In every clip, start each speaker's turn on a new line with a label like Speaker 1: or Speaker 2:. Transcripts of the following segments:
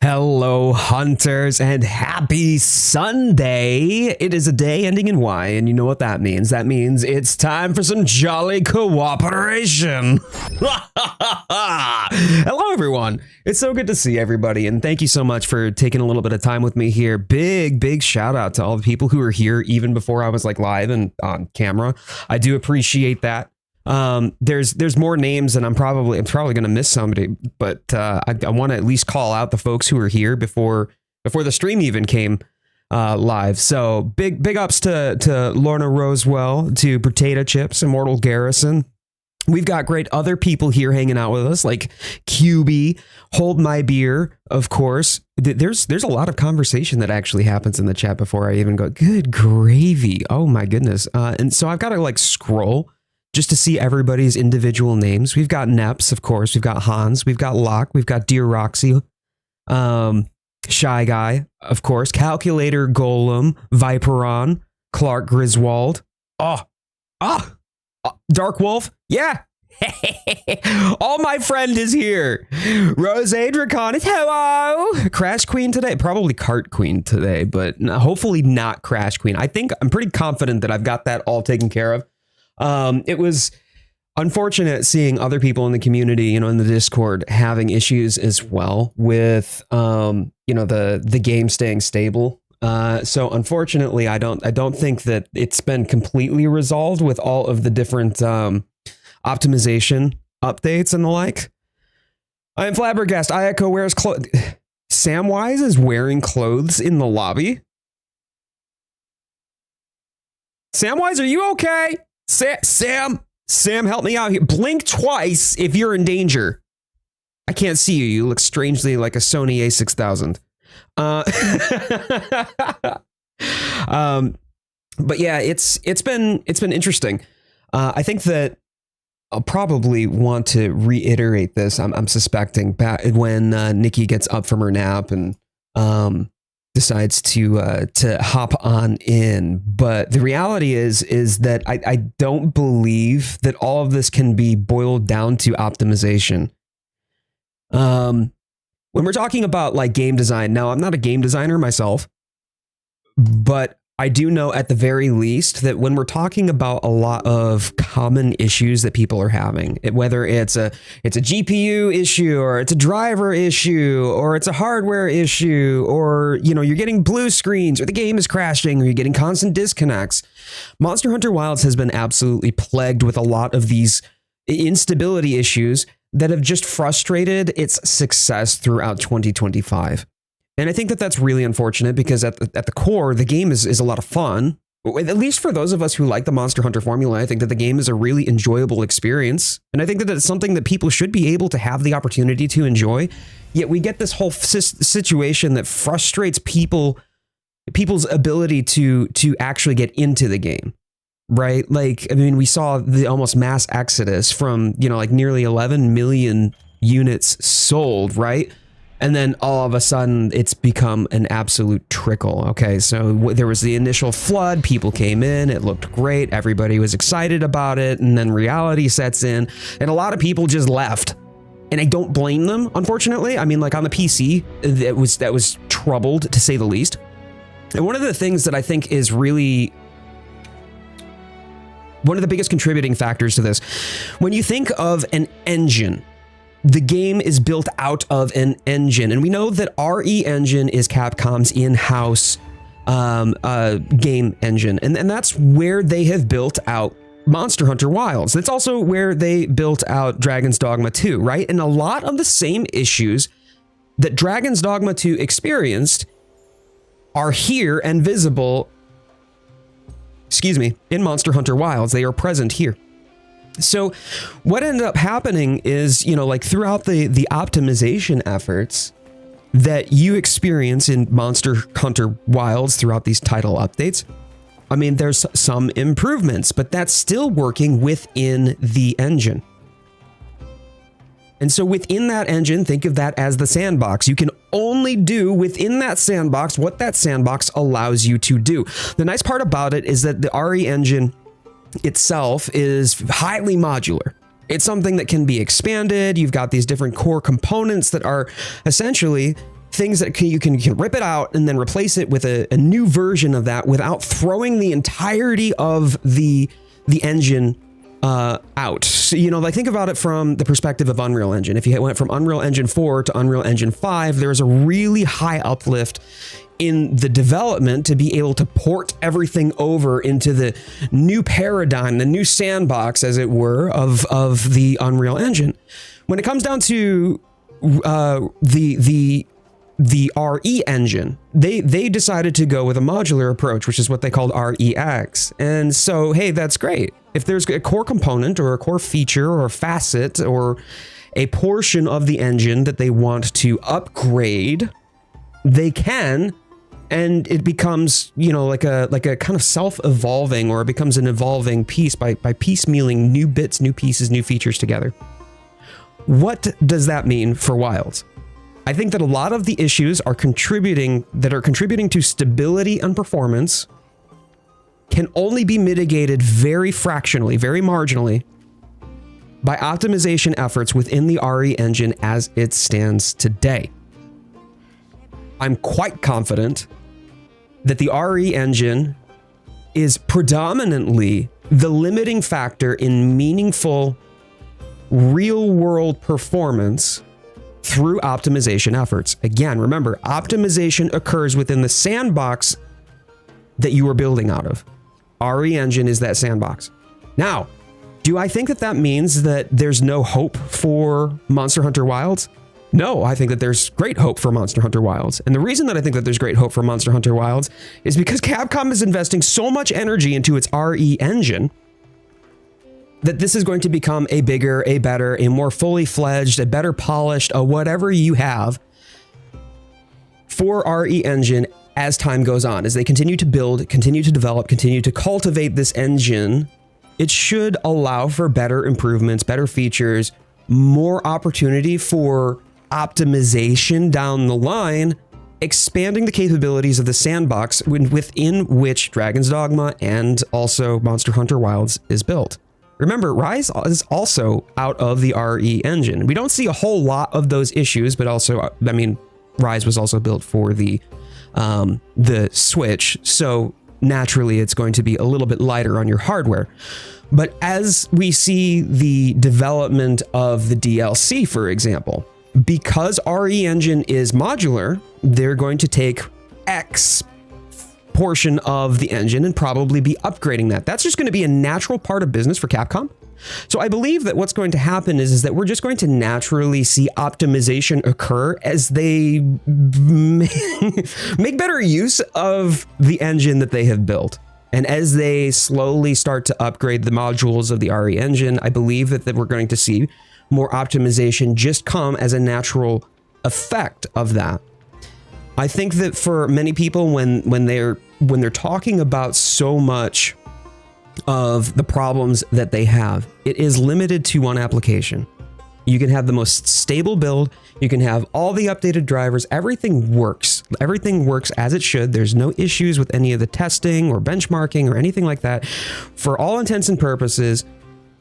Speaker 1: Hello, hunters, and happy Sunday. It is a day ending in Y, and you know what that means. That means it's time for some jolly cooperation. Hello, everyone. It's so good to see everybody, and thank you so much for taking a little bit of time with me here. Big shout out to all the people who are here even before I was like live and on camera. I do appreciate that. There's more names, and I'm probably gonna miss somebody, but I want to at least call out the folks who were here before the stream even came live. So big ups to Lorna Rosewell, to Potato Chips, Immortal Garrison. We've got great other people here hanging out with us, like QB, Hold My Beer, of course. There's a lot of conversation that actually happens in the chat before I even go, good gravy. Oh my goodness. And so I've got to like scroll just to see everybody's individual names. We've got Neps, of course. We've got Hans. We've got Locke. We've got Dear Roxy. Shy Guy, of course. Calculator Golem. Viperon. Clark Griswold. Dark Wolf. Yeah. All my friend is here. Rose Dracon is hello. Crash Queen today. Probably Cart Queen today, but hopefully not Crash Queen. I'm pretty confident that I've got that all taken care of. It was unfortunate seeing other people in the community, in the Discord having issues as well with, the game staying stable. So unfortunately, I don't think that it's been completely resolved with all of the different, optimization updates and the like. I am flabbergasted. Ayako wears clothes. Samwise is wearing clothes in the lobby. Samwise, are you okay? Sam, help me out here. Blink twice if you're in danger. I can't see you. You look strangely like a Sony A6000. But yeah, it's been interesting. I think that I'll probably want to reiterate this. I'm suspecting back when Nikki gets up from her nap and decides to hop on in. But the reality is that I don't believe that all of this can be boiled down to optimization. When we're talking about like game design, now I'm not a game designer myself, but I do know at the very least that when we're talking about a lot of common issues that people are having, whether it's a GPU issue or it's a driver issue or it's a hardware issue, or, you're getting blue screens or the game is crashing or you're getting constant disconnects. Monster Hunter Wilds has been absolutely plagued with a lot of these instability issues that have just frustrated its success throughout 2025. And I think that that's really unfortunate because at the core, the game is a lot of fun. At least for those of us who like the Monster Hunter formula, I think that the game is a really enjoyable experience. And I think that it's something that people should be able to have the opportunity to enjoy. Yet we get this whole situation that frustrates people's ability to actually get into the game. Right? Like, I mean, we saw the almost mass exodus from, like nearly 11 million units sold, right? And then all of a sudden, it's become an absolute trickle. Okay, so there was the initial flood. People came in. It looked great. Everybody was excited about it. And then reality sets in. And a lot of people just left. And I don't blame them, unfortunately. I mean, like on the PC, that was troubled, to say the least. And one of the things that I think is really one of the biggest contributing factors to this, when you think of an engine, the game is built out of an engine, and we know that RE Engine is Capcom's in-house game engine, and that's where they have built out Monster Hunter Wilds. That's also where they built out Dragon's Dogma 2, right? And a lot of the same issues that Dragon's Dogma 2 experienced are here and visible, in Monster Hunter Wilds. They are present here. So what ended up happening is, like throughout the optimization efforts that you experience in Monster Hunter Wilds throughout these title updates, I mean, there's some improvements, but that's still working within the engine. And so within that engine, think of that as the sandbox. You can only do within that sandbox what that sandbox allows you to do. The nice part about it is that the RE engine itself is highly modular. It's something that can be expanded. You've got these different core components that are essentially things that you can rip it out and then replace it with a new version of that without throwing the entirety of the engine out. So, you know, like think about it from the perspective of Unreal Engine. If you went from Unreal Engine 4 to Unreal Engine 5, there's a really high uplift in the development to be able to port everything over into the new paradigm, the new sandbox, as it were, of the Unreal Engine. When it comes down to the RE engine, they decided to go with a modular approach, which is what they called REX. And so, hey, that's great. If there's a core component or a core feature or a facet or a portion of the engine that they want to upgrade, they can, and it becomes, you know, like a kind of self-evolving, or it becomes an evolving piece by piecemealing new bits, new pieces, new features together. What does that mean for Wilds? I think that a lot of the issues are contributing to stability and performance can only be mitigated very fractionally, very marginally, by optimization efforts within the RE engine as it stands today. I'm quite confident that the RE engine is predominantly the limiting factor in meaningful real-world performance through optimization efforts. Again, remember, optimization occurs within the sandbox that you are building out of. RE engine is that sandbox. Now, do I think that that means that there's no hope for Monster Hunter Wilds? No, I think that there's great hope for Monster Hunter Wilds. And the reason that I think that there's great hope for Monster Hunter Wilds is because Capcom is investing so much energy into its RE engine that this is going to become a bigger, a better, a more fully fledged, a better polished, a whatever you have for RE engine as time goes on. As they continue to build, continue to develop, continue to cultivate this engine, it should allow for better improvements, better features, more opportunity for optimization down the line, expanding the capabilities of the sandbox within which Dragon's Dogma and also Monster Hunter Wilds is built. Remember, Rise is also out of the RE engine. We don't see a whole lot of those issues, but also, I mean, Rise was also built for the Switch, so naturally it's going to be a little bit lighter on your hardware. But as we see the development of the DLC, for example, because RE engine is modular, they're going to take X portion of the engine and probably be upgrading that. That's just going to be a natural part of business for Capcom. So I believe that what's going to happen is that we're just going to naturally see optimization occur as they make better use of the engine that they have built. And as they slowly start to upgrade the modules of the RE engine, I believe that we're going to see more optimization just come as a natural effect of that. I think that for many people, when they're talking about so much of the problems that they have, it is limited to one application. You can have the most stable build, you can have all the updated drivers, everything works as it should. There's no issues with any of the testing or benchmarking or anything like that. For all intents and purposes,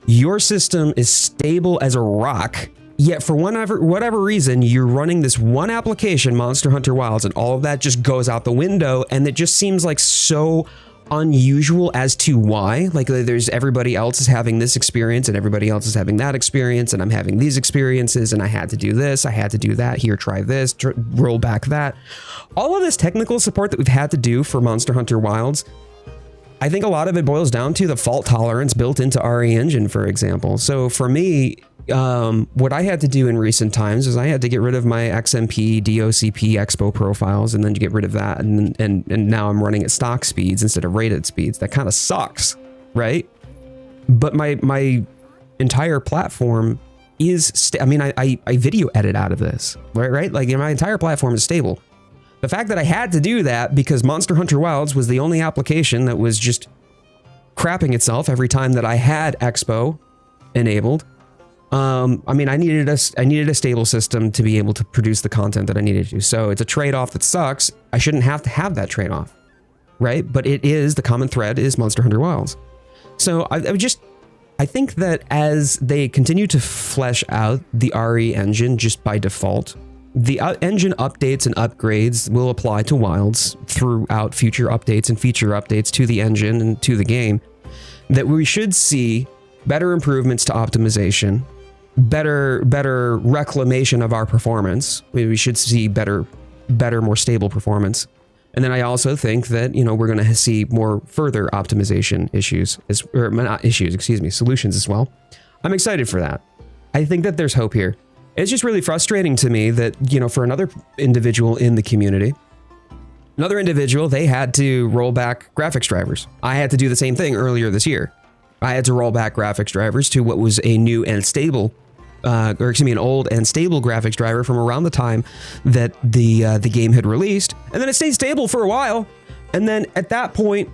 Speaker 1: your system is stable as a rock. Yet for whatever reason, you're running this one application, Monster Hunter Wilds, and all of that just goes out the window, and it just seems like so unusual as to why. Like there's everybody else is having this experience and everybody else is having that experience, and I'm having these experiences, and I had to do this, I had to do that, here, try this, roll back that. All of this technical support that we've had to do for Monster Hunter Wilds, I think a lot of it boils down to the fault tolerance built into RE Engine, for example. So for me, what I had to do in recent times is I had to get rid of my XMP, DOCP, Expo profiles, and then get rid of that. And now I'm running at stock speeds instead of rated speeds. That kind of sucks, right? But my entire platform is, I mean, I video edit out of this, right? Like my entire platform is stable. The fact that I had to do that because Monster Hunter Wilds was the only application that was just crapping itself every time that I had Expo enabled. I mean, I needed a stable system to be able to produce the content that I needed to. So it's a trade-off that sucks. I shouldn't have to have that trade-off, right? But it is, the common thread is Monster Hunter Wilds. So I think that as they continue to flesh out the RE engine just by default, the engine updates and upgrades will apply to Wilds throughout future updates and feature updates to the engine and to the game, that we should see better improvements to optimization, better reclamation of our performance. We should see better, more stable performance. And then I also think that, you know, we're going to see more further optimization solutions as well. I'm excited for that. I think that there's hope here. It's just really frustrating to me that, you know, for another individual in the community, they had to roll back graphics drivers. I had to do the same thing earlier this year. I had to roll back graphics drivers to what was a new and stable, an old and stable graphics driver from around the time that the game had released, and then it stayed stable for a while. And then at that point,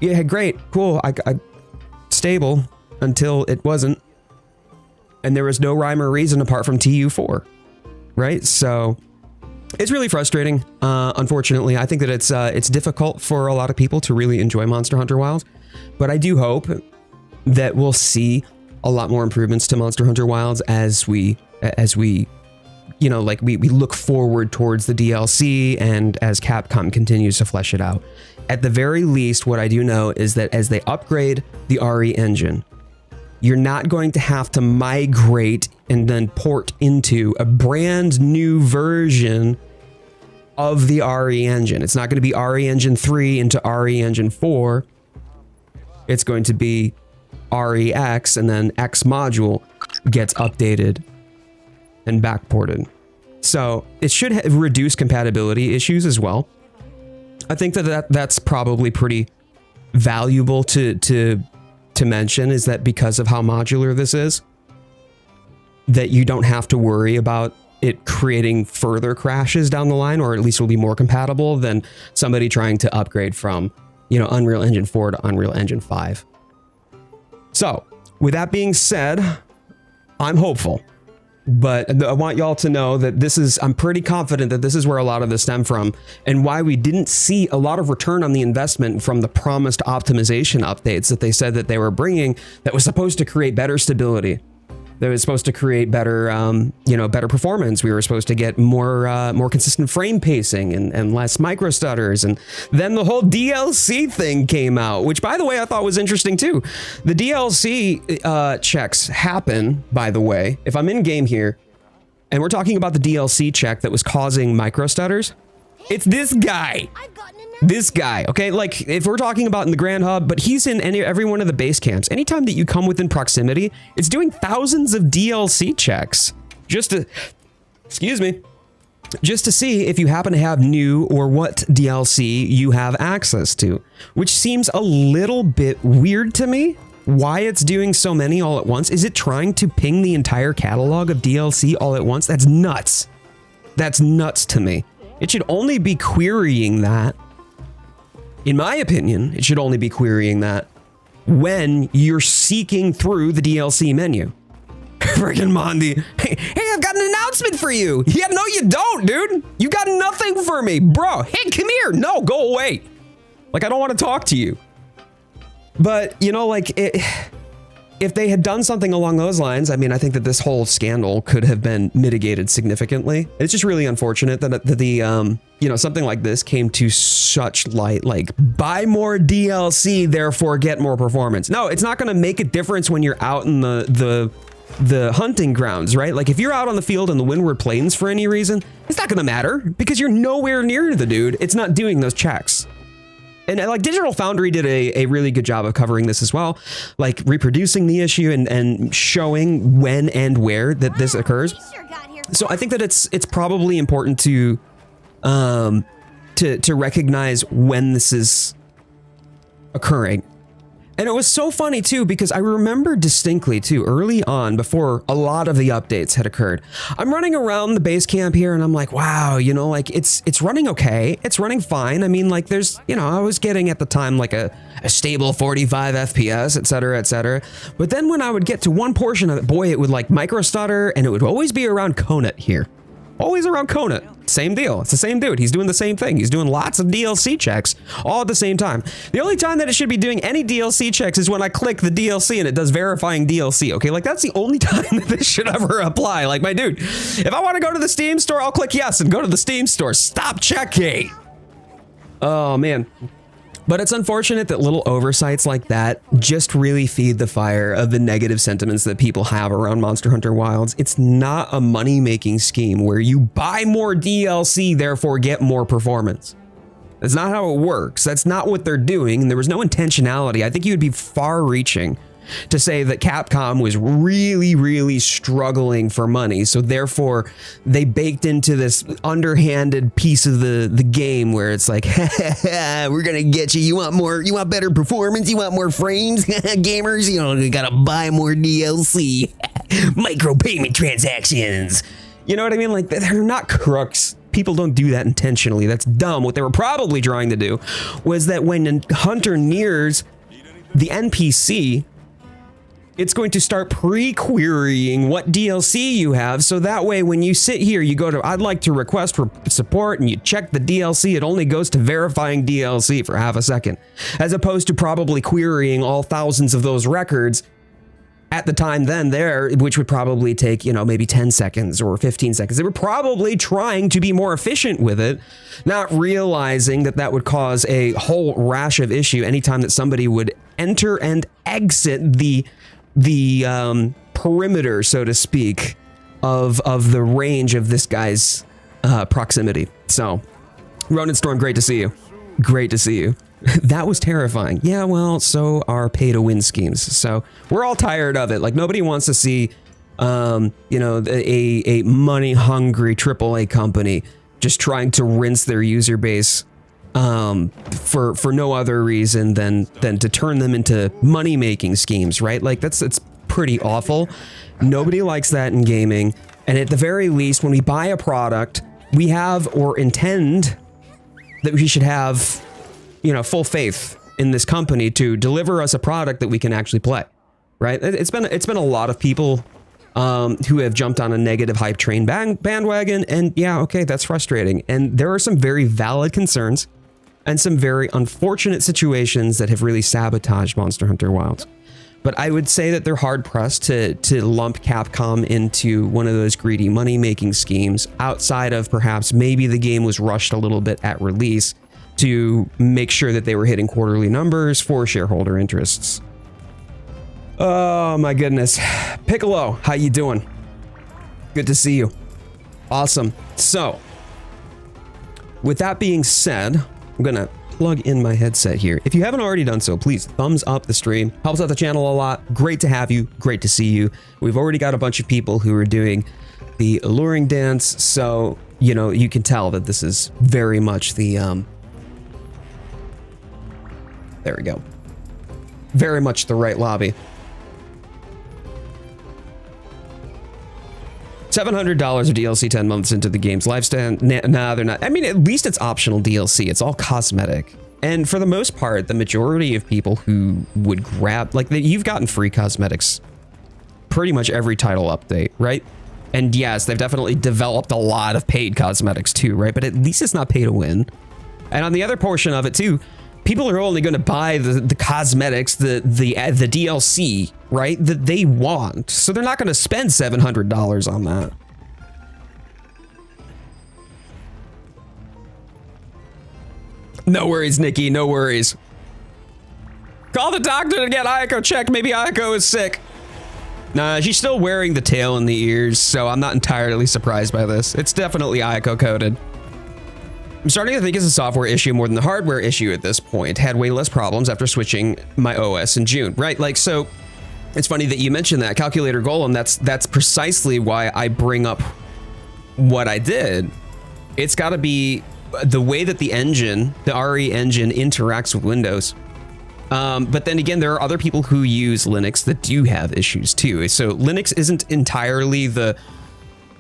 Speaker 1: yeah, great, cool, I stable until it wasn't, and there was no rhyme or reason apart from TU4, right? So it's really frustrating. Unfortunately, I think that it's difficult for a lot of people to really enjoy Monster Hunter Wilds, but I do hope that we'll see a lot more improvements to Monster Hunter Wilds as we you know, like we look forward towards the DLC and as Capcom continues to flesh it out. At the very least, what I do know is that as they upgrade the RE engine, you're not going to have to migrate and then port into a brand new version of the RE engine. It's not going to be RE Engine 3 into RE Engine 4. It's going to be REX, and then X module gets updated and backported. So it should reduce compatibility issues as well. I think that's probably pretty valuable to mention, is that because of how modular this is, that you don't have to worry about it creating further crashes down the line, or at least will be more compatible than somebody trying to upgrade from, you know, Unreal Engine 4 to Unreal Engine 5. So with that being said, I'm hopeful, but I want y'all to know that I'm pretty confident that this is where a lot of this stemmed from, and why we didn't see a lot of return on the investment from the promised optimization updates that they said that they were bringing, that was supposed to create better stability. That was supposed to create better, you know, better performance. We were supposed to get more consistent frame pacing and less micro stutters. And then the whole DLC thing came out, which, by the way, I thought was interesting too. The DLC checks happen, by the way, if I'm in game here, and we're talking about the DLC check that was causing micro stutters. It's this guy. This guy, okay? Like, if we're talking about in the Grand Hub, but he's in every one of the base camps. Anytime that you come within proximity, it's doing thousands of DLC checks. Just to see if you happen to have new or what DLC you have access to, which seems a little bit weird to me. Why it's doing so many all at once? Is it trying to ping the entire catalog of DLC all at once? That's nuts. That's nuts to me. It should only be querying that. In my opinion, it should only be querying that when you're seeking through the DLC menu. Friggin' Mondi. Hey, I've got an announcement for you. Yeah, no, you don't, dude. You got nothing for me, bro. Hey, come here. No, go away. Like, I don't want to talk to you. But, you know, like, if they had done something along those lines, I mean, I think that this whole scandal could have been mitigated significantly. It's just really unfortunate that the you know, something like this came to such light, like, buy more DLC, therefore get more performance. No, it's not going to make a difference when you're out in the hunting grounds, right? Like, if you're out on the field in the Windward Plains for any reason, it's not going to matter because you're nowhere near the dude. It's not doing those checks. And like Digital Foundry did a really good job of covering this as well, like reproducing the issue and showing when and where that this occurs. So I think that it's probably important to recognize when this is occurring. And it was so funny too, because I remember distinctly too, early on, before a lot of the updates had occurred, I'm running around the base camp here and I'm like, wow, you know, like it's running okay. It's running fine. I mean, like there's, you know, I was getting at the time like a stable 45 FPS, et cetera, et cetera. But then when I would get to one portion of it, boy, it would like micro stutter, and it would always be around Conant here. Always around Kona. Same deal. It's the same dude. He's doing the same thing. He's doing lots of DLC checks all at the same time. The only time that it should be doing any DLC checks is when I click the DLC and it does verifying DLC. Okay, like that's the only time that this should ever apply. Like, my dude, if I want to go to the Steam store, I'll click yes and go to the Steam store. Stop checking. Oh, man. But it's unfortunate that little oversights like that just really feed the fire of the negative sentiments that people have around Monster Hunter Wilds. It's not a money-making scheme where you buy more DLC, therefore get more performance. That's not how it works. That's not what they're doing, and there was no intentionality. I think you would be far-reaching to say that Capcom was really, really struggling for money, so therefore they baked into this underhanded piece of the game where it's like, we're gonna get you. You want better performance, you want more frames, gamers, you gotta buy more DLC. Micropayment transactions. You know what I mean? Like, they're not crooks. People don't do that intentionally. That's dumb. What they were probably trying to do was that when a hunter nears the NPC, it's going to start pre-querying what DLC you have, so that way when you sit here, you go to, I'd like to request for support, and you check the DLC, it only goes to verifying DLC for half a second, as opposed to probably querying all thousands of those records at the time then there, which would probably take, maybe 10 seconds or 15 seconds. They were probably trying to be more efficient with it, not realizing that that would cause a whole rash of issue anytime that somebody would enter and exit the perimeter, so to speak, of the range of this guy's proximity. So, Ronin Storm, great to see you. Great to see you. That was terrifying. Yeah, well, so are pay-to-win schemes. So we're all tired of it. Like, nobody wants to see, a money-hungry AAA company just trying to rinse their user base for no other reason than to turn them into money-making schemes, right? Like, it's pretty awful. Nobody likes that in gaming. And at the very least, when we buy a product, we have or intend that we should have, full faith in this company to deliver us a product that we can actually play, right? It's been a lot of people who have jumped on a negative hype train bandwagon, and yeah, okay, that's frustrating. And there are some very valid concerns and some very unfortunate situations that have really sabotaged Monster Hunter Wilds. But I would say that they're hard-pressed to lump Capcom into one of those greedy money-making schemes outside of perhaps maybe the game was rushed a little bit at release to make sure that they were hitting quarterly numbers for shareholder interests. Oh my goodness. Piccolo, how you doing? Good to see you. Awesome. So, with that being said, I'm gonna plug in my headset here. If you haven't already done so, please thumbs up the stream. Helps out the channel a lot. Great to have you. Great to see you. We've already got a bunch of people who are doing the alluring dance, so, you can tell that this is very much the, there we go. Very much the right lobby. $700 of DLC 10 months into the game's lifespan. Nah, they're not. I mean, at least it's optional DLC. It's all cosmetic. And for the most part, the majority of people who would grab, like, you've gotten free cosmetics pretty much every title update, right? And yes, they've definitely developed a lot of paid cosmetics too, right? But at least it's not pay to win. And on the other portion of it too, people are only going to buy the cosmetics, the DLC, right, that they want. So they're not going to spend $700 on that. No worries, Nikki, no worries. Call the doctor to get Ayako checked. Maybe Ayako is sick. Nah, she's still wearing the tail in the ears, so I'm not entirely surprised by this. It's definitely Ayako coded. I'm starting to think it's a software issue more than the hardware issue at this point. Had way less problems after switching my OS in June, right? Like, so it's funny that you mentioned that Calculator Golem. That's precisely why I bring up what I did. It's got to be the way that the engine, the RE engine, interacts with Windows. But then again, there are other people who use Linux that do have issues too. So Linux isn't entirely the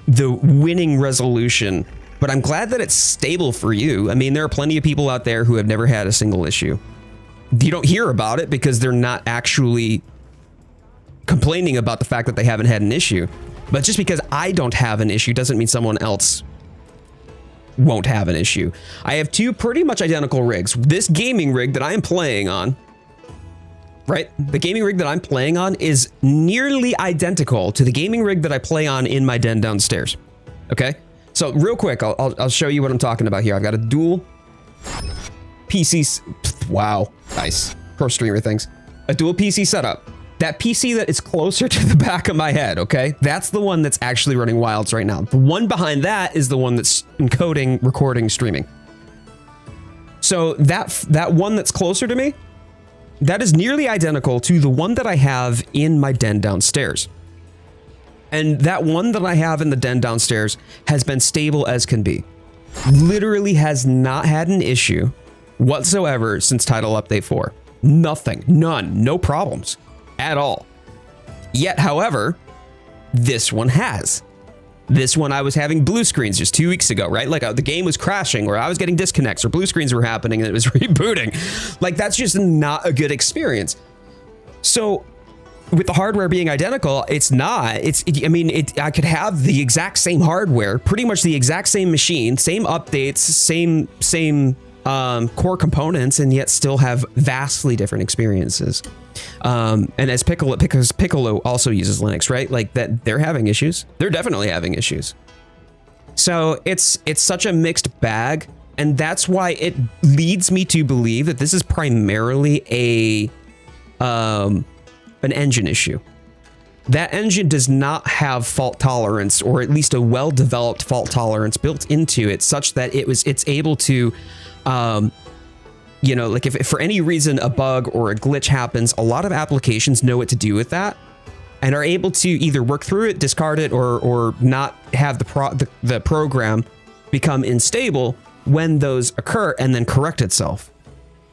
Speaker 1: winning resolution. But I'm glad that it's stable for you. I mean, there are plenty of people out there who have never had a single issue. You don't hear about it because they're not actually complaining about the fact that they haven't had an issue. But just because I don't have an issue doesn't mean someone else won't have an issue. I have two pretty much identical rigs. This gaming rig that I am playing on, right? The gaming rig that I'm playing on is nearly identical to the gaming rig that I play on in my den downstairs. Okay? So real quick, I'll show you what I'm talking about here. I've got a dual PC. Wow, nice. Pro streamer things. A dual PC setup. That PC that is closer to the back of my head, okay? That's the one that's actually running Wilds right now. The one behind that is the one that's encoding, recording, streaming. So that one that's closer to me, that is nearly identical to the one that I have in my den downstairs. And that one that I have in the den downstairs has been stable as can be. Literally has not had an issue whatsoever since Title Update 4. Nothing, none, no problems at all. Yet, however, this one has. This one I was having blue screens just 2 weeks ago, right? Like the game was crashing or I was getting disconnects or blue screens were happening and it was rebooting. Like that's just not a good experience. So with the hardware being identical, it's not. I could have the exact same hardware, pretty much the exact same machine, same updates, same core components, and yet still have vastly different experiences. And as because Piccolo also uses Linux, right? Like that, they're having issues. They're definitely having issues. So it's such a mixed bag, and that's why it leads me to believe that this is primarily an engine issue. That engine does not have fault tolerance, or at least a well-developed fault tolerance built into it, such that it's able to, you know, like if for any reason a bug or a glitch happens, a lot of applications know what to do with that and are able to either work through it, discard it, or not have the program become unstable when those occur and then correct itself.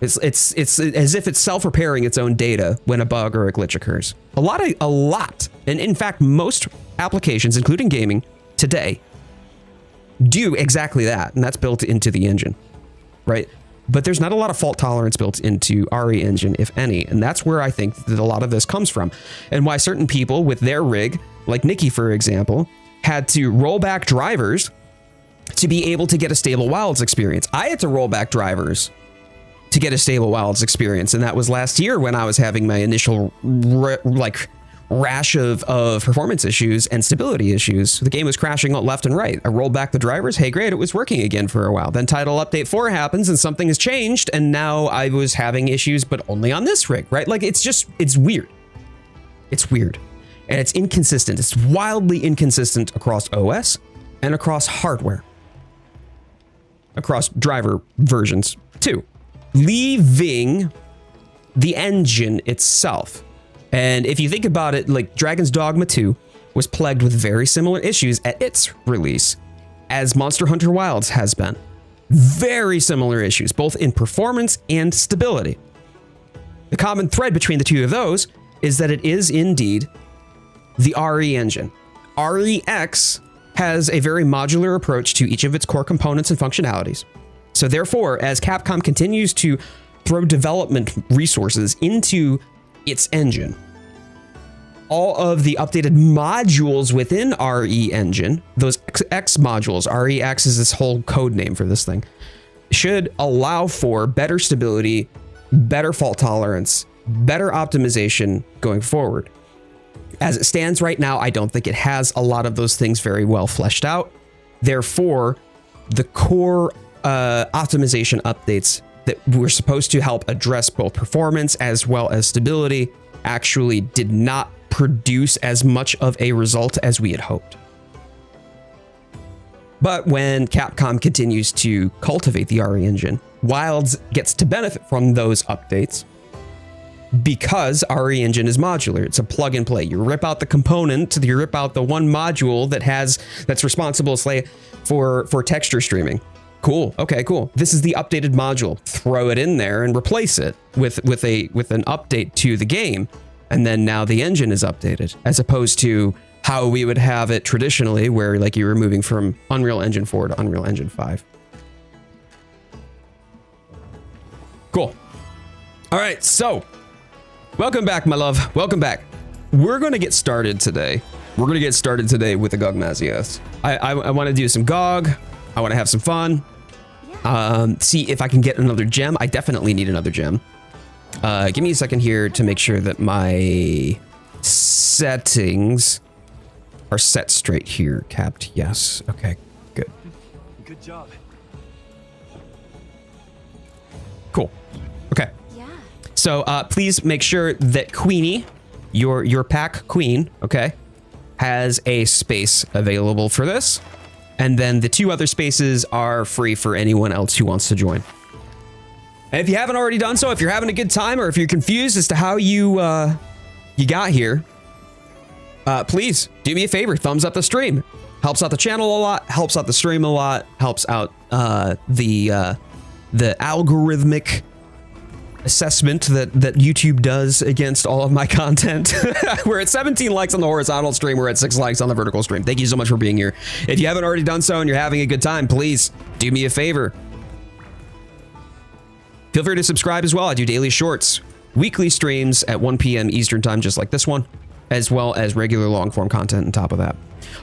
Speaker 1: It's as if it's self-repairing its own data when a bug or a glitch occurs. A lot. And in fact, most applications, including gaming today, do exactly that. And that's built into the engine, right? But there's not a lot of fault tolerance built into RE engine, if any. And that's where I think that a lot of this comes from. And why certain people with their rig, like Nikki, for example, had to roll back drivers to be able to get a stable Wilds experience. I had to roll back drivers to get a stable Wilds experience. And that was last year when I was having my initial rash of performance issues and stability issues. The game was crashing left and right. I rolled back the drivers. Hey, great. It was working again for a while. Then Title Update 4 happens and something has changed. And now I was having issues, but only on this rig, right? Like it's weird. It's weird. And it's inconsistent. It's wildly inconsistent across OS and across hardware. Across driver versions too. Leaving the engine itself. And if you think about it, like Dragon's Dogma 2 was plagued with very similar issues at its release as Monster Hunter Wilds has been. Very similar issues, both in performance and stability. The common thread between the two of those is that it is indeed the RE engine. REX has a very modular approach to each of its core components and functionalities. So therefore, as Capcom continues to throw development resources into its engine, all of the updated modules within RE engine, those X modules, REX is this whole code name for this thing, should allow for better stability, better fault tolerance, better optimization going forward. As it stands right now, I don't think it has a lot of those things very well fleshed out. Therefore, the core optimization updates that were supposed to help address both performance as well as stability actually did not produce as much of a result as we had hoped. But when Capcom continues to cultivate the RE engine, Wilds gets to benefit from those updates because RE engine is modular. It's a plug and play. You rip out the component, you rip out the one module that's responsible, say, for texture streaming. Cool. Okay, cool. This is the updated module. Throw it in there and replace it with an update to the game. And then now the engine is updated, as opposed to how we would have it traditionally, where like you were moving from Unreal Engine 4 to Unreal Engine 5. Cool. All right, so welcome back, my love. Welcome back. We're going to get started today. With the Gogmazios. I want to do some Gog. I want to have some fun. See if I can get another gem. I definitely need another gem. Give me a second here to make sure that my settings are set straight here. Capped, yes. Okay, good.
Speaker 2: Good job.
Speaker 1: Cool. Okay.
Speaker 3: Yeah.
Speaker 1: So please make sure that Queenie, your pack queen, okay, has a space available for this. And then the 2 other spaces are free for anyone else who wants to join. And if you haven't already done so, if you're having a good time or if you're confused as to how you got here, please do me a favor, thumbs up the stream. Helps out the channel a lot, helps out the stream a lot, helps out the algorithmic assessment that YouTube does against all of my content. We're at 17 likes on the horizontal stream. We're at 6 likes on the vertical stream. Thank you so much for being here. If you haven't already done so and you're having a good time, please do me a favor. Feel free to subscribe as well. I do daily shorts, weekly streams at 1 p.m. Eastern time, just like this one, as well as regular long form content on top of that.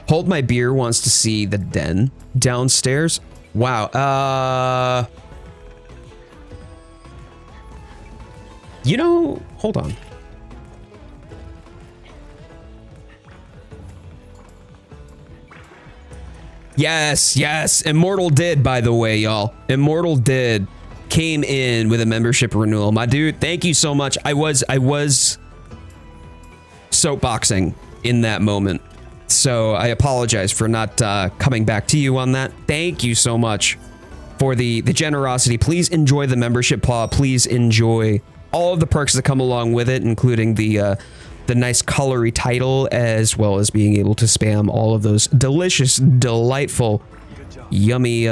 Speaker 1: Hold My Beer wants to see the den downstairs. Wow. You know, hold on. Yes. Immortal did, by the way, y'all. Immortal did came in with a membership renewal. My dude, thank you so much. I was soapboxing in that moment. So I apologize for not coming back to you on that. Thank you so much for the generosity. Please enjoy the membership paw. Please enjoy all of the perks that come along with it, including the nice colory title, as well as being able to spam all of those delicious, delightful, yummy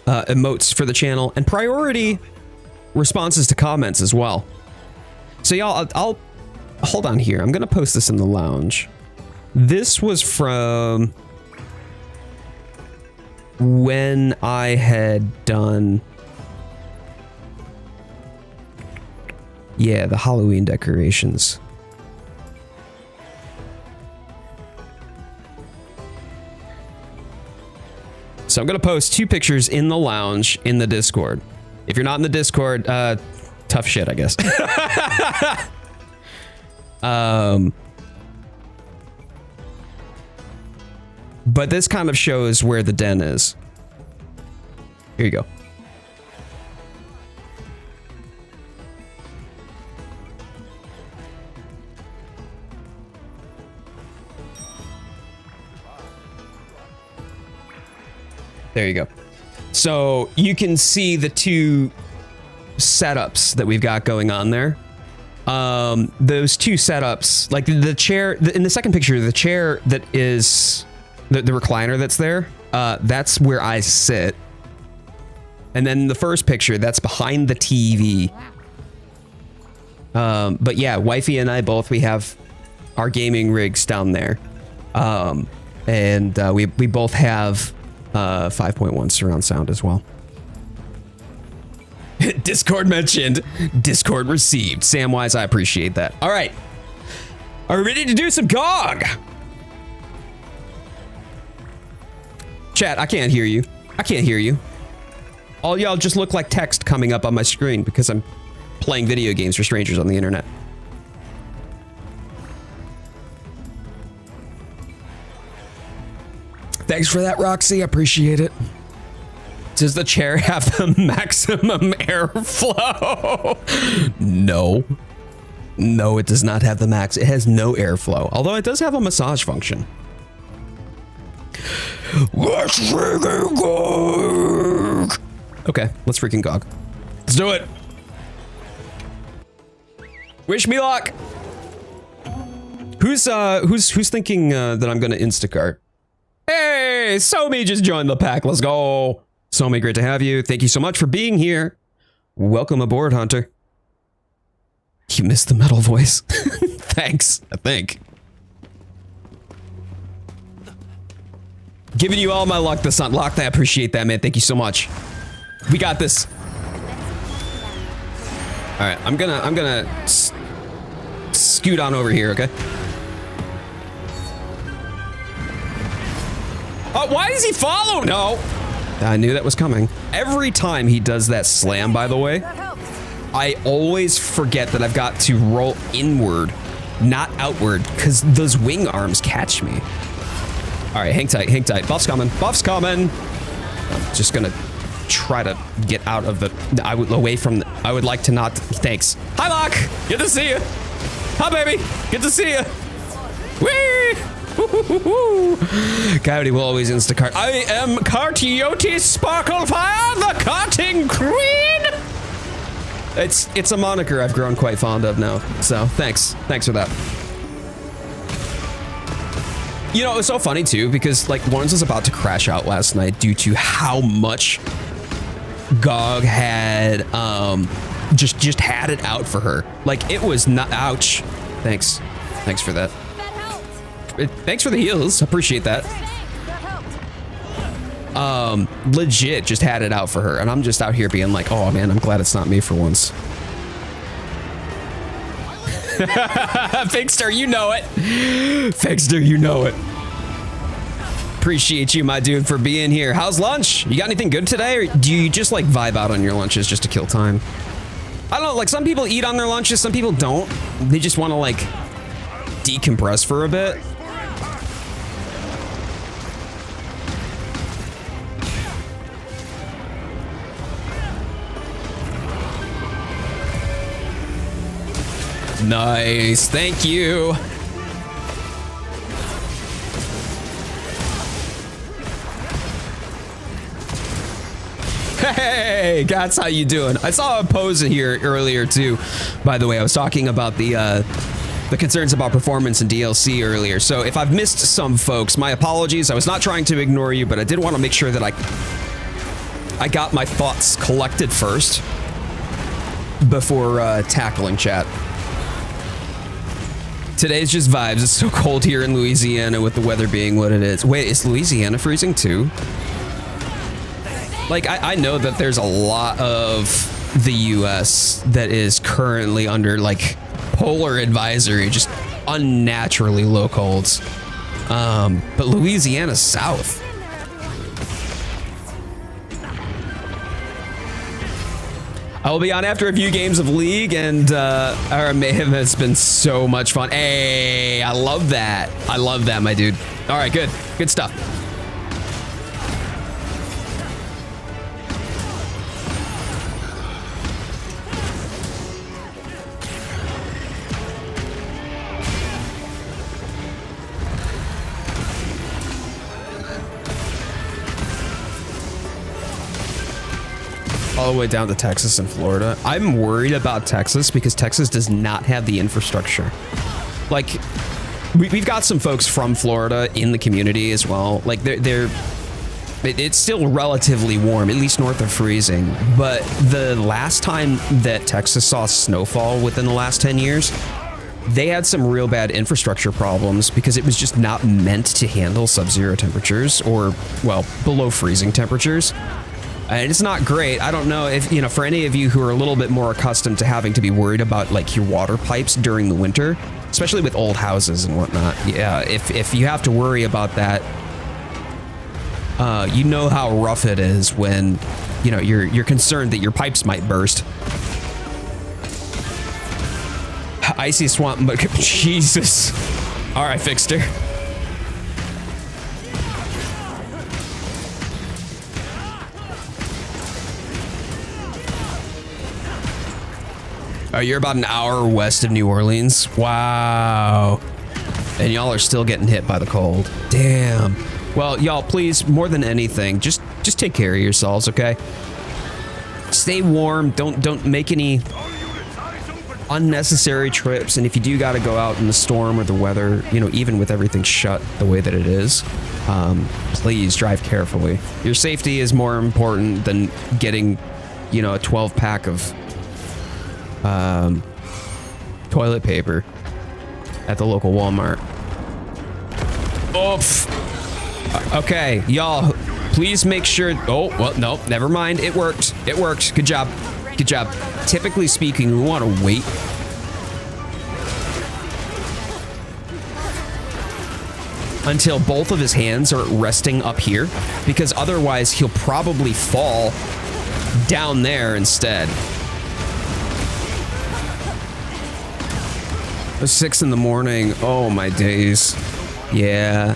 Speaker 1: emotes for the channel, and priority responses to comments as well. So y'all, I'll hold on here. I'm gonna post this in the lounge. This was from when I had done, yeah, the Halloween decorations. So I'm gonna post 2 pictures in the lounge in the Discord. If you're not in the Discord, tough shit, I guess. But this kind of shows where the den is. Here you go. There you go. So you can see the 2 setups that we've got going on there. Those 2 setups, like the chair in the second picture, the chair that is the recliner that's there, that's where I sit. And then the first picture, that's behind the TV. But yeah, wifey and I both, we have our gaming rigs down there. And we both have 5.1 surround sound as well. Discord mentioned, Discord received. Samwise, I appreciate that. All right. Are we ready to do some GOG? Chat, I can't hear you. I can't hear you. All y'all just look like text coming up on my screen because I'm playing video games for strangers on the internet. Thanks for that, Roxy. I appreciate it. Does the chair have the maximum airflow? No. No, it does not have the max. It has no airflow, although it does have a massage function. Let's freaking GOG. Okay, let's freaking GOG. Let's do it. Wish me luck. Who's thinking that I'm gonna Instacart? Hey, Somi just joined the pack. Let's go. Somi, great to have you. Thank you so much for being here. Welcome aboard, Hunter. You missed the metal voice. Thanks, I think. Giving you all my luck this unlocked. I appreciate that, man. Thank you so much. We got this. All right, I'm gonna scoot on over here, okay? Why does he follow? No. I knew that was coming. Every time he does that slam, by the way, I always forget that I've got to roll inward, not outward, because those wing arms catch me. All right, hang tight, hang tight. Buff's coming, buff's coming. I'm just gonna try to get out of the, away from the, I would like to not, thanks. Hi, Locke, good to see you. Hi, baby, good to see you. Whee! Coyote will always Instacart. I am CoyoteWildfire, the carting queen. It's a moniker I've grown quite fond of now. So thanks for that. You know, it was so funny too because like Lawrence was about to crash out last night due to how much Gog had just had it out for her. Like it was not. Ouch. Thanks for that. Thanks for the heals. Appreciate that. Legit just had it out for her, and I'm just out here being like, oh man, I'm glad it's not me for once. Fixter, you know it. Fixter, you know it. Appreciate you, my dude, for being here. How's lunch? You got anything good today, or do you just like vibe out on your lunches just to kill time? I don't know, like some people eat on their lunches, some people don't. They just want to like decompress for a bit. Nice, thank you. Hey, Gats, how you doing? I saw a pose here earlier too. By the way, I was talking about the concerns about performance in DLC earlier. So if I've missed some folks, my apologies. I was not trying to ignore you, but I did want to make sure that I got my thoughts collected first before tackling chat. Today's just vibes. It's so cold here in Louisiana with the weather being what it is. Wait, is Louisiana freezing too? Like, I know that there's a lot of the US that is currently under like polar advisory, just unnaturally low colds. But Louisiana's south. I will be on after a few games of League, and our mayhem has been so much fun. Hey, I love that. I love that, my dude. All right, good. Good stuff. All the way down to Texas and Florida. I'm worried about Texas because Texas does not have the infrastructure. Like, we've got some folks from Florida in the community as well. Like, it's still relatively warm, at least north of freezing. But the last time that Texas saw snowfall within the last 10 years, they had some real bad infrastructure problems because it was just not meant to handle sub-zero temperatures or, well, below freezing temperatures. And it's not great. I don't know if, you know, for any of you who are a little bit more accustomed to having to be worried about like your water pipes during the winter, especially with old houses and whatnot. Yeah, if you have to worry about that, you know how rough it is when, you know, you're concerned that your pipes might burst. Icy swamp, but Jesus. All right, Fixter. Oh, you're about an hour west of New Orleans. Wow. And y'all are still getting hit by the cold. Damn. Well, y'all, please, more than anything, just take care of yourselves, okay? Stay warm. Don't make any unnecessary trips. And if you do got to go out in the storm or the weather, you know, even with everything shut the way that it is, please drive carefully. Your safety is more important than getting, you know, a 12-pack of toilet paper at the local Walmart. Oof. Okay, y'all, please make sure. Oh, well, no, never mind. It worked. It worked. Good job. Good job. Typically speaking, we want to wait. until both of his hands are resting up here, because otherwise he'll probably fall down there instead. It's 6 in the morning. Oh my days. Yeah.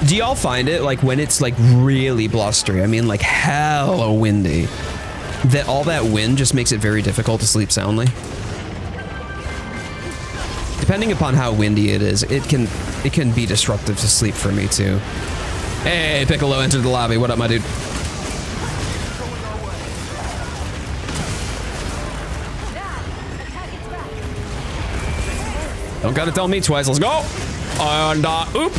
Speaker 1: Do y'all find it like when it's like really blustery, I mean like hella windy, that all that wind just makes it very difficult to sleep soundly? Depending upon how windy it is, it can be disruptive to sleep for me too. Hey, Piccolo entered the lobby. What up, my dude? Don't gotta tell me twice. Let's go. And oop.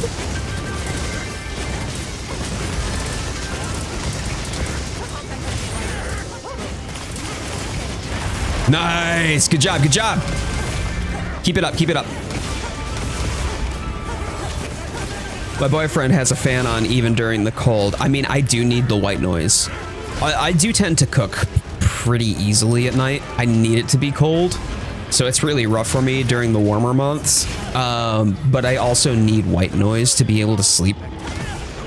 Speaker 1: Nice. Good job. Good job. Keep it up. Keep it up. My boyfriend has a fan on even during the cold. I mean, I do need the white noise. I do tend to cook pretty easily at night. I need it to be cold. So it's really rough for me during the warmer months. But I also need white noise to be able to sleep,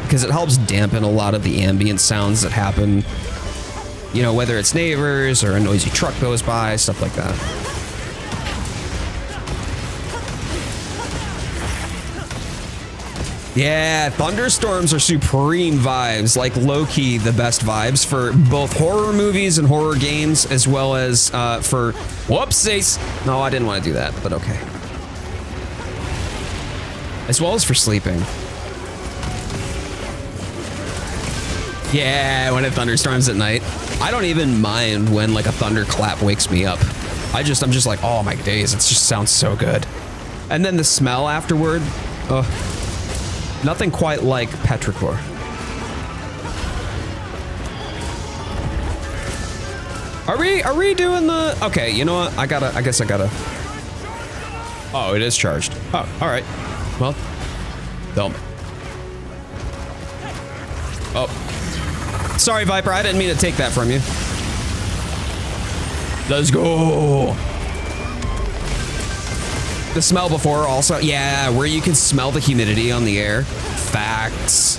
Speaker 1: because it helps dampen a lot of the ambient sounds that happen, you know, whether it's neighbors or a noisy truck goes by, stuff like that. Yeah, thunderstorms are supreme vibes, like low-key the best vibes for both horror movies and horror games, as well as for, whoopsies. No, I didn't want to do that, but okay. As well as for sleeping. Yeah, when it thunderstorms at night. I don't even mind when like a thunderclap wakes me up. I'm just like, oh my days, it just sounds so good. And then the smell afterward, nothing quite like petrichor. Are we doing the, okay, you know what? I guess I gotta. Oh, it is charged. Oh, all right. Well, dumb. Oh. Sorry, Viper, I didn't mean to take that from you. Let's go. The smell before also, yeah, where you can smell the humidity on the air. Facts.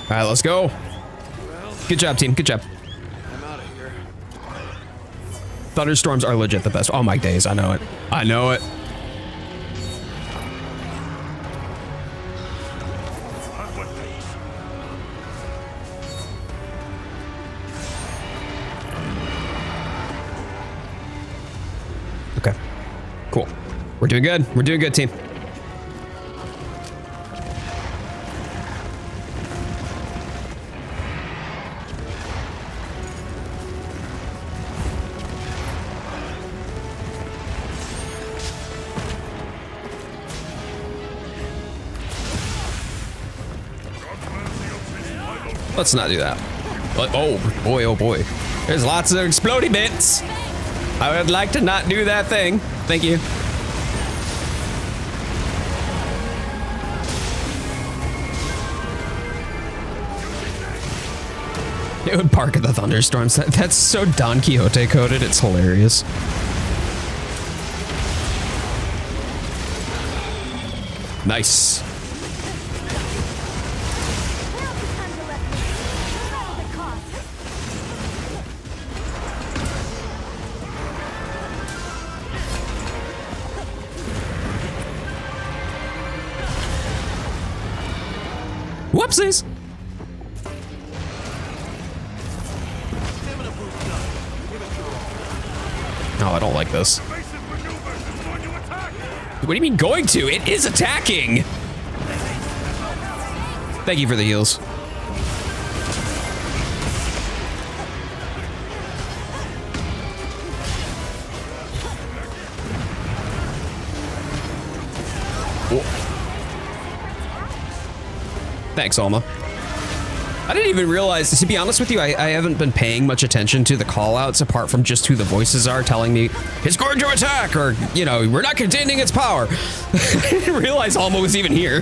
Speaker 1: All right, let's go. Good job, team. Good job.
Speaker 2: I'm out of here.
Speaker 1: Thunderstorms are legit the best. Oh my days, I know it. I know it. Okay, cool. We're doing good. We're doing good, team. Let's not do that. But, oh boy, oh boy. There's lots of explodey bits. I would like to not do that thing. Thank you. It would bark at the thunderstorms. That's so Don Quixote coded. It's hilarious. Nice. Whoopsies! No, I don't like this. What do you mean going to? It is attacking! Thank you for the heals. Whoa. Thanks, Alma. I didn't even realize, to be honest with you, I haven't been paying much attention to the call-outs apart from just who the voices are telling me, it's going to attack, or, you know, we're not containing its power. I didn't realize Alma was even here.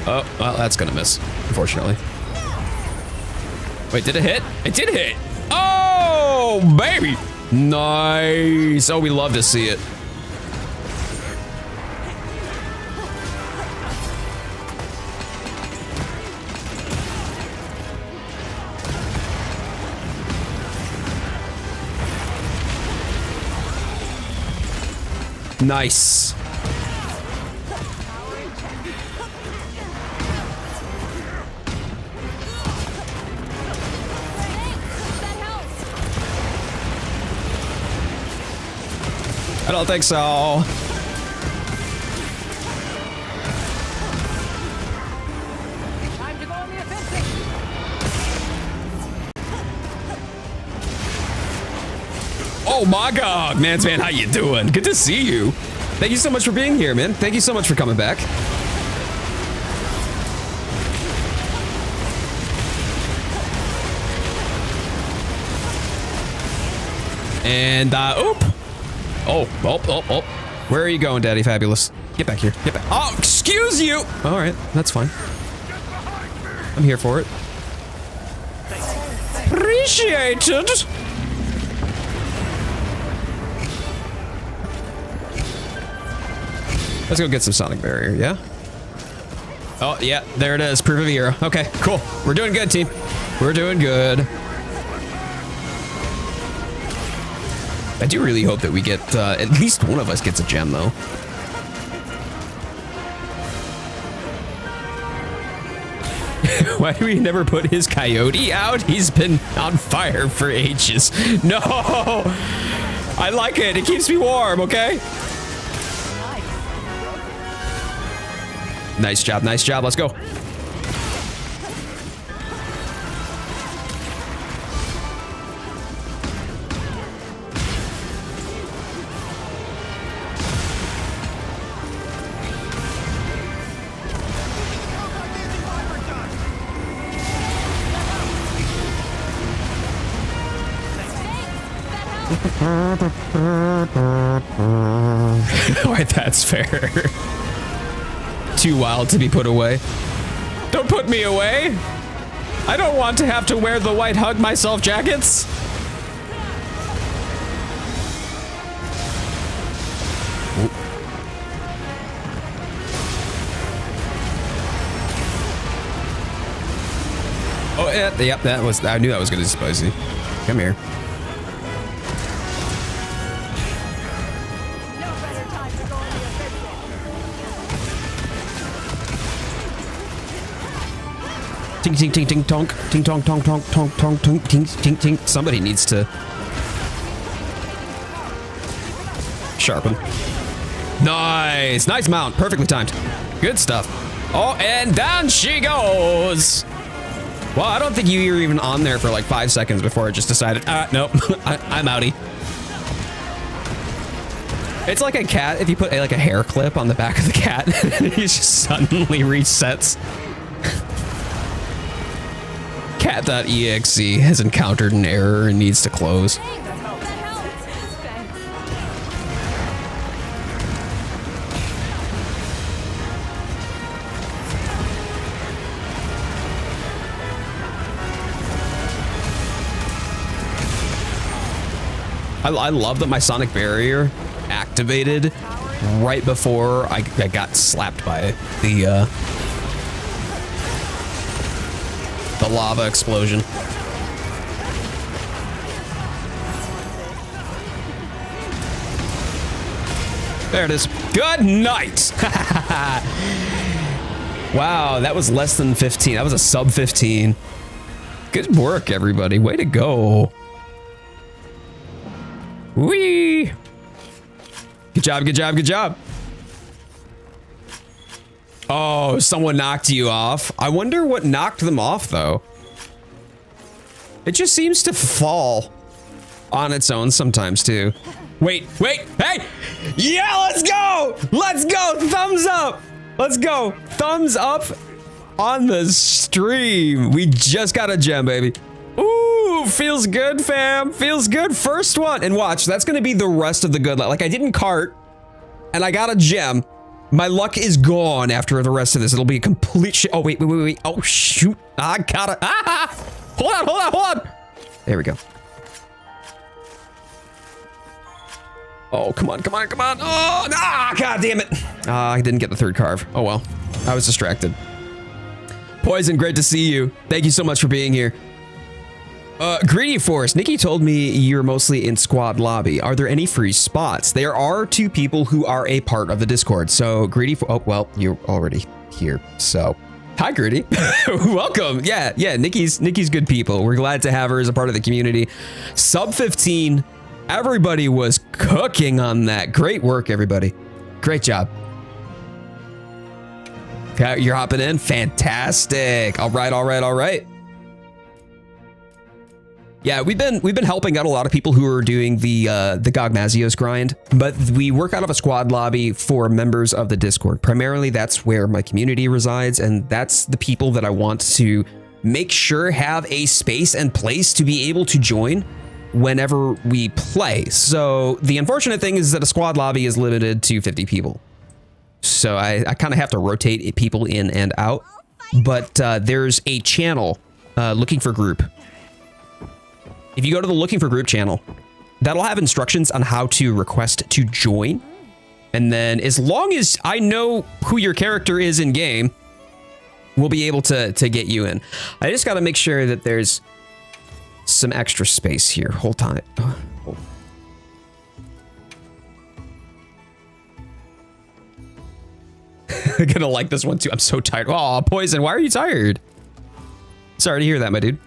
Speaker 1: Oh, well, that's gonna miss, unfortunately. Wait, did it hit? It did hit! Oh, baby! Nice! Oh, we love to see it. Nice. I don't think so.
Speaker 2: Time to go on the offensive.
Speaker 1: Oh my God, man, how you doing? Good to see you. Thank you so much for being here, man. Thank you so much for coming back. And oop. Oh. Where are you going, Daddy Fabulous? Get back here. Get back. Oh, excuse you. All right, that's fine. I'm here for it. Appreciated. Let's go get some Sonic Barrier, yeah? Oh, yeah, there it is. Proof of Hero. Okay, cool. We're doing good, team. We're doing good. I do really hope that we get, at least one of us gets a gem, though. Why do we never put his coyote out? He's been on fire for ages. No! I like it. It keeps me warm, okay? Nice job, nice job. Let's go. Alright, that's fair. Too wild to be put away. Don't put me away! I don't want to have to wear the white hug myself jackets! Oh, yeah, yep, that was, I knew that was gonna be spicy. Come here. Ting ting ting ting tonk, ting tong tong tong tong tong tong ting ting ting. Somebody needs to sharpen. Nice, nice mount, perfectly timed. Good stuff. Oh, and down she goes. Well, I don't think you were even on there for like 5 seconds before I just decided, nope, I'm outie. It's like a cat. If you put like a hair clip on the back of the cat, it just suddenly resets. Cat.exe has encountered an error and needs to close. I love that my Sonic Barrier activated right before I got slapped by the lava explosion. There it is. Good night. Wow, that was less than 15. That was a sub 15. Good work, everybody. Way to go. Whee! Good job, good job, good job. Oh, someone knocked you off. I wonder what knocked them off, though. It just seems to fall on its own sometimes, too. Wait, hey! Yeah, let's go! Let's go! Thumbs up! Let's go! Thumbs up on the stream. We just got a gem, baby. Ooh, feels good, fam. Feels good. First one. And watch, that's gonna be the rest of the good luck. Like, I didn't cart, and I got a gem. My luck is gone after the rest of this. It'll be a complete shit. Oh, wait. Oh, shoot. I got it. Ah! Hold on. There we go. Oh, come on. Oh, god damn it. I didn't get the third carve. Oh, well. I was distracted. Poison, great to see you. Thank you so much for being here. Greedy Force, Nikki told me you're mostly in squad lobby. Are there any free spots? There are 2 people who are a part of the Discord. So Greedy, oh, well, you're already here. So hi, Greedy. Welcome. Yeah, Nikki's good people. We're glad to have her as a part of the community. Sub 15. Everybody was cooking on that. Great work, everybody. Great job. Okay, you're hopping in. Fantastic. All right. Yeah, we've been helping out a lot of people who are doing the Gogmazios grind, but we work out of a squad lobby for members of the Discord. Primarily, that's where my community resides, and that's the people that I want to make sure have a space and place to be able to join whenever we play. So the unfortunate thing is that a squad lobby is limited to 50 people. So I kind of have to rotate people in and out, but there's a channel looking for group. If you go to the looking for group channel, that'll have instructions on how to request to join. And then as long as I know who your character is in game, we'll be able to get you in. I just got to make sure that there's some extra space here. Hold on. I'm gonna like this one too. I'm so tired. Oh, Poison, why are you tired? Sorry to hear that, my dude.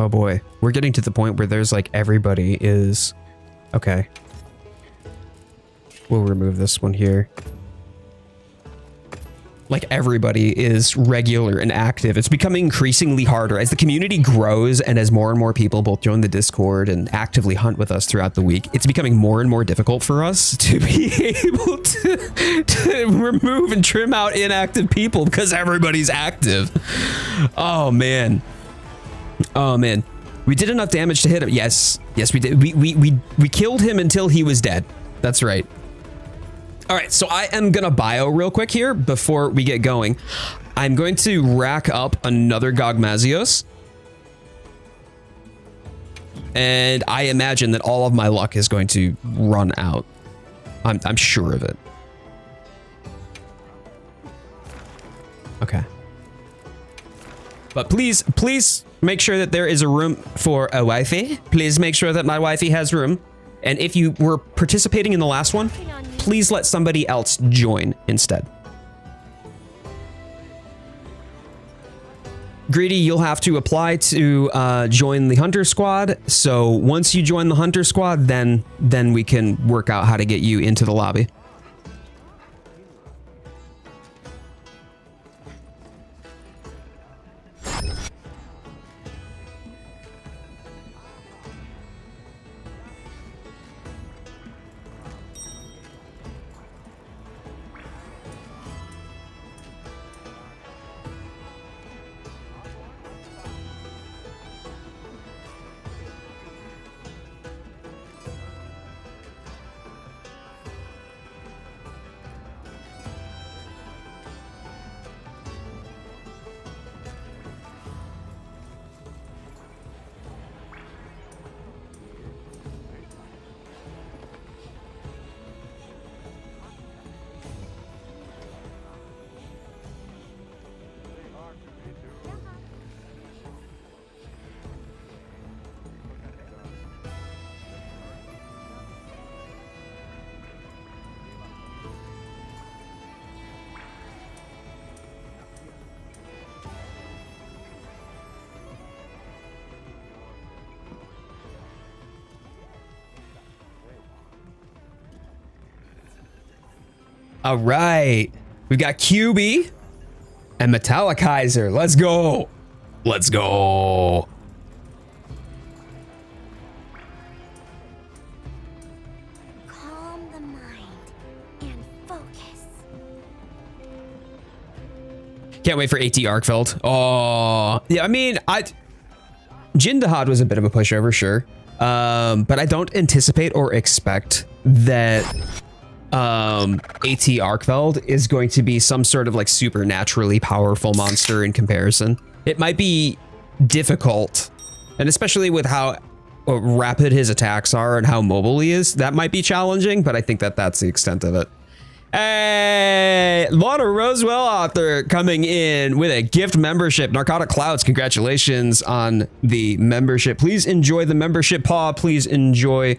Speaker 1: Oh boy, we're getting to the point where there's like everybody is... Okay. We'll remove this one here. Like everybody is regular and active. It's becoming increasingly harder as the community grows and as more and more people both join the Discord and actively hunt with us throughout the week. It's becoming more and more difficult for us to be able to remove and trim out inactive people because everybody's active. Oh man. Oh man, we did enough damage to hit him. Yes, we did. We killed him until he was dead. That's right. All right, so I am gonna bio real quick here before we get going. I'm going to rack up another Gogmazios, and I imagine that all of my luck is going to run out. I'm sure of it. Okay. But please make sure that there is a room for a wifey. Please make sure that my wifey has room. And if you were participating in the last one, please let somebody else join instead. Greedy, you'll have to apply to join the Hunter Squad. So once you join the Hunter Squad, then we can work out how to get you into the lobby. All right. We've got QB and Metallikizer. Let's go. Let's go.
Speaker 2: Calm the mind and focus.
Speaker 1: Can't wait for AT Arkfeld. Oh, yeah. I mean, Jindahad was a bit of a pushover, sure. But I don't anticipate or expect that AT Arkfeld is going to be some sort of like supernaturally powerful monster in comparison. It might be difficult, and especially with how rapid his attacks are and how mobile he is, that might be challenging, but I think that that's the extent of it. Hey, Lana Rosewell author coming in with a gift membership. Narcotic Clouds, congratulations on the membership. Please enjoy the membership paw. Please enjoy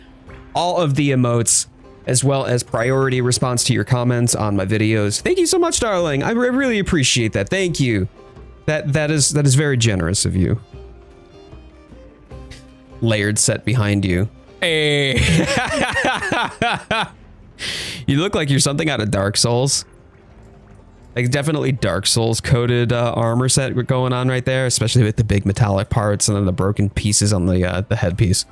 Speaker 1: all of the emotes, as well as priority response to your comments on my videos. Thank you so much, darling. I really appreciate that. Thank you. That is very generous of you. Layered set behind you. Hey. You look like you're something out of Dark Souls. Like definitely Dark Souls coded armor set going on right there, especially with the big metallic parts and then the broken pieces on the headpiece.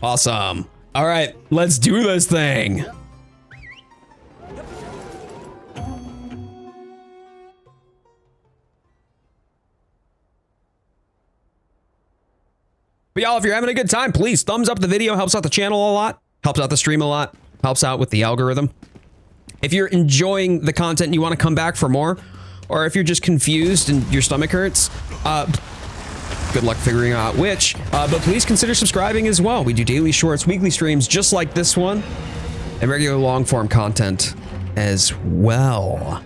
Speaker 1: Awesome. All right, let's do this thing. But y'all, if you're having a good time, please thumbs up the video. Helps out the channel a lot. Helps out the stream a lot. Helps out with the algorithm. If you're enjoying the content and you want to come back for more, or if you're just confused and your stomach hurts, good luck figuring out which. But please consider subscribing as well. We do daily shorts, weekly streams just like this one, and regular long form content as well.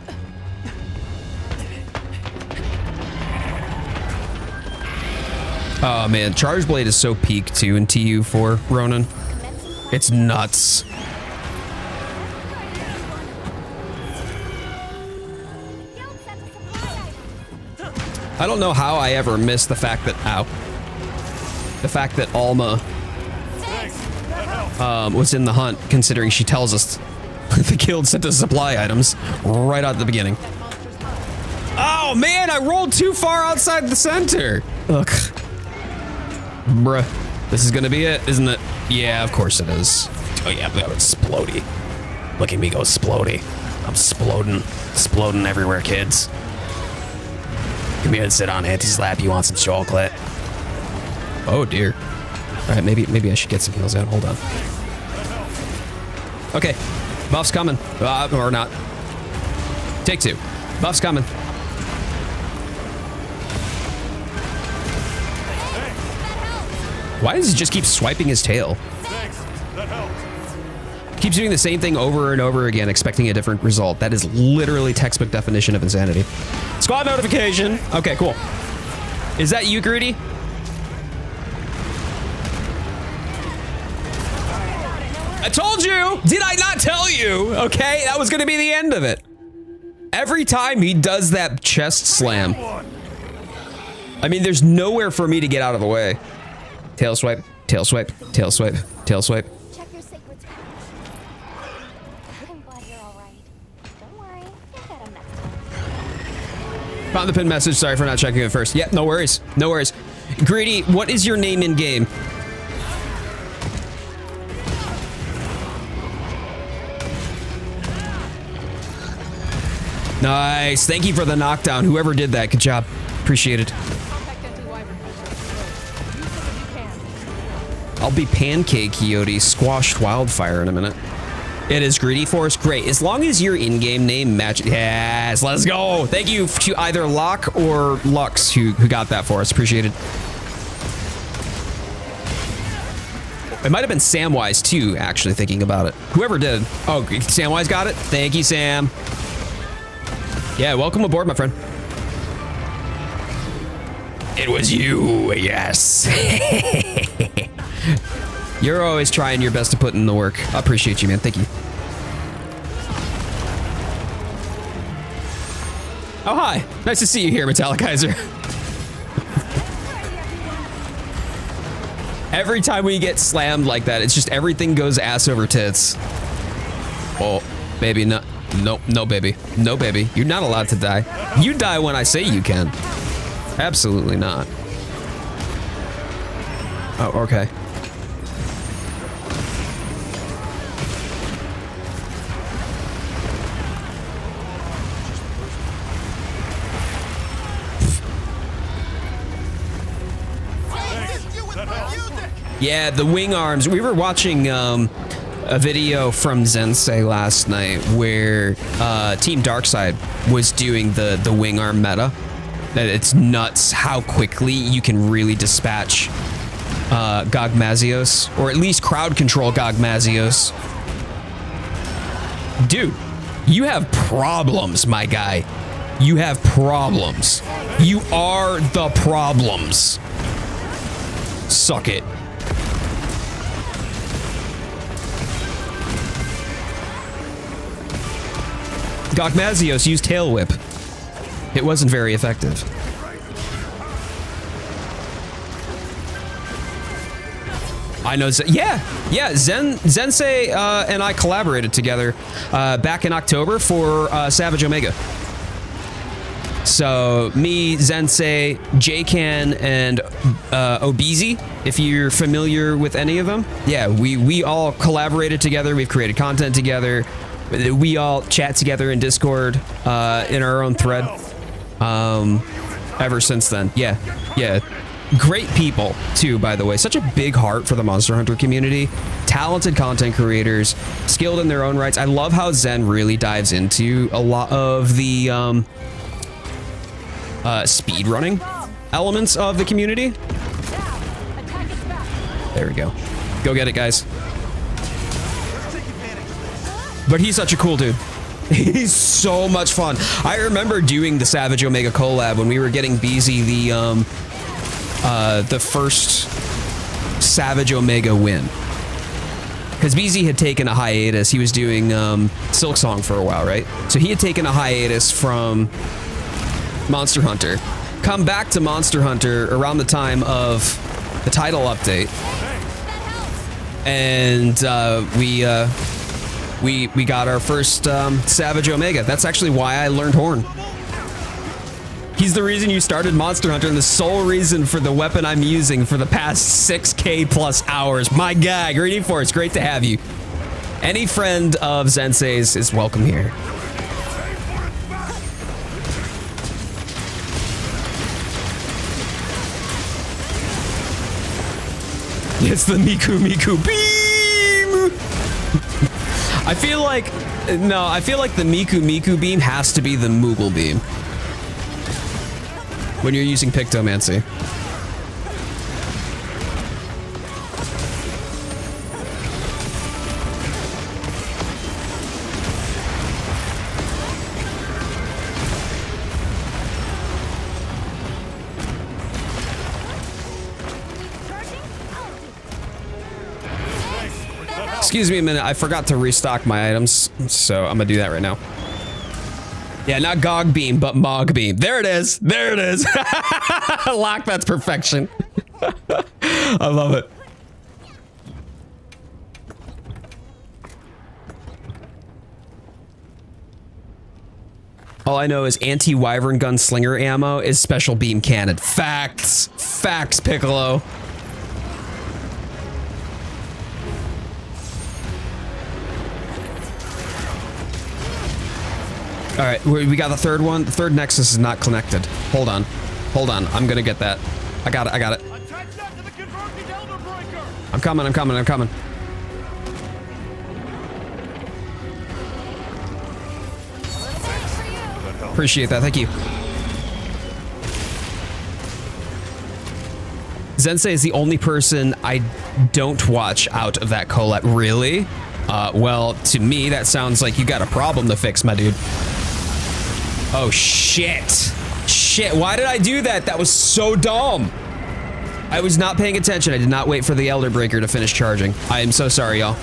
Speaker 1: Oh man, Charge Blade is so peak too in TU4, Ronan. It's nuts. I don't know how I ever missed the fact that, the fact that Alma was in the hunt, considering she tells us the guild sent us supply items right out at the beginning. Oh man, I rolled too far outside the center. Ugh. Bruh, this is gonna be it, isn't it? Yeah, of course it is. Oh yeah, it's splody. Look at me go splody. I'm sploding everywhere, kids. Come here and sit on Auntie's lap. You want some chocolate? Oh dear. All right, maybe I should get some heals out. Hold on. Okay, buff's coming. Or not. Take two. Buff's coming. Why does he just keep swiping his tail?
Speaker 3: Thanks. That helped.
Speaker 1: Keeps doing the same thing over and over again, expecting a different result. That is literally textbook definition of insanity. Squad notification. Okay, cool. Is that you, Greedy? I told you! Did I not tell you? Okay, that was gonna be the end of it. Every time he does that chest slam. I mean, there's nowhere for me to get out of the way. Tail swipe, tail swipe, tail swipe, tail swipe.
Speaker 2: Check your sacred pouch. I'm glad you're all right. Don't worry, you'll get him next time.
Speaker 1: Found the pinned message. Sorry for not checking it first. Yeah, no worries. No worries. Greedy, what is your name in game? Nice. Thank you for the knockdown. Whoever did that, good job. Appreciate it. I'll be Pancake Coyote, Squashed Wildfire in a minute. It is Greedy Force. Great. As long as your in-game name matches. Yes, let's go. Thank you to either Locke or Lux who got that for us. Appreciate it. It might have been Samwise too, actually, thinking about it. Whoever did. Oh, Samwise got it? Thank you, Sam. Yeah, welcome aboard, my friend. It was you, yes. You're always trying your best to put in the work. I appreciate you, man. Thank you. Oh, hi. Nice to see you here, Metallikizer. Every time we get slammed like that, it's just everything goes ass over tits. Oh, baby, no. Nope, no, baby. No, baby. You're not allowed to die. You die when I say you can. Absolutely not. Oh, okay. Yeah, the wing arms. We were watching a video from Zensei last night where Team Darkside was doing the wing arm meta. It's nuts how quickly you can really dispatch Gogmazios, or at least crowd control Gogmazios. Dude, you have problems, my guy. You have problems. You are the problems. Suck it. Gogmazios used Tail Whip. It wasn't very effective. I know, yeah, Zensei and I collaborated together back in October for Savage Omega. So me, Zensei, J-Can, and Obizi, if you're familiar with any of them. Yeah, we all collaborated together. We've created content together. We all chat together in Discord in our own thread ever since then. Yeah. Great people, too, by the way. Such a big heart for the Monster Hunter community. Talented content creators, skilled in their own rights. I love how Zen really dives into a lot of the speed running elements of the community. There we go. Go get it, guys. But he's such a cool dude. He's so much fun. I remember doing the Savage Omega collab when we were getting BZ the first Savage Omega win. Because BZ had taken a hiatus. He was doing Silk Song for a while, right? So he had taken a hiatus from Monster Hunter. Come back to Monster Hunter around the time of the title update. And we got our first Savage Omega. That's actually why I learned Horn. He's the reason you started Monster Hunter and the sole reason for the weapon I'm using for the past 6K plus hours. My guy, Greedy Force, great to have you. Any friend of Zensei's is welcome here. It's the Miku beam! I feel like the Miku beam has to be the Moogle beam when you're using Pictomancy. Excuse me a minute, I forgot to restock my items, so I'm gonna do that right now. Yeah, not Gog Beam, but Mog Beam. There it is. There it is. Lock, that's perfection. I love it. All I know is anti-wyvern gunslinger ammo is special beam cannon. Facts. Facts, Piccolo. All right, we got the third one. The third nexus is not connected. Hold on. Hold on. I'm gonna get that. I got it. I got it. I'm coming. I'm coming. I'm coming. Appreciate that. Thank you. Zensei is the only person I don't watch out of that collab. Really? Well, to me, that sounds like you got a problem to fix, my dude. Oh, shit. Shit, why did I do that? That was so dumb. I was not paying attention. I did not wait for the Elder Breaker to finish charging. I am so sorry, y'all.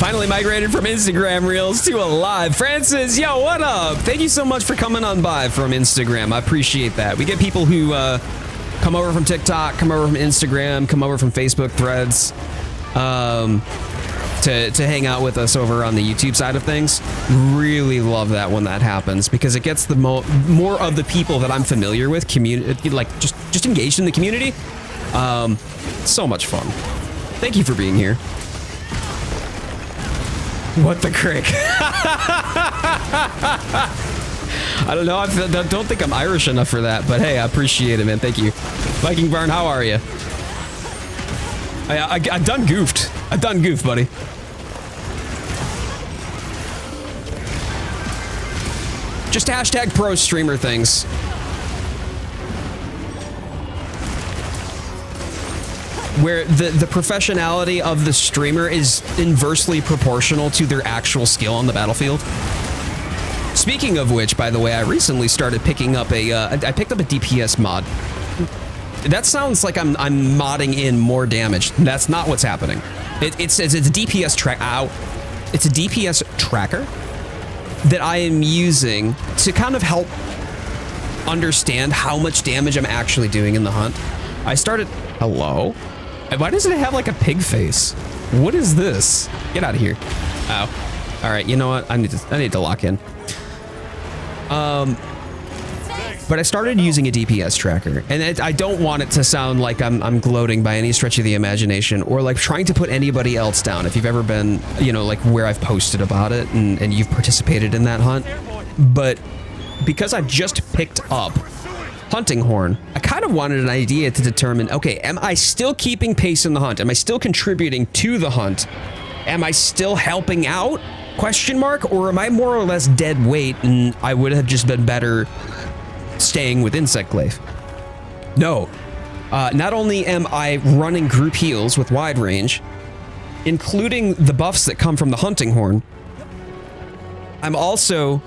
Speaker 1: Finally migrated from Instagram Reels to a live. Francis, yo, what up? Thank you so much for coming on by from Instagram. I appreciate that. We get people who come over from TikTok, come over from Instagram, come over from Facebook Threads to hang out with us over on the YouTube side of things. Really love that when that happens because it gets the more of the people that I'm familiar with, like just engaged in the community. So much fun. Thank you for being here. What the crick? I don't know. I don't think I'm Irish enough for that, but hey, I appreciate it, man. Thank you. Viking Barn, how are you? I done goofed. I done goofed, buddy. Just hashtag pro streamer things. Where the professionality of the streamer is inversely proportional to their actual skill on the battlefield. Speaking of which, by the way, I recently started picking up I picked up a DPS mod. That sounds like I'm modding in more damage. That's not what's happening. It's a DPS track. Ow! It's a DPS tracker that I am using to kind of help understand how much damage I'm actually doing in the hunt. I started. Hello. Why does it have like a pig face? What is this? Get out of here. Oh. All right, you know what? I need to lock in. But I started using a DPS tracker, and I don't want it to sound like I'm gloating by any stretch of the imagination or like trying to put anybody else down. If you've ever been, you know, like where I've posted about it and you've participated in that hunt. But because I've just picked up Hunting Horn, I kind of wanted an idea to determine, okay, am I still keeping pace in the hunt? Am I still contributing to the hunt? Am I still helping out? Question mark? Or am I more or less dead weight and I would have just been better staying with Insect Glaive? No. Not only am I running group heals with wide range, including the buffs that come from the Hunting Horn, I'm also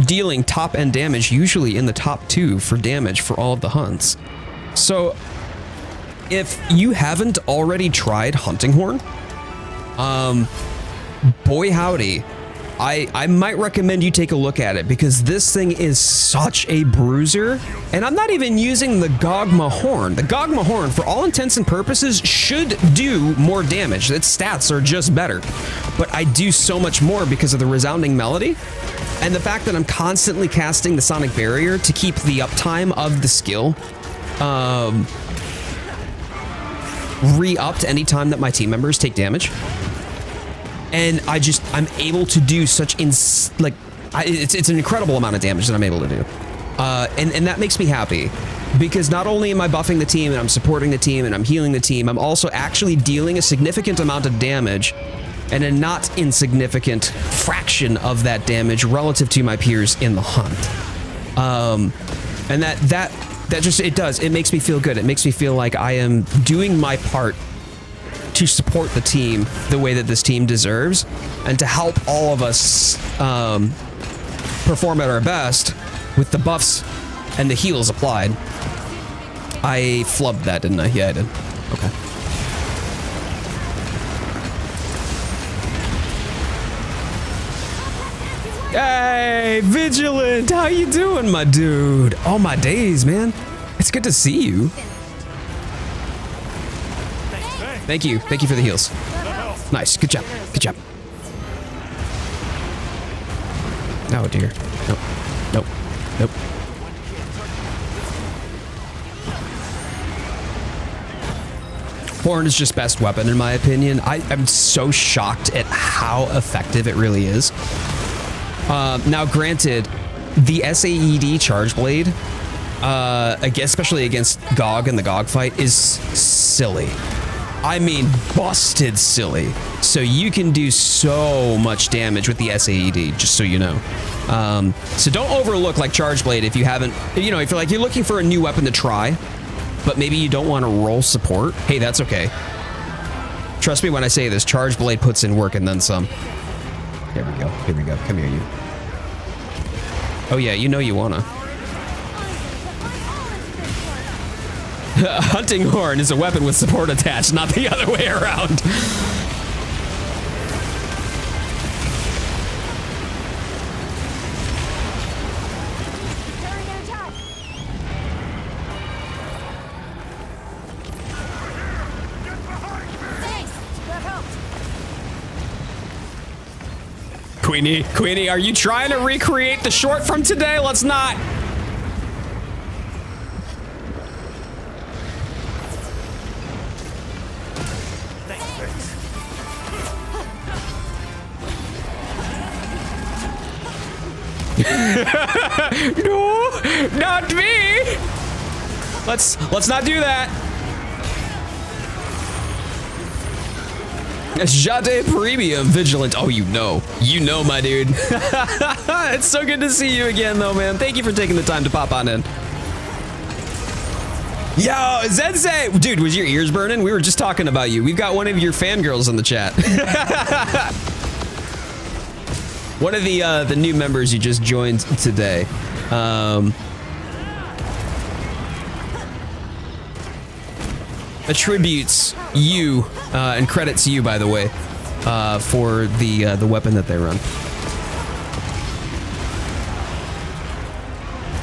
Speaker 1: dealing top end damage, usually in the top 2 for damage for all of the hunts. So if you haven't already tried Hunting Horn, boy howdy, I might recommend you take a look at it because this thing is such a bruiser. And I'm not even using the Gogma Horn. The Gogma Horn, for all intents and purposes, should do more damage. Its stats are just better. But I do so much more because of the resounding melody and the fact that I'm constantly casting the Sonic Barrier to keep the uptime of the skill re-upped anytime that my team members take damage. And I'm able to do such it's an incredible amount of damage that I'm able to do. And that makes me happy because not only am I buffing the team and I'm supporting the team and I'm healing the team, I'm also actually dealing a significant amount of damage and a not insignificant fraction of that damage relative to my peers in the hunt. And that just, it makes me feel good. It makes me feel like I am doing my part to support the team the way that this team deserves and to help all of us perform at our best with the buffs and the heals applied. I flubbed that, didn't I? Yeah, I did. Okay. Hey, Vigilant, how you doing, my dude? Oh, my days, man. It's good to see you. Thank you. Thank you for the heals. Nice. Good job. Good job. Oh, dear. Nope. Nope. Nope. Horn is just best weapon, in my opinion. I'm so shocked at how effective it really is. Now, granted, the SAED Charge Blade, especially against Gog in the Gog fight, is silly. I mean, busted silly. So you can do so much damage with the SAED, just so you know. So don't overlook like Charge Blade if you haven't, you know, if you're looking for a new weapon to try, but maybe you don't want to roll support. Hey, that's okay. Trust me when I say this, Charge Blade puts in work and then some. Here we go. Here we go. Come here, you. Oh yeah, you know you wanna. Hunting Horn is a weapon with support attached, not the other way around. Queenie, are you trying to recreate the short from today? Let's not. No, not me. Let's not do that. Jade Premium Vigilant. Oh, you know, my dude. It's so good to see you again, though, man. Thank you for taking the time to pop on in. Yo, Zensei, dude, was your ears burning? We were just talking about you. We've got one of your fangirls in the chat. One of the new members you just joined today. Attributes you and credits you, by the way, for the weapon that they run.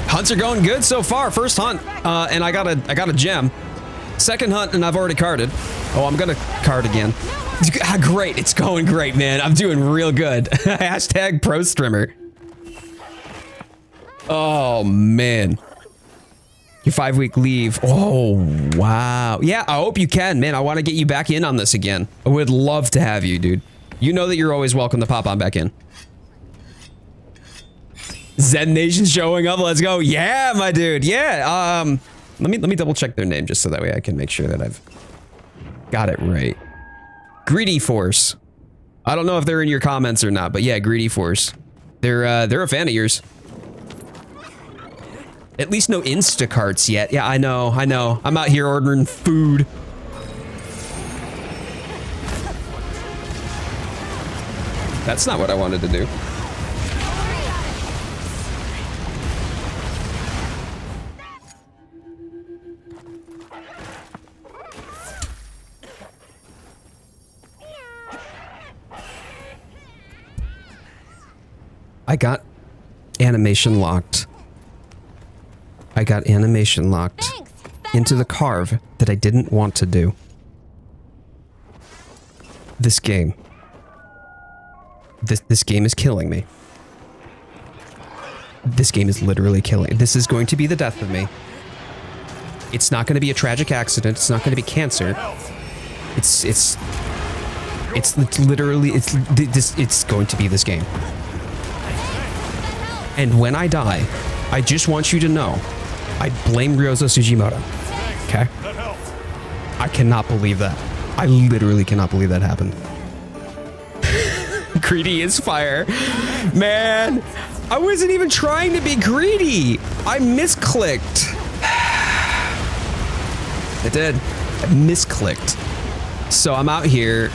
Speaker 1: Hunts are going good so far. First hunt, and I got a gem. Second hunt, and I've already carded. Oh, I'm gonna card again. Great, it's going great, man. I'm doing real good. Hashtag pro streamer. Oh man. Your 5-week leave. Oh, wow. Yeah, I hope you can, man. I want to get you back in on this again. I would love to have you, dude. You know that you're always welcome to pop on back in. Zen Nation showing up. Let's go. Yeah, my dude. Yeah. Let me double check their name just so that way I can make sure that I've got it right. Greedy Force. I don't know if they're in your comments or not, but yeah, Greedy Force. They're a fan of yours. At least no Instacarts yet. Yeah, I know. I'm out here ordering food. That's not what I wanted to do. I got animation locked. Into the carve that I didn't want to do. This game. This game is killing me. This game is literally killing. This is going to be the death of me. It's not going to be a tragic accident. It's not going to be cancer. It's literally it's going to be this game. And when I die, I just want you to know, I blame Ryozo Sugimoto. Okay? I cannot believe that. I literally cannot believe that happened. Greedy is fire. Man, I wasn't even trying to be greedy. I misclicked. I did. I misclicked. So I'm out here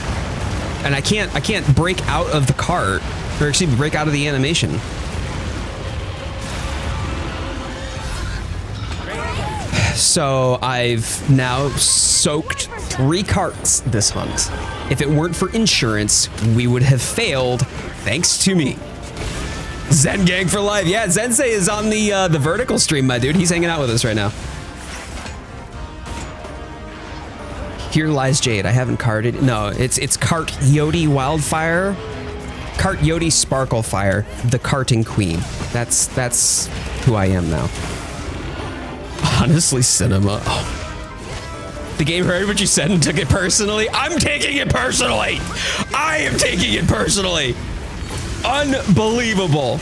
Speaker 1: and I can't break out of the cart, or actually break out of the animation. So I've now soaked 3 carts this hunt. If it weren't for insurance, we would have failed, thanks to me. Zen Gang for life. Yeah, Zensei is on the vertical stream, my dude. He's hanging out with us right now. Here lies Jade. I haven't carded. No, it's CoyoteWildfire. Coyote Sparklefire, the carting queen. That's who I am now. Honestly, cinema. Oh. The game heard what you said and took it personally. I'm taking it personally. I am taking it personally. Unbelievable.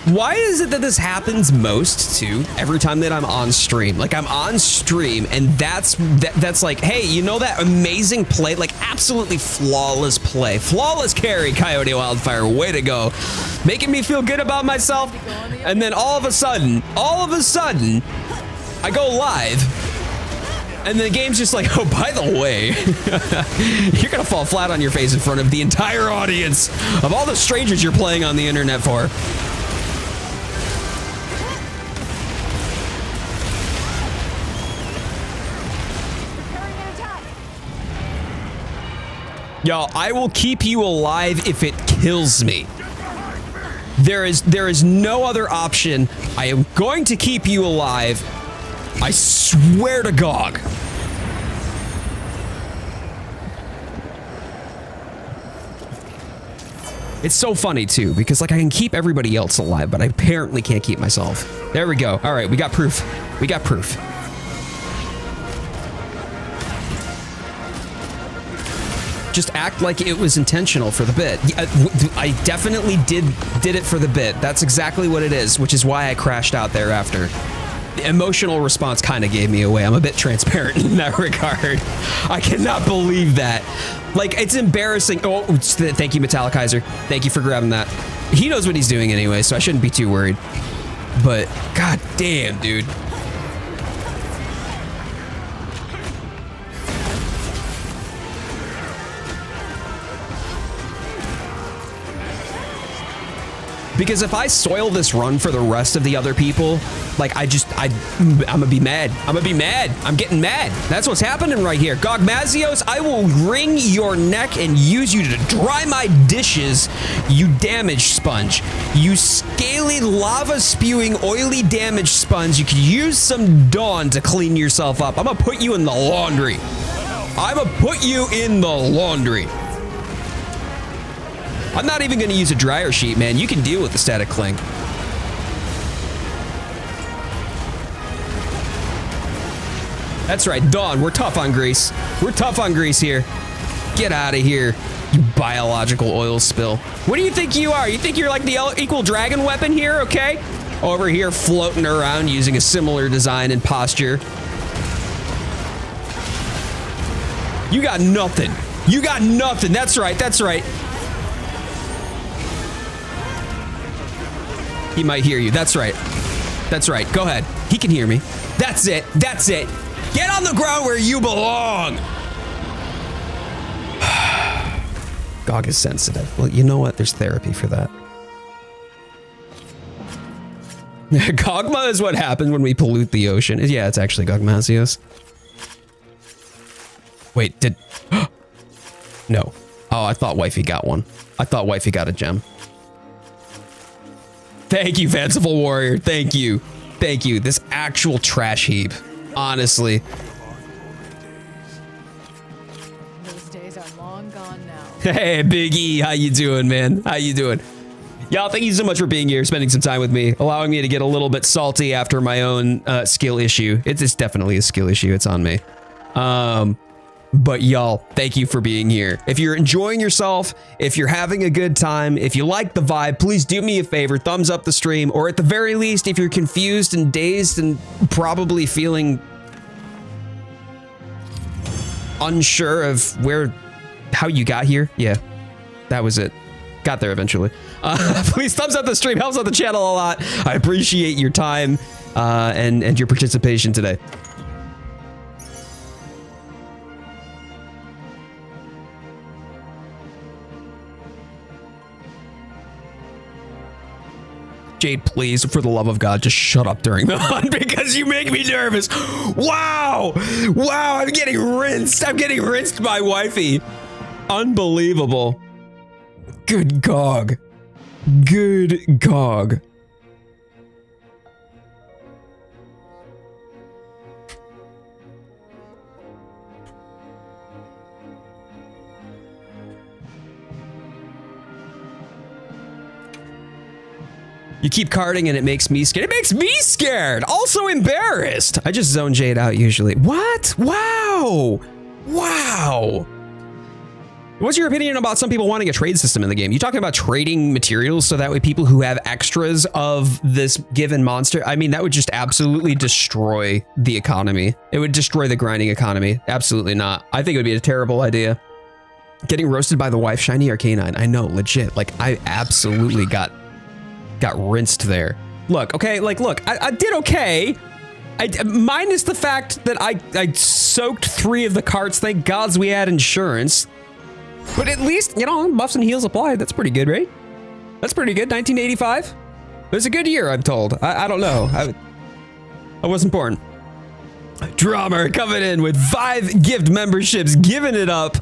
Speaker 1: Why is it that this happens most too every time that I'm on stream? Like I'm on stream and that's like, hey, you know that amazing play, like absolutely flawless play, flawless carry, CoyoteWildfire, way to go, making me feel good about myself. And then all of a sudden, I go live and the game's just like, oh, by the way, you're gonna fall flat on your face in front of the entire audience of all the strangers you're playing on the internet for. Y'all, I will keep you alive if it kills me. There is no other option. I am going to keep you alive. I swear to Gog. It's so funny too, because like I can keep everybody else alive, but I apparently can't keep myself. There we go. All right, we got proof. We got proof. Just act like it was intentional for the bit. I definitely did it for the bit. That's exactly what it is, which is why I crashed out thereafter. The emotional response kind of gave me away. I'm a bit transparent in that regard. I cannot believe that. Like, it's embarrassing. Oh, thank you, Metallikizer. Thank you for grabbing that. He knows what he's doing anyway, so I shouldn't be too worried. But, god damn, dude. Because if I soil this run for the rest of the other people, like I'm gonna be mad. I'm gonna be mad. I'm getting mad. That's what's happening right here. Gogmazios, I will wring your neck and use you to dry my dishes, you damage sponge. You scaly, lava-spewing, oily damage sponge. You could use some Dawn to clean yourself up. I'm gonna put you in the laundry. I'm gonna put you in the laundry. I'm not even going to use a dryer sheet, man. You can deal with the static cling. That's right, Dawn. We're tough on grease. We're tough on grease here. Get out of here, you biological oil spill. What do you think you are? You think you're like the equal dragon weapon here, okay? Over here floating around using a similar design and posture. You got nothing. You got nothing. That's right. That's right. He might hear you. That's right. That's right. Go ahead. He can hear me. That's it. That's it. Get on the ground where you belong. Gog is sensitive. Well, you know what? There's therapy for that. Gogma is what happens when we pollute the ocean. Yeah, it's actually Gogmazios. Wait, did... No. Oh, I thought Wifey got one. I thought Wifey got a gem. Thank you, Fanciful Warrior. Thank you. Thank you. This actual trash heap. Honestly.
Speaker 4: Those days are long gone now.
Speaker 1: Hey, Big E. How you doing, man? How you doing? Y'all, thank you so much for being here, spending some time with me, allowing me to get a little bit salty after my own skill issue. It's definitely a skill issue. It's on me. But y'all, thank you for being here. If you're enjoying yourself, if you're having a good time, if you like the vibe, please do me a favor, thumbs up the stream, or at the very least, if you're confused and dazed and probably feeling unsure of how you got here. Yeah, that was it. Got there eventually. Please thumbs up the stream, helps out the channel a lot. I appreciate your time and your participation today. Jade, please, for the love of God, just shut up during the hunt because you make me nervous. Wow. Wow, I'm getting rinsed. I'm getting rinsed by Wifey. Unbelievable. Good Gog. Good Gog. You keep carding and it makes me scared. It makes me scared. Also embarrassed. I just zone Jade out usually. What? Wow. Wow. What's your opinion about some people wanting a trade system in the game? You talking about trading materials so that way people who have extras of this given monster, I mean, that would just absolutely destroy the economy. It would destroy the grinding economy. Absolutely not. I think it would be a terrible idea. Getting roasted by the wife, Shiny Arcanine. I know, legit. Like, I absolutely got rinsed there. Look, okay, like, look, I did okay. Minus the fact that I soaked 3 of the carts. Thank gods we had insurance. But at least, you know, buffs and heals applied. That's pretty good, right? That's pretty good. 1985. It was a good year, I'm told. I don't know. I wasn't born. Drummer coming in with 5 gift memberships, giving it up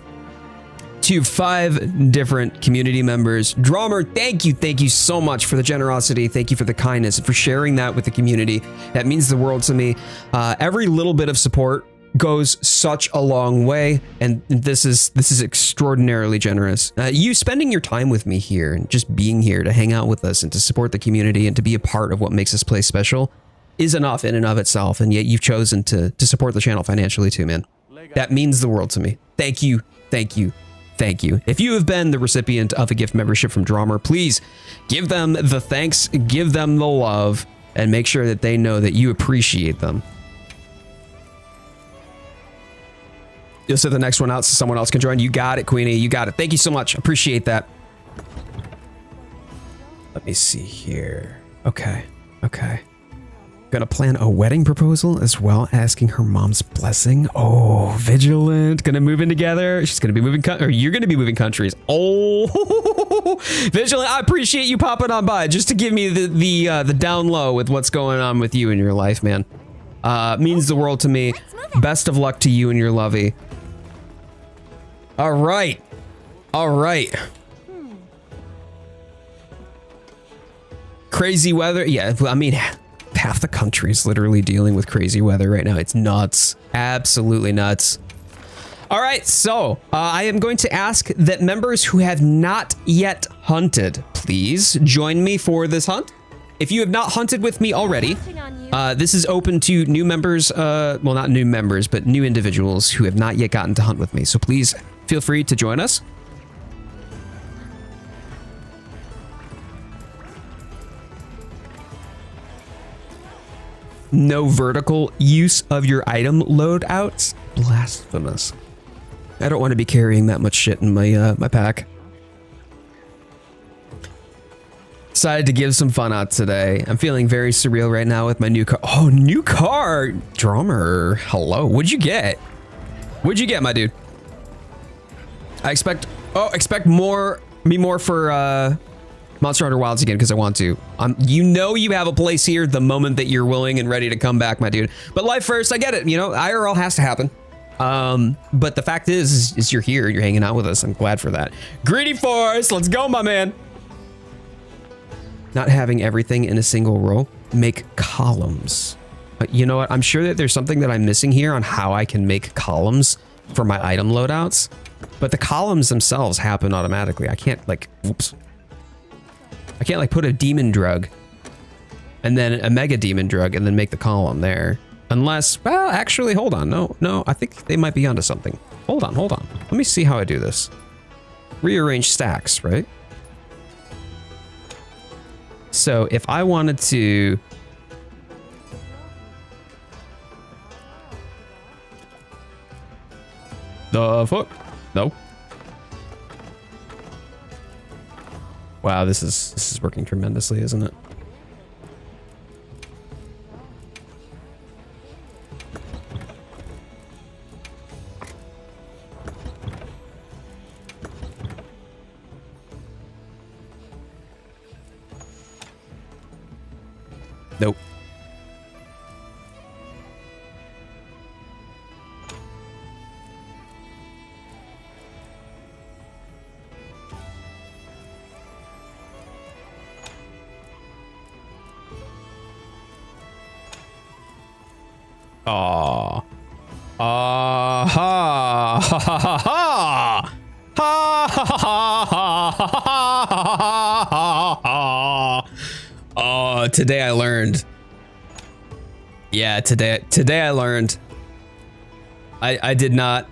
Speaker 1: to 5 different community members. Drummer, thank you so much for the generosity. Thank you for the kindness, for sharing that with the community. That means the world to me. Every little bit of support goes such a long way, and this is extraordinarily generous. You spending your time with me here and just being here to hang out with us and to support the community and to be a part of what makes this place special is enough in and of itself, and yet you've chosen to support the channel financially too, man. That means the world to me. Thank you, thank you, thank you. If you have been the recipient of a gift membership from Drummer, please give them the thanks, give them the love, and make sure that they know that you appreciate them. You'll set the next one out so someone else can join. You got it, Queenie. You got it. Thank you so much. Appreciate that. Let me see here. Okay. Okay. Gonna plan a wedding proposal as well, asking her mom's blessing. Oh, vigilant. Gonna move in together. She's gonna be moving, or you're gonna be moving countries. Oh, vigilant. I appreciate you popping on by just to give me the down low with what's going on with you in your life, man. Means the world to me. Best of luck to you and your lovey. All right. All right. Crazy weather. Yeah, I mean, half the country's literally dealing with crazy weather right now. It's nuts. Absolutely nuts. All right, so I am going to ask that members who have not yet hunted, please join me for this hunt. If you have not hunted with me already, this is open to new members, well, not new members, but new individuals who have not yet gotten to hunt with me. So please feel free to join us. No vertical use of your item loadouts. Blasphemous. I don't want to be carrying that much shit in my my pack. Decided to give some fun out today. I'm feeling very surreal right now with my new car. Oh, new car! Drummer, hello. What'd you get? What'd you get, my dude? I expect more for Monster Hunter Wilds again because I want to. You know you have a place here the moment that you're willing and ready to come back, my dude. But life first, I get it. You know, IRL has to happen. But the fact is you're here, you're hanging out with us. I'm glad for that. Greedy Force, let's go, my man. Not having everything in a single row, make columns. You know what? I'm sure that there's something that I'm missing here on how I can make columns for my item loadouts, but the columns themselves happen automatically. I can't like, oops. I can't like put a demon drug and then a mega demon drug and then make the column there. Unless, well, actually, hold on. No, I think they might be onto something. Hold on. Let me see how I do this. Rearrange stacks, right? So if I wanted to... The fuck? No. Wow, this is working tremendously, isn't it? Nope. Aww. Ha ha ha ha ha ha ha. Oh, today I learned. Yeah, today I learned. I did not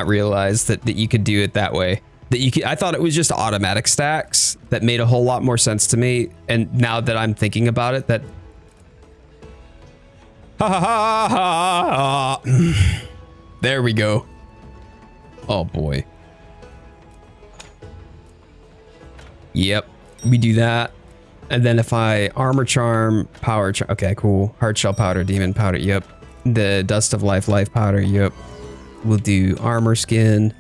Speaker 1: realize that you could do it that way. That you could, I thought it was just automatic stacks that made a whole lot more sense to me. And now that I'm thinking about it, that ha ha ha ha. There we go. Oh boy. Yep, we do that. And then if I armor charm, power charm, okay, cool. Heart shell powder, demon powder, yep. The dust of life powder, yep. We'll do armor skin.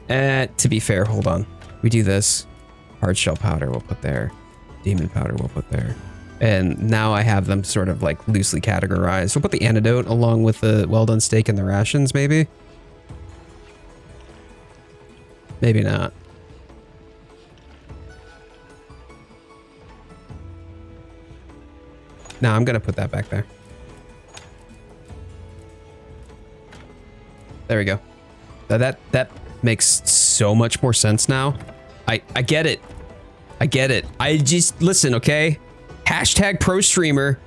Speaker 1: To be fair, hold on. We do this. Heart shell powder we'll put there. Demon powder we'll put there. And now I have them sort of like loosely categorized. We'll put the antidote along with the well done steak and the rations, maybe. Maybe not. No, I'm gonna put that back there. There we go. That makes so much more sense now. I get it. I get it. I just listen, okay? Hashtag pro streamer,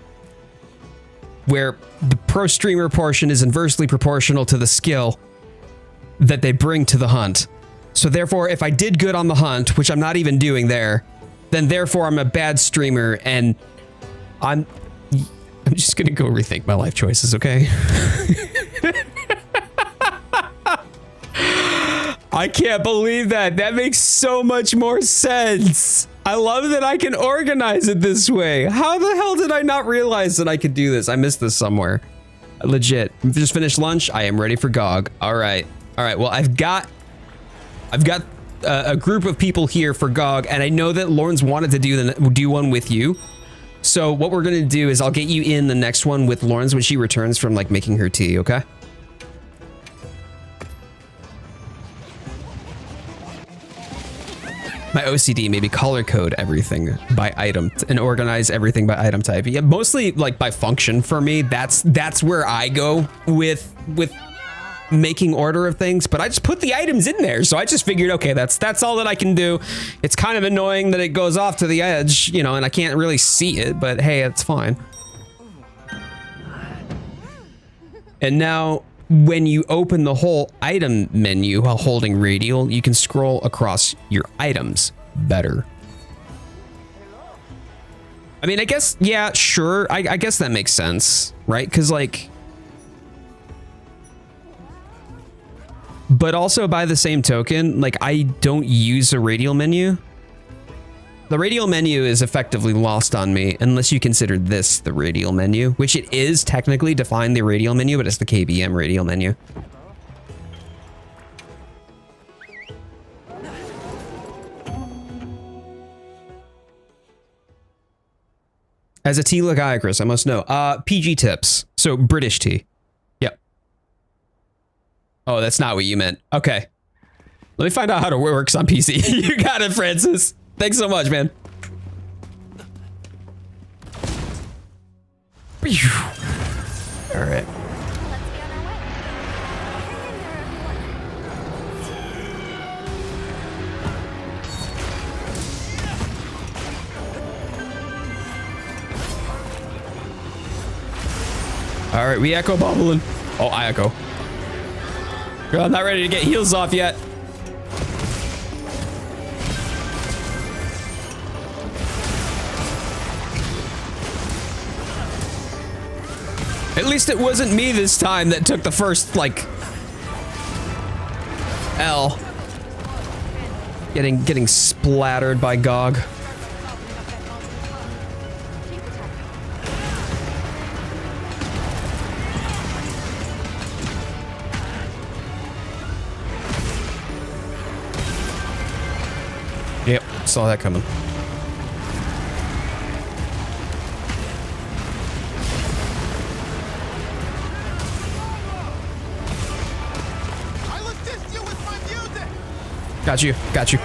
Speaker 1: where the pro streamer portion is inversely proportional to the skill that they bring to the hunt. So therefore, if I did good on the hunt, which I'm not even doing there, then therefore I'm a bad streamer, and I'm just gonna go rethink my life choices, okay? I can't believe that. That makes so much more sense. I love that I can organize it this way. How the hell did I not realize that I could do this? I missed this somewhere. Legit. Just finished lunch. I am ready for GOG. All right. All right. Well, I've got a group of people here for GOG, and I know that Lawrence wanted to do one with you. So what we're gonna do is I'll get you in the next one with Lawrence when she returns from like making her tea. Okay. My OCD maybe color code everything by item and organize everything by item type. Yeah, mostly like by function for me. That's where I go with making order of things, but I just put the items in there. So I just figured, okay, that's all that I can do. It's kind of annoying that it goes off to the edge, you know, and I can't really see it, but hey, it's fine. And now when you open the whole item menu while holding radial, you can scroll across your items better. I mean, I guess, yeah, sure. I guess that makes sense, right? Because like, but also by the same token, like I don't use a radial menu. The radial menu is effectively lost on me unless you consider this the radial menu, which it is technically defined the radial menu, but it's the KBM radial menu. As a tea lagiacris, I must know. PG tips. So British tea. Yep. Oh, that's not what you meant. Okay. Let me find out how it works on PC. You got it, Francis. Thanks so much, man. All right. All right, we echo bubbling. Oh, I echo. Girl, I'm not ready to get heals off yet. At least it wasn't me this time that took the first, like, L. Getting splattered by Gog. Yep, saw that coming. Got you, got you.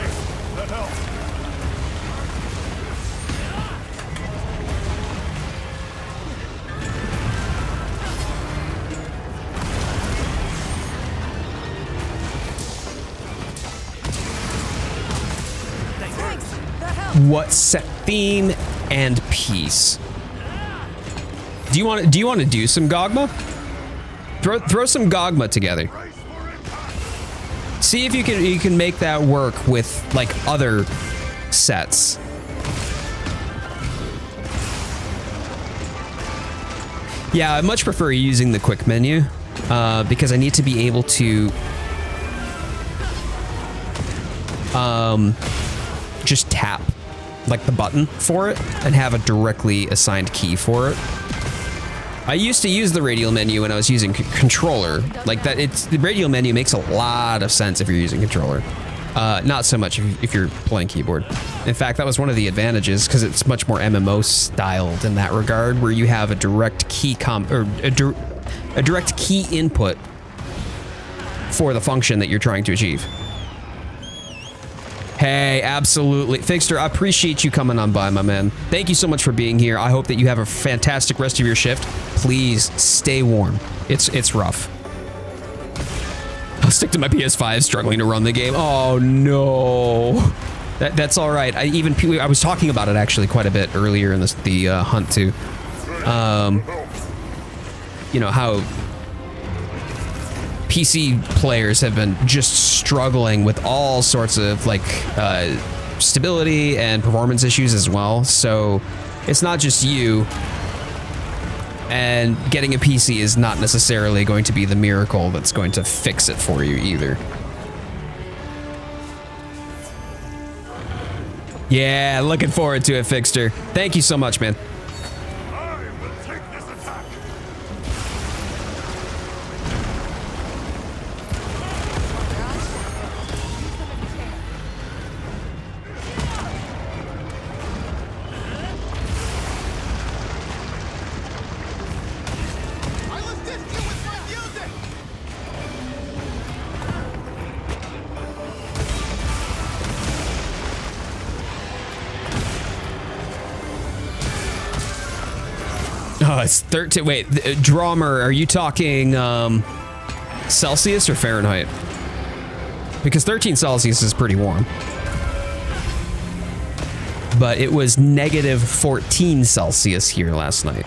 Speaker 1: What set theme and peace? Do you want to do some Gogma? Throw some Gogma together. See if you can make that work with like other sets. Yeah, I much prefer using the quick menu because I need to be able to just tap like the button for it and have a directly assigned key for it. I used to use the radial menu when I was using controller. Like that, the radial menu makes a lot of sense if you're using controller. Not so much if you're playing keyboard. In fact, that was one of the advantages because it's much more MMO styled in that regard, where you have a direct key a direct key input for the function that you're trying to achieve. Hey, absolutely. Fixter, I appreciate you coming on by, my man. Thank you so much for being here. I hope that you have a fantastic rest of your shift. Please stay warm. It's rough. I'll stick to my PS5, struggling to run the game. Oh no. That's all right. I was talking about it actually quite a bit earlier in the hunt too. You know how PC players have been just struggling with all sorts of like stability and performance issues as well. So it's not just you. And getting a PC is not necessarily going to be the miracle that's going to fix it for you either. Yeah, looking forward to it, Fixter. Thank you so much, man.
Speaker 3: I will take this attack.
Speaker 1: Oh, it's 13. Wait, Drummer, are you talking Celsius or Fahrenheit? Because 13 Celsius is pretty warm. But it was negative 14 Celsius here last night.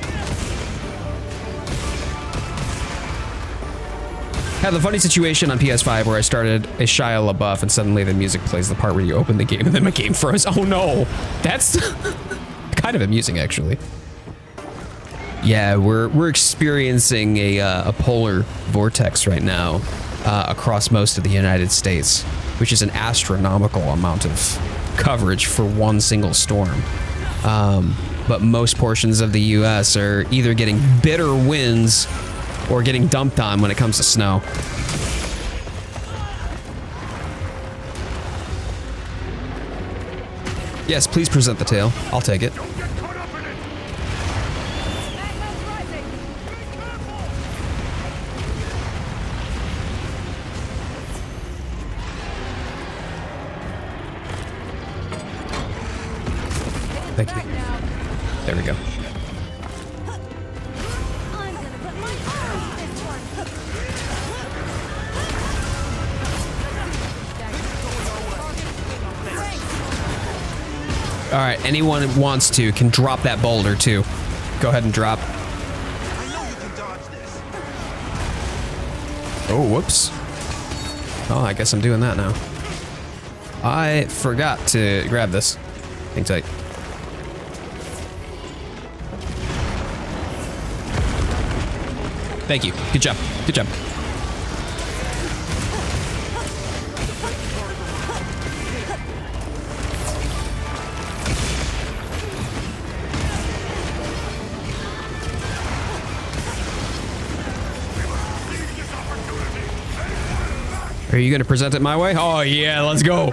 Speaker 1: Had the funny situation on PS5 where I started a Shia LaBeouf and suddenly the music plays the part where you open the game and then my game froze. Oh no, that's kind of amusing actually. Yeah, we're experiencing a polar vortex right now across most of the United States, which is an astronomical amount of coverage for one single storm. But most portions of the US are either getting bitter winds or getting dumped on when it comes to snow. Yes, please present the tale. I'll take it. Thank you. There we go.
Speaker 2: I'm gonna put my arms to this one.
Speaker 1: All right, anyone who wants to can drop that boulder too. Go ahead and drop.
Speaker 3: I know you can dodge this.
Speaker 1: Oh, whoops. Oh, I guess I'm doing that now. I forgot to grab this. Hang tight. Thank you. Good job. Good job. Are you going to present it my way? Oh, yeah, let's go.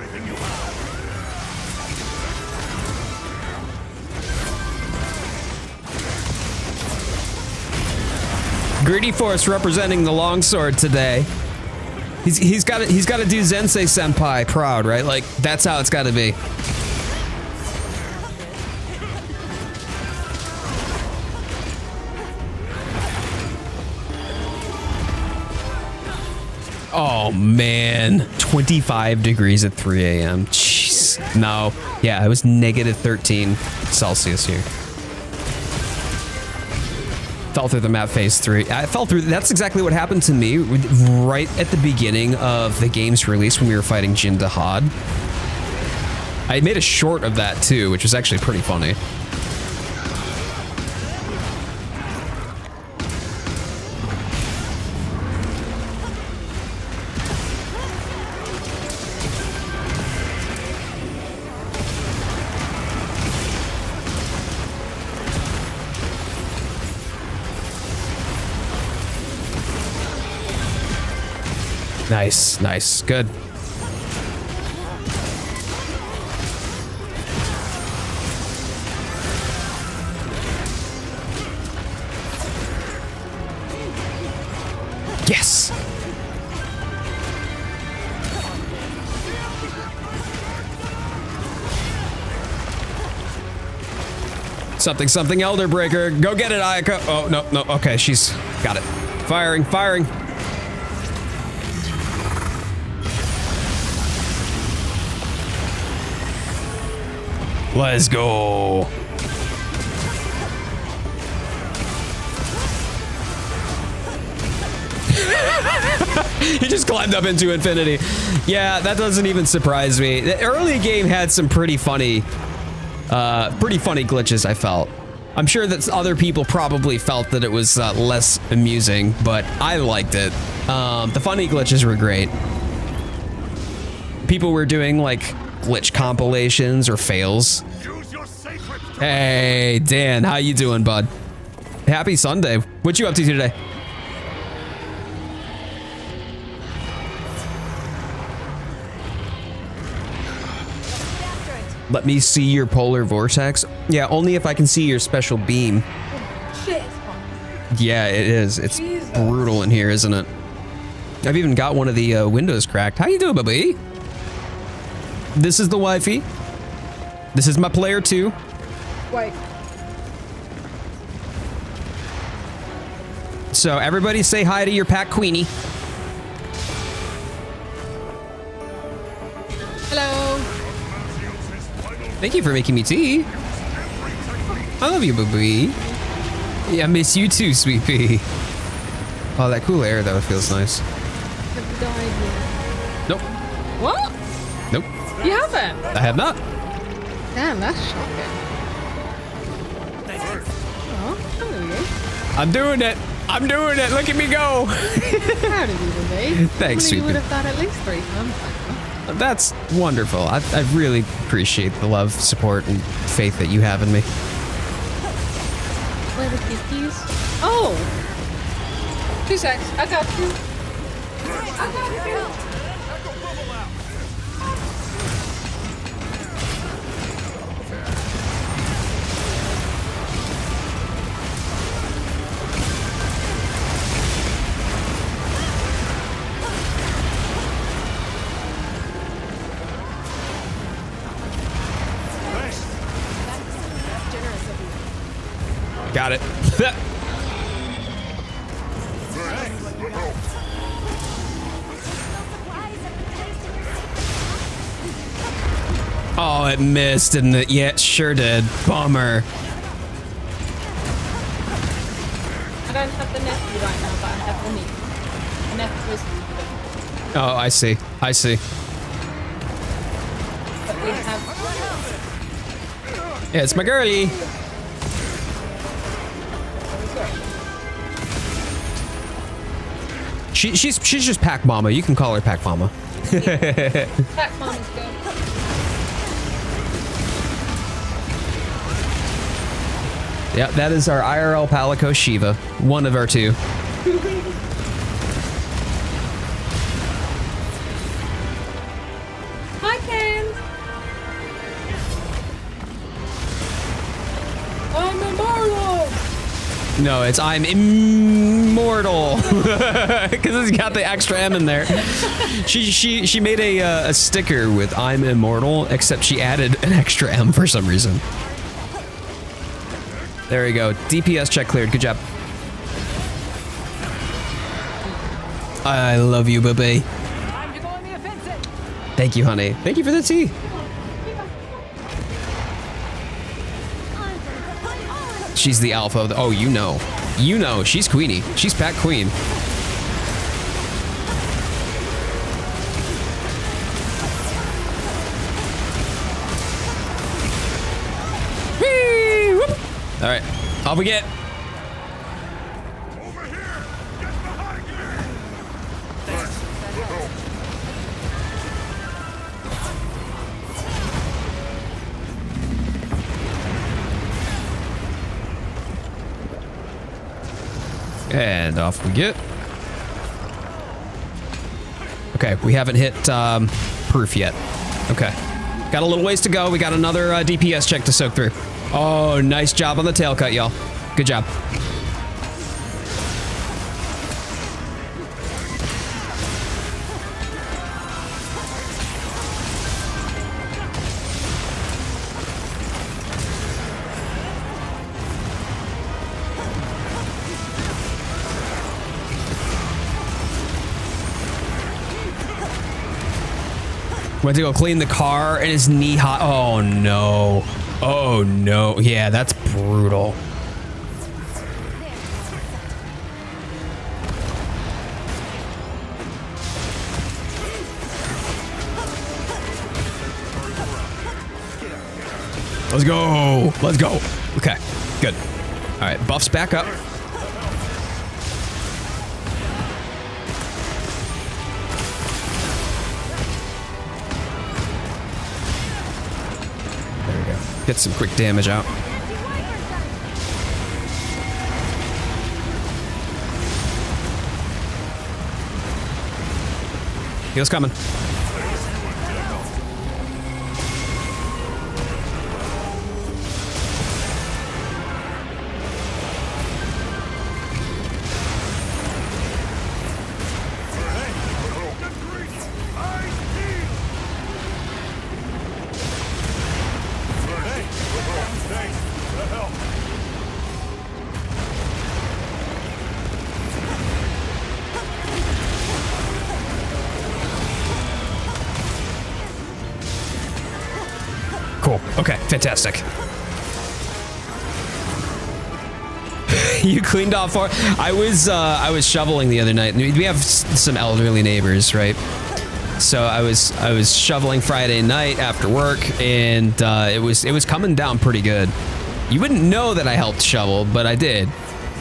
Speaker 1: Greedy Force representing the longsword today. He's got to do Zensei Senpai proud, right? Like that's how it's got to be. Oh man, 25 degrees at 3 a.m. Jeez. No, yeah, it was negative 13 Celsius here. Fell through the map phase 3. I fell through. That's exactly what happened to me right at the beginning of the game's release when we were fighting Jin Dahad. I made a short of that too, which was actually pretty funny. Nice, nice, good. Yes. Something, Elder Breaker. Go get it, Ayaka. Oh, no, okay, she's got it. Firing. Let's go. He just climbed up into infinity. Yeah, that doesn't even surprise me. The early game had some pretty funny glitches, I felt. I'm sure that other people probably felt that it was less amusing, but I liked it. The funny glitches were great. People were doing like glitch compilations or fails.
Speaker 3: Use your sacred
Speaker 1: Hey, Dan, how you doing, bud? Happy Sunday. What you up to today? Let me see your polar vortex. Yeah, only if I can see your special beam.
Speaker 4: Shit.
Speaker 1: Yeah, it is. It's brutal in here, isn't it? I've even got one of the windows cracked. How you doing, baby? This is the wifey. This is my player too.
Speaker 4: Wait.
Speaker 1: So everybody say hi to your pack queenie.
Speaker 4: Hello.
Speaker 1: Thank you for making me tea. I love you, baby. Yeah, I miss you too, sweet pea. Oh, that cool air though feels nice.
Speaker 4: Have you died yet?
Speaker 1: Nope.
Speaker 4: What?
Speaker 1: Nope.
Speaker 4: You haven't?
Speaker 1: I have not.
Speaker 4: Damn, that's shocking. Oh, hello.
Speaker 1: I'm doing it. I'm doing it. Look at me go.
Speaker 4: Proud of you, baby.
Speaker 1: Thanks,
Speaker 4: You
Speaker 1: sweet
Speaker 4: would
Speaker 1: pea.
Speaker 4: have done at least 3 times.
Speaker 1: That's wonderful. I really appreciate the love, support, and faith that you have in me.
Speaker 4: Where are the cookies? Oh! 2 secs. I got you. I got you.
Speaker 1: Got it. Oh, it missed, didn't it? Yeah, it sure did. Bummer.
Speaker 4: I don't have the nephew right now, but I have the niece. The nephew is weak,
Speaker 1: Oh, I see. I see.
Speaker 4: but we have...
Speaker 1: Yeah, it's my girlie. She's just Pack Mama. You can call her Pack Mama.
Speaker 4: Pac Mom is good.
Speaker 1: Yeah, that is our IRL Palico Shiva. One of our 2.
Speaker 4: Hi, Ken. I'm immortal.
Speaker 1: No, it's I'm immortal because it's got the extra M in there. She made a sticker with I'm immortal, except she added an extra M for some reason. There we go. DPS check cleared. Good job. I love you, baby. Thank you, honey. Thank you for the tea. She's the alpha of the, oh, you know. You know, she's Queenie. She's Pack Queen. Whee! Whoop. All right, off we get.
Speaker 3: over here! Get behind me!
Speaker 1: And off we get. Okay, we haven't hit proof yet. Okay, got a little ways to go. We got another DPS check to soak through. Oh, nice job on the tail cut, y'all. Good job. Went to go clean the car and his knee hot. Oh no. Oh no. Yeah, that's brutal. Let's go. Let's go. Okay, good. All right, buffs back up. There we go. Get some quick damage out. Heal's coming. Cool. Okay, fantastic. You cleaned off for. I was shoveling the other night. We have some elderly neighbors, right? So I was shoveling Friday night after work, and it was coming down pretty good. You wouldn't know that I helped shovel, but I did.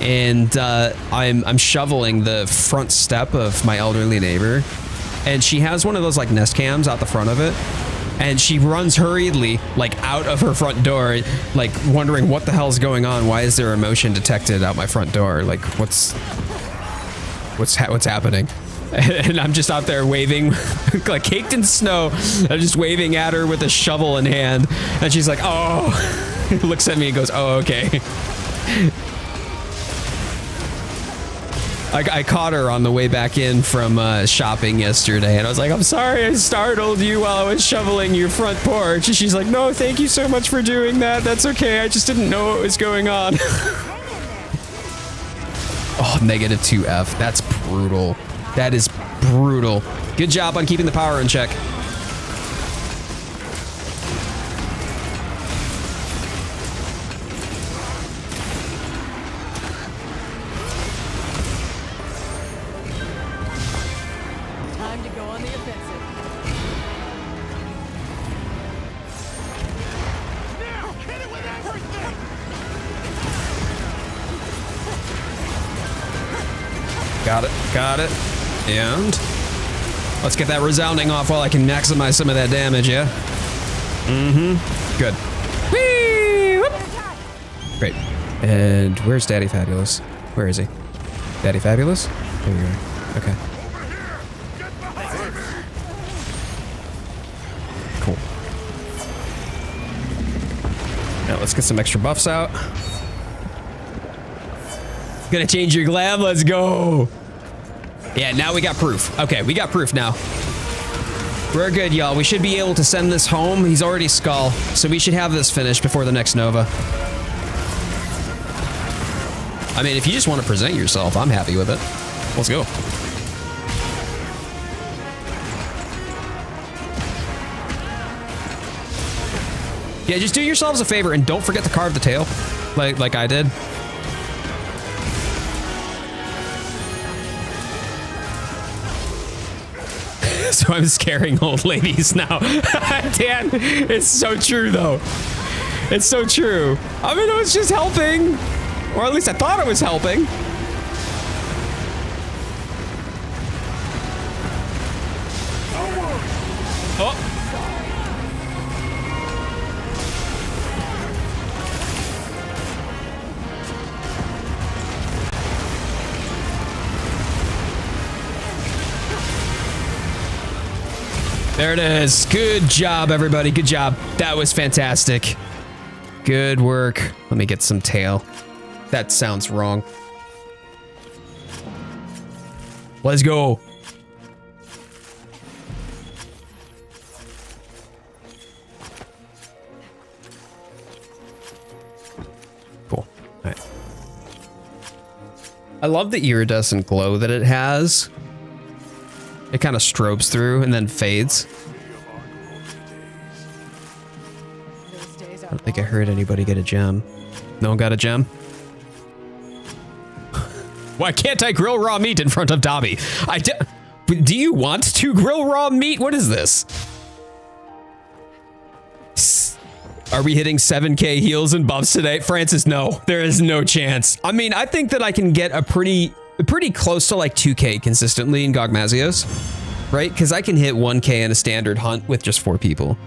Speaker 1: And I'm shoveling the front step of my elderly neighbor, and she has one of those like Nest cams out the front of it. And she runs hurriedly, like, out of her front door, like, wondering what the hell's going on. Why is there a motion detected out my front door? Like, what's happening? And I'm just out there waving, like, caked in snow. I'm just waving at her with a shovel in hand. And she's like, oh, looks at me and goes, oh, okay. I caught her on the way back in from shopping yesterday, and I was like, I'm sorry I startled you while I was shoveling your front porch. And she's like, no, thank you so much for doing that. That's okay. I just didn't know what was going on. Oh, -2F. That's brutal. That is brutal. Good job on keeping the power in check. Got it. And let's get that resounding off while I can maximize some of that damage, yeah? Mm-hmm. Good. Whee! Whoop. Great. And where's Daddy Fabulous? Where is he? Daddy Fabulous? There you are. Okay. Cool. Now let's get some extra buffs out. Gonna change your glam, let's go. Yeah, now we got proof. Okay, we got proof now. We're good, y'all. We should be able to send this home. He's already skull, so we should have this finished before the next Nova. I mean, if you just want to present yourself, I'm happy with it. Let's go. Yeah, just do yourselves a favor and don't forget to carve the tail, like I did. So I'm scaring old ladies now. Dan, it's so true though. It's so true. I mean, it was just helping. Or at least I thought it was helping. Oh. There it is. Good job, everybody. Good job. That was fantastic. Good work. Let me get some tail. That sounds wrong. Let's go. Cool. All right. I love the iridescent glow that it has. It kind of strobes through and then fades.
Speaker 5: Those days
Speaker 1: I don't think I heard anybody get a gem. No one got a gem? Why can't I grill raw meat in front of Dobby? Do you want to grill raw meat? What is this? Are we hitting 7k heals and buffs today? Francis, no. There is no chance. I mean, I think that I can get a pretty close to like 2k consistently in Gogmazios, right? Because I can hit 1k in a standard hunt with just 4 people.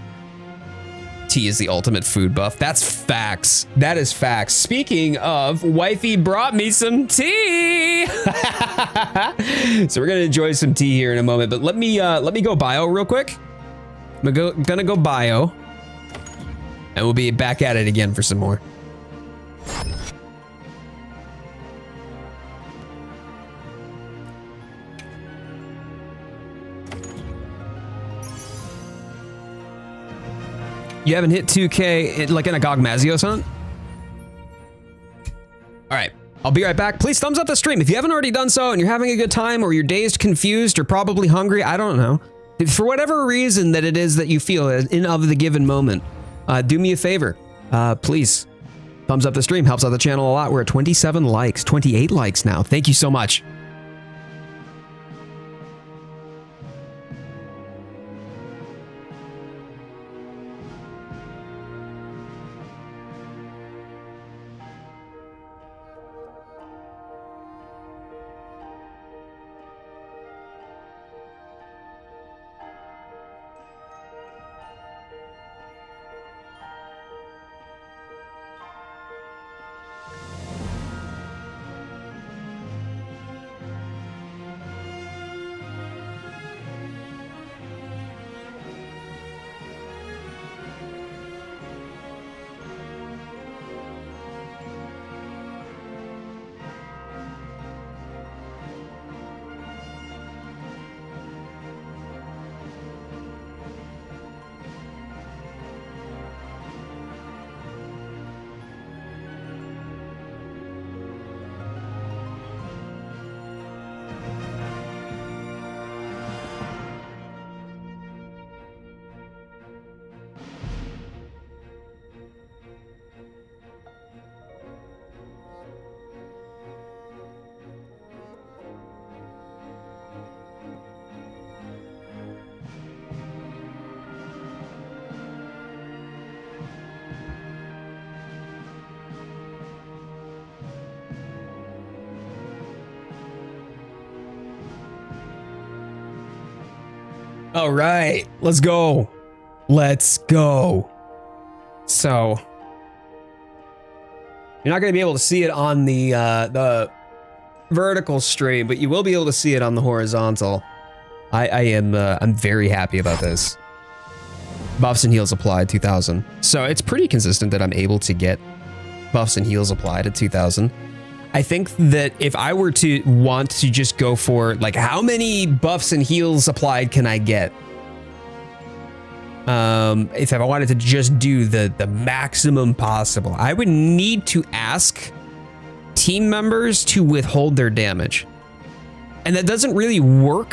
Speaker 1: Tea is the ultimate food buff. That's facts. That is facts. Speaking of, wifey brought me some tea. So we're gonna enjoy some tea here in a moment, but let me go bio real quick. I'm gonna go bio, and we'll be back at it again for some more. You haven't hit 2k like in a Gogmazios hunt? All right, I'll be right back. Please thumbs up the stream if you haven't already done so and you're having a good time or you're dazed, confused, or probably hungry. I don't know. For whatever reason that it is that you feel in of the given moment, do me a favor. Please thumbs up the stream. Helps out the channel a lot. We're at 27 likes, 28 likes now. Thank you so much. All right, let's go. Let's go. So you're not going to be able to see it on the vertical stream, but you will be able to see it on the horizontal. I'm very happy about this. Buffs and heals applied 2000. So it's pretty consistent that I'm able to get buffs and heals applied at 2000. I think that if I were to want to just go for like how many buffs and heals applied can I get? If I wanted to just do the maximum possible, I would need to ask team members to withhold their damage. And that doesn't really work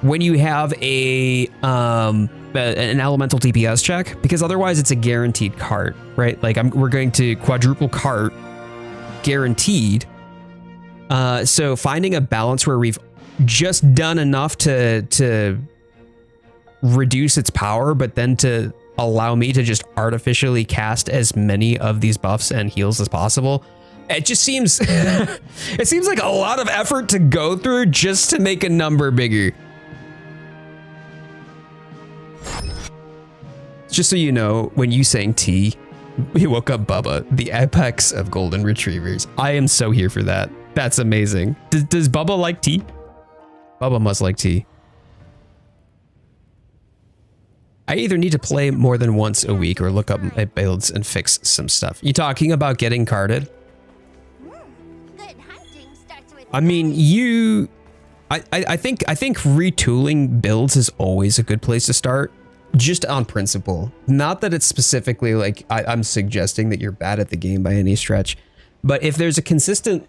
Speaker 1: when you have an elemental DPS check, because otherwise it's a guaranteed cart, right? Like we're going to quadruple cart guaranteed. So finding a balance where we've just done enough to reduce its power, but then to allow me to just artificially cast as many of these buffs and heals as possible. It just seems, it seems like a lot of effort to go through just to make a number bigger. Just so you know, when you sang T, we woke up Bubba, the apex of golden retrievers. I am so here for that. That's amazing. Does Bubba like tea? Bubba must like tea. I either need to play more than once a week or look up my builds and fix some stuff. You talking about getting carded?
Speaker 2: Good hunting starts with
Speaker 1: I mean, I think retooling builds is always a good place to start, just on principle. Not that it's specifically like I'm suggesting that you're bad at the game by any stretch, but if there's consistent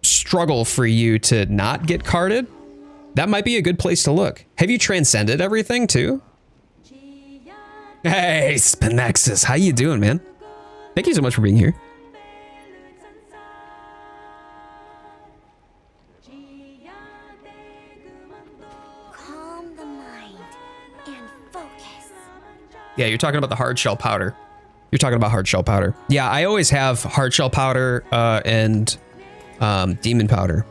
Speaker 1: struggle for you to not get carded, that might be a good place to look. Have you transcended everything too? Hey, Spinexus, how you doing, man? Thank you so much for being here.
Speaker 2: Calm the mind and focus.
Speaker 1: Yeah, you're talking about the hard shell powder. You're talking about hard shell powder. Yeah, I always have hard shell powder and demon powder.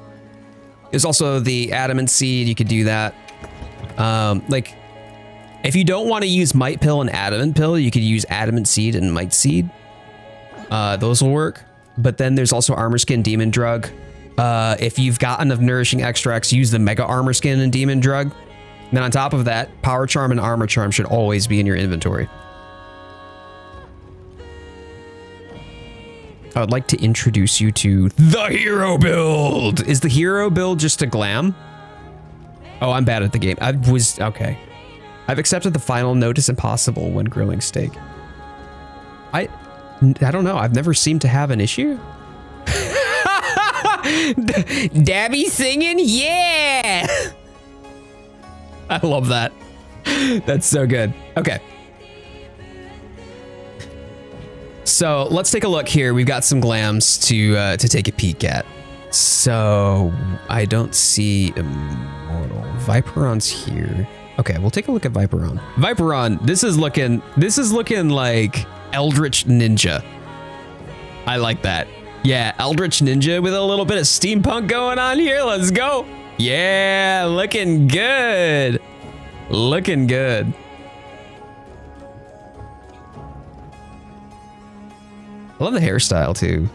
Speaker 1: There's also the adamant seed. You could do that. Like, if you don't want to use might pill and adamant pill, you could use adamant seed and might seed. Those will work. But then there's also armor skin, demon drug. If you've got enough nourishing extracts, use the mega armor skin and demon drug. And then on top of that, power charm and armor charm should always be in your inventory. I would like to introduce you to the hero build. Is the hero build just a glam? Oh, I'm bad at the game. Okay. I've accepted the final notice impossible when grilling steak. I don't know. I've never seemed to have an issue. Dabby singing? Yeah. I love that. That's so good. Okay. So let's take a look here. We've got some glams to take a peek at. So I don't see Immortal. Viperon's here. Okay, we'll take a look at Viperon. Viperon, this is looking like Eldritch Ninja. I like that. Yeah, Eldritch Ninja with a little bit of steampunk going on here. Let's go. Yeah, looking good. Looking good. I love the hairstyle too.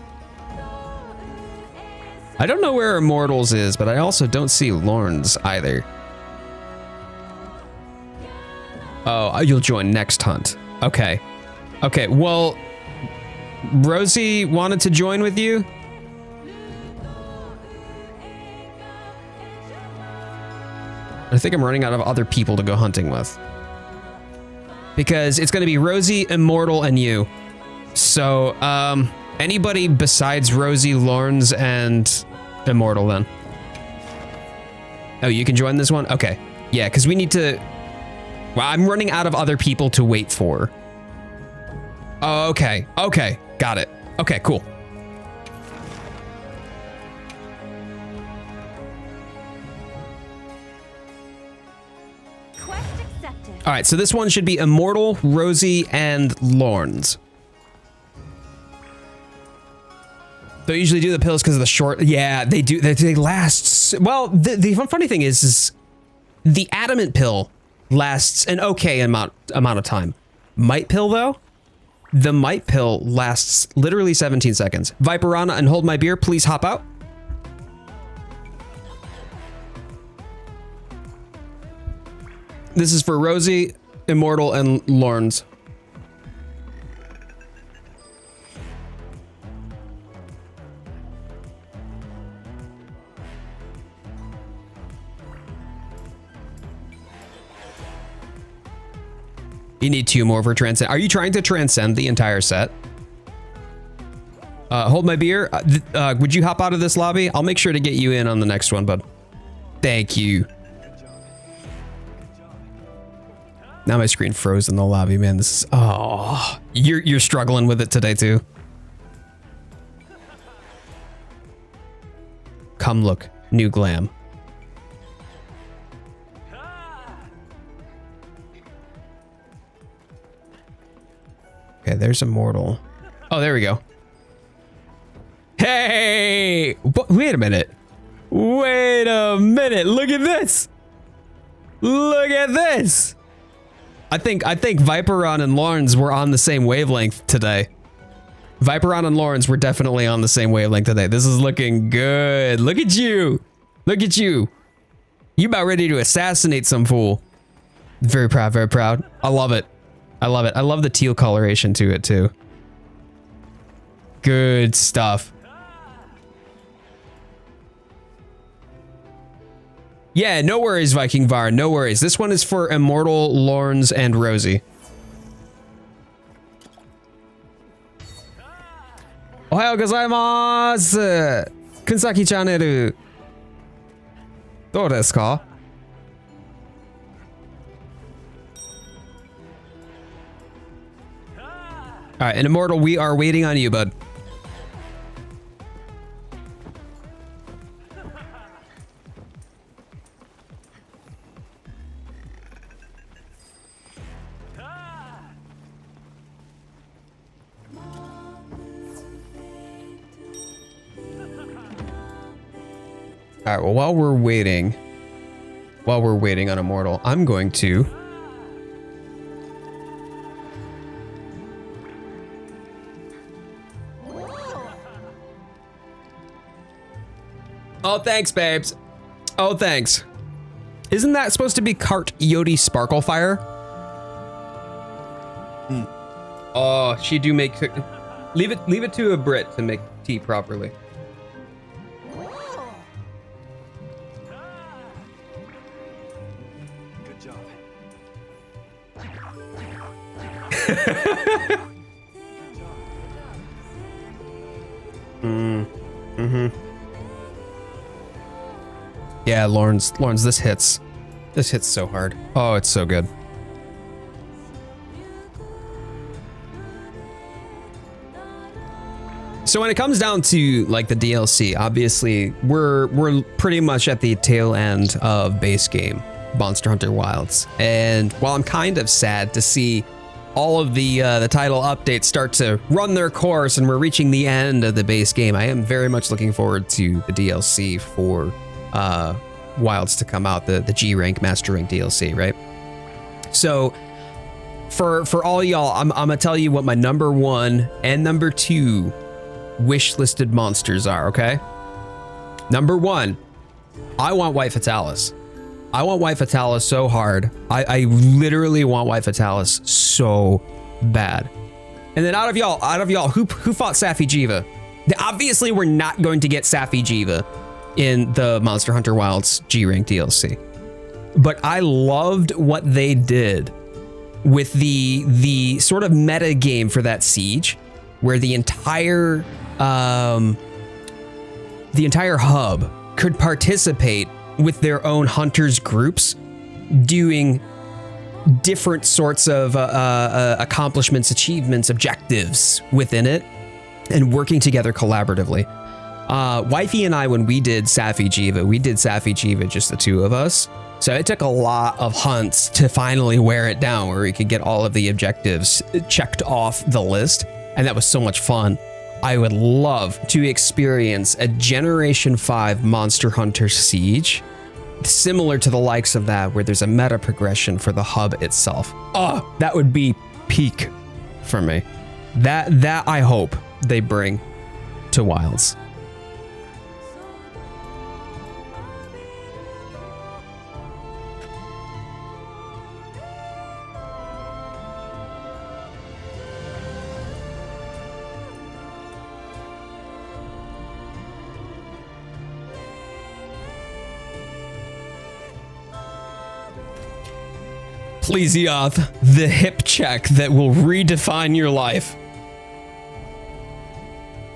Speaker 1: I don't know where Immortals is, but I also don't see Lorne's either. Oh, you'll join next hunt. Okay. Okay, well, Rosie wanted to join with you. I think I'm running out of other people to go hunting with. Because it's going to be Rosie, Immortal, and you. So, anybody besides Rosie, Lorne's, and Immortal then? Oh, you can join this one? Okay. Yeah, because we need to... Well, I'm running out of other people to wait for. Oh, okay. Okay. Got it. Okay, cool.
Speaker 2: Quest accepted.
Speaker 1: All right, so this one should be Immortal, Rosie, and Lorne's. They usually do the pills because of the short. Yeah, they do. They last. Well, the funny thing is the adamant pill lasts an okay amount of time. Might pill though, the might pill lasts literally 17 seconds. Viperana and Hold My Beer, please hop out. This is for Rosie, Immortal, and Lorne's. You need 2 more for Transcend. Are you trying to transcend the entire set? Hold My Beer. Would you hop out of this lobby? I'll make sure to get you in on the next one, bud. Thank you. Now my screen froze in the lobby, man. This is... Oh, you're struggling with it today too. Come look. New glam. Okay, there's Immortal. Oh, there we go. Hey! Wait a minute. Wait a minute. Look at this. Look at this. I think Viperon and Lawrence were on the same wavelength today. Viperon and Lawrence were definitely on the same wavelength today. This is looking good. Look at you. Look at you. You about ready to assassinate some fool. Very proud, very proud. I love it. I love it. I love the teal coloration to it too. Good stuff. Yeah, no worries, Viking Var. No worries. This one is for Immortal, Lorne's, and Rosie. Ohayou gozaimasu! Kunsaki channel. Dou desu ka? All right, and Immortal, we are waiting on you, bud. All right, well, while we're waiting on Immortal, I'm going to oh, thanks, babes. Oh, thanks. Isn't that supposed to be Coyote Sparklefire? Oh, she do make leave it to a Brit to make tea properly.
Speaker 3: Good job.
Speaker 1: Yeah, Lawrence, this hits. This hits so hard. Oh, it's so good. So when it comes down to like the DLC, obviously we're pretty much at the tail end of base game, Monster Hunter Wilds. And while I'm kind of sad to see all of the title updates start to run their course and we're reaching the end of the base game, I am very much looking forward to the DLC for Wilds to come out, the G rank Master Rank DLC, right? So for all y'all, I'm gonna tell you what my number 1 and number 2 wish listed monsters are, okay? Number 1, I want White Fatalis. I want White Fatalis so hard. I literally want White Fatalis so bad. And then out of y'all, who fought Safi Jiva? Obviously, we're not going to get Safi Jiva in the Monster Hunter Wilds G-Rank DLC. But I loved what they did with the sort of meta game for that siege, where the entire hub could participate with their own hunters groups, doing different sorts of accomplishments, achievements, objectives within it, and working together collaboratively. Wifey and I, when we did Safi Jiva, just the two of us. So it took a lot of hunts to finally wear it down, where we could get all of the objectives checked off the list. And that was so much fun. I would love to experience a Generation 5 Monster Hunter Siege, similar to the likes of that, where there's a meta progression for the hub itself. Oh, that would be peak for me. That I hope they bring to Wilds. Please, Yoth, the hip check that will redefine your life.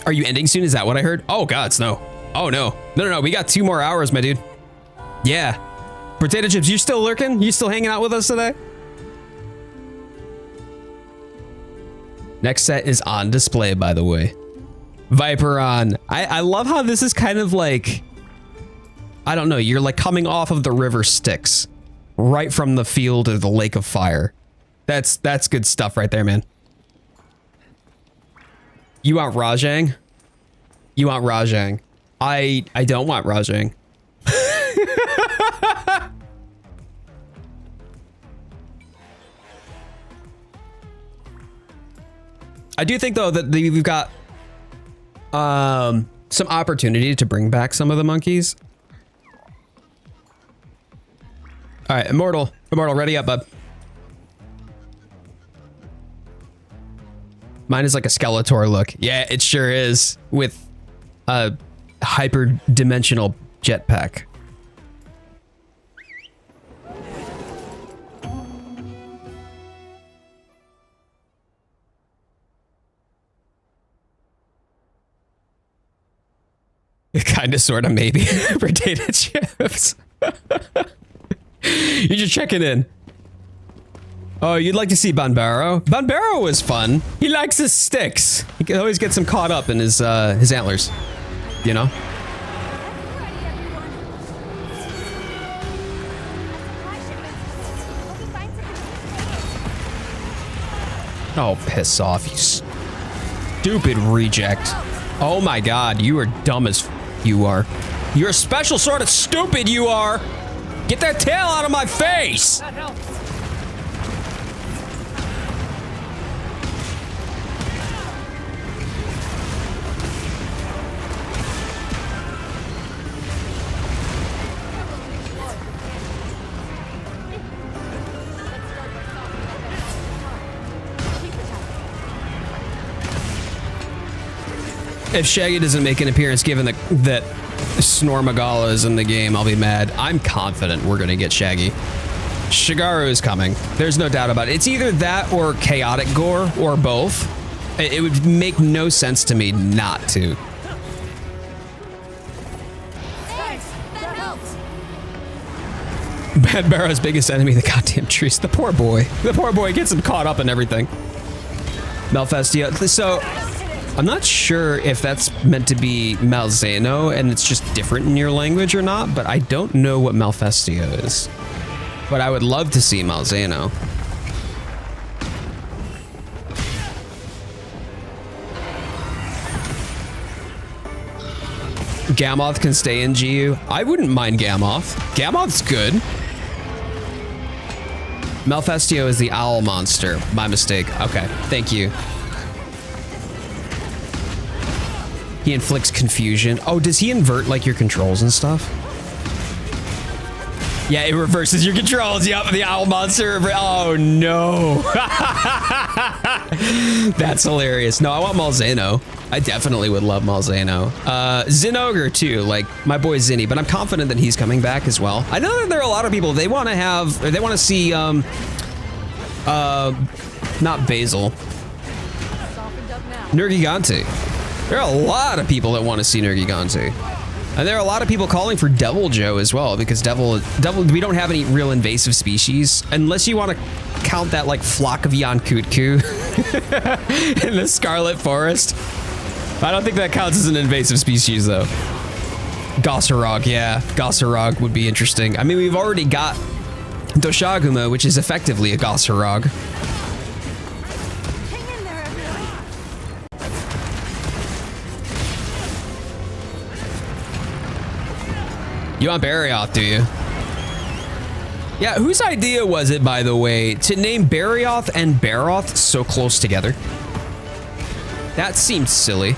Speaker 1: Are you ending soon? Is that what I heard? Oh, gods, no. Oh, no. No. We got 2 more hours, my dude. Yeah. Potato Chips, you still lurking? You still hanging out with us today? Next set is on display, by the way. Viperon. I love how this is kind of like, I don't know, you're like coming off of the river Styx. Right from the field of the Lake of Fire. That's good stuff right there, man. You want Rajang? You want Rajang? I don't want Rajang. I do think though that we've got some opportunity to bring back some of the monkeys. All right, Immortal, ready up, bud. Mine is like a Skeletor look. Yeah, it sure is, with a hyper-dimensional jetpack. Kind of, sort of, maybe. Potato chips. You're just checking in. Oh, you'd like to see Banbaro? Banbaro was fun. He likes his sticks. He always gets him caught up in his antlers. You know? Oh, piss off, you stupid reject. Oh my god, you are dumb as you are. You're a special sort of stupid, you are. Get that tail out of my face! If Shaggy doesn't make an appearance, given that Snormagala is in the game, I'll be mad. I'm confident we're gonna get Shaggy. Shigaru is coming. There's no doubt about it. It's either that or Chaotic Gore, or both. It would make no sense to me not to.
Speaker 2: Thanks, that helps.
Speaker 1: Bad Barrow's biggest enemy, the goddamn trees. The poor boy. The poor boy gets him caught up in everything. Malfestia. So, I'm not sure if that's meant to be Malzeno and it's just different in your language or not, but I don't know what Malfestio is. But I would love to see Malzeno. Gamoth can stay in GU. I wouldn't mind Gamoth. Gamoth's good. Malfestio is the owl monster. My mistake. Okay, thank you. He inflicts confusion. Oh, does he invert like your controls and stuff? Yeah, it reverses your controls. Yep, the owl monster. Oh no. That's hilarious. No, I want Malzeno. I definitely would love Malzeno. Zinogre too, like my boy Zinni, but I'm confident that he's coming back as well. I know that there are a lot of people, they want to see, not Basil. Nergigante. There are a lot of people that want to see Nergigante. And there are a lot of people calling for Devil Joe as well, because Devil, we don't have any real invasive species, unless you want to count that like flock of Yankutku in the Scarlet Forest. I don't think that counts as an invasive species though. Gossarog, yeah, Gossarog would be interesting. I mean, we've already got Doshaguma, which is effectively a Gossarog. You want Barioth, do you? Yeah, whose idea was it, by the way, to name Barioth and Baroth so close together? That seems silly.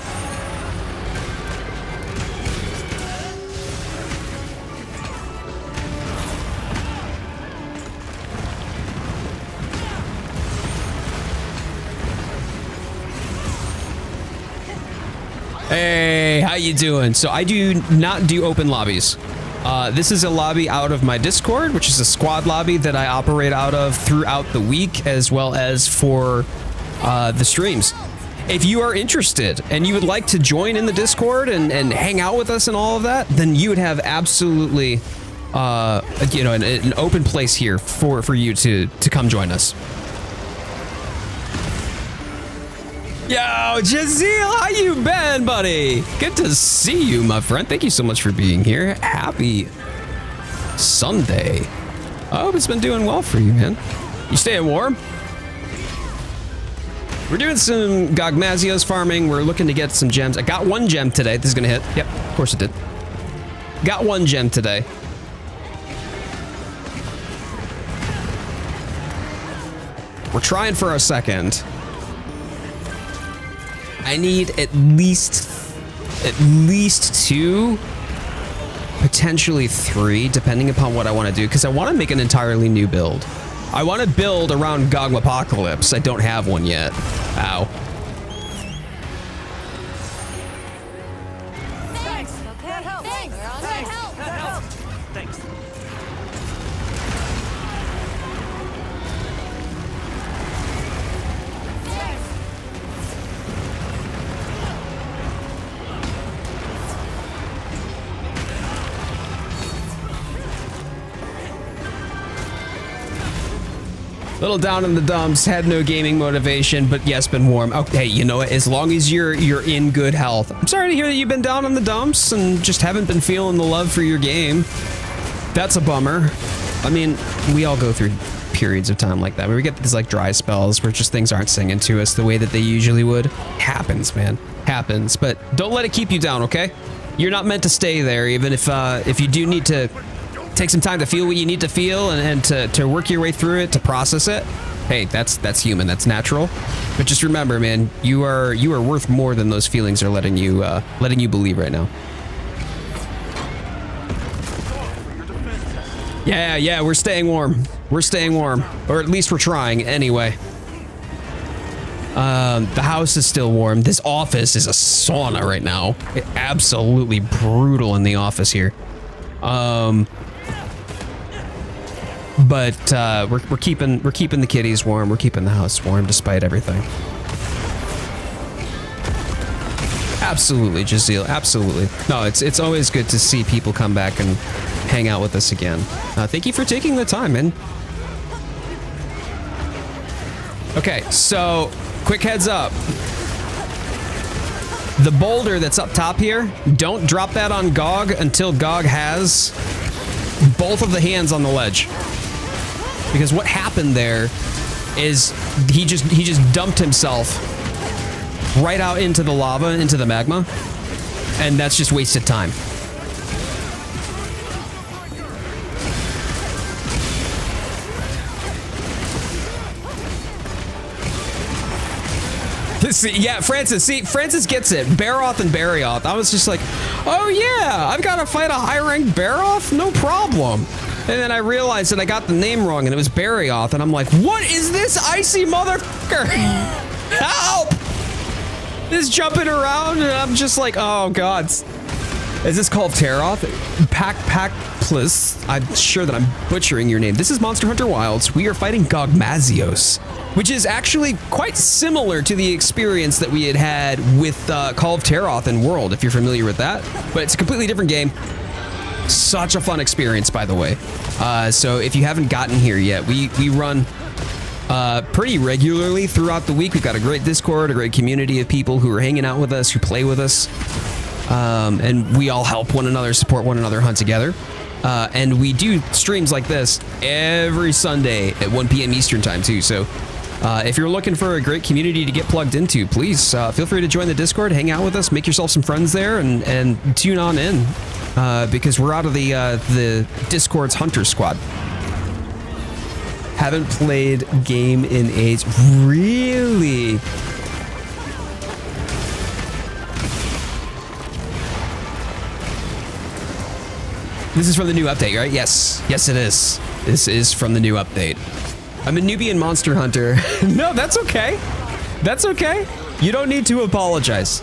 Speaker 1: Hey, how you doing? So I do not do open lobbies. This is a lobby out of my Discord, which is a squad lobby that I operate out of throughout the week, as well as for the streams. If you are interested and you would like to join in the Discord and hang out with us and all of that, then you would have absolutely, you know, an open place here for you to come join us. Yo, Jazeel, how you been, buddy? Good to see you, my friend. Thank you so much for being here. Happy Sunday. I hope it's been doing well for you, man. You staying warm? We're doing some Gogmazios farming. We're looking to get some gems. I got one gem today. This is gonna hit. Yep, of course it did. Got one gem today. We're trying for a second. I need at least 2, potentially 3, depending upon what I want to do, because I want to make an entirely new build. I want to build around Gogmapocalypse. I don't have one yet. Ow.
Speaker 2: Thanks. Okay. That helps. Thanks. That helps. That helps.
Speaker 3: Thanks.
Speaker 1: Little down in the dumps, had no gaming motivation, but yes, been warm. Okay, you know what? As long as you're in good health. I'm sorry to hear that you've been down in the dumps and just haven't been feeling the love for your game. That's a bummer. I mean, we all go through periods of time like that where we get these like dry spells where just things aren't singing to us the way that they usually would. Happens, man. Happens. But don't let it keep you down, okay? You're not meant to stay there, even if you do need to take some time to feel what you need to feel and to work your way through it, to process it. Hey, that's human, that's natural. But just remember, man, you are worth more than those feelings are letting you believe right now. Yeah, we're staying warm. We're staying warm, or at least we're trying anyway. The house is still warm. This office is a sauna right now. Absolutely brutal in the office here. But we're keeping the kitties warm. We're keeping the house warm despite everything. Absolutely, Jazeel. Absolutely. No, it's always good to see people come back and hang out with us again. Thank you for taking the time, man. Okay, so quick heads up. The boulder that's up top here, don't drop that on Gog until Gog has both of the hands on the ledge. Because what happened there is he just dumped himself right out into the lava, into the magma, and that's just wasted time. Yeah, Francis. See, Francis gets it. Baroth and Barioth. I was just like, oh yeah, I've got to fight a high-ranked Baroth? No problem. And then I realized that I got the name wrong and it was Barioth, and I'm like, what is this icy motherfucker? Help! This jumping around, and I'm just like, oh god. Is this called Teroth? Plus. I'm sure that I'm butchering your name. This is Monster Hunter Wilds. We are fighting Gogmazios, which is actually quite similar to the experience that we had with Call of Teroth and World, if you're familiar with that. But it's a completely different game. Such a fun experience, by the way. So if you haven't gotten here yet, we run pretty regularly throughout the week. We've got a great Discord, a great community of people who are hanging out with us, who play with us. And we all help one another, support one another, hunt together. And we do streams like this every Sunday at 1 p.m. Eastern time too. So if you're looking for a great community to get plugged into, please feel free to join the Discord, hang out with us, make yourself some friends there, and tune on in because we're out of the Discord's Hunter Squad. Haven't played game in age. Really? This is from the new update, right? Yes. Yes, it is. This is from the new update. I'm a Nubian monster hunter. No, that's okay. That's okay. You don't need to apologize.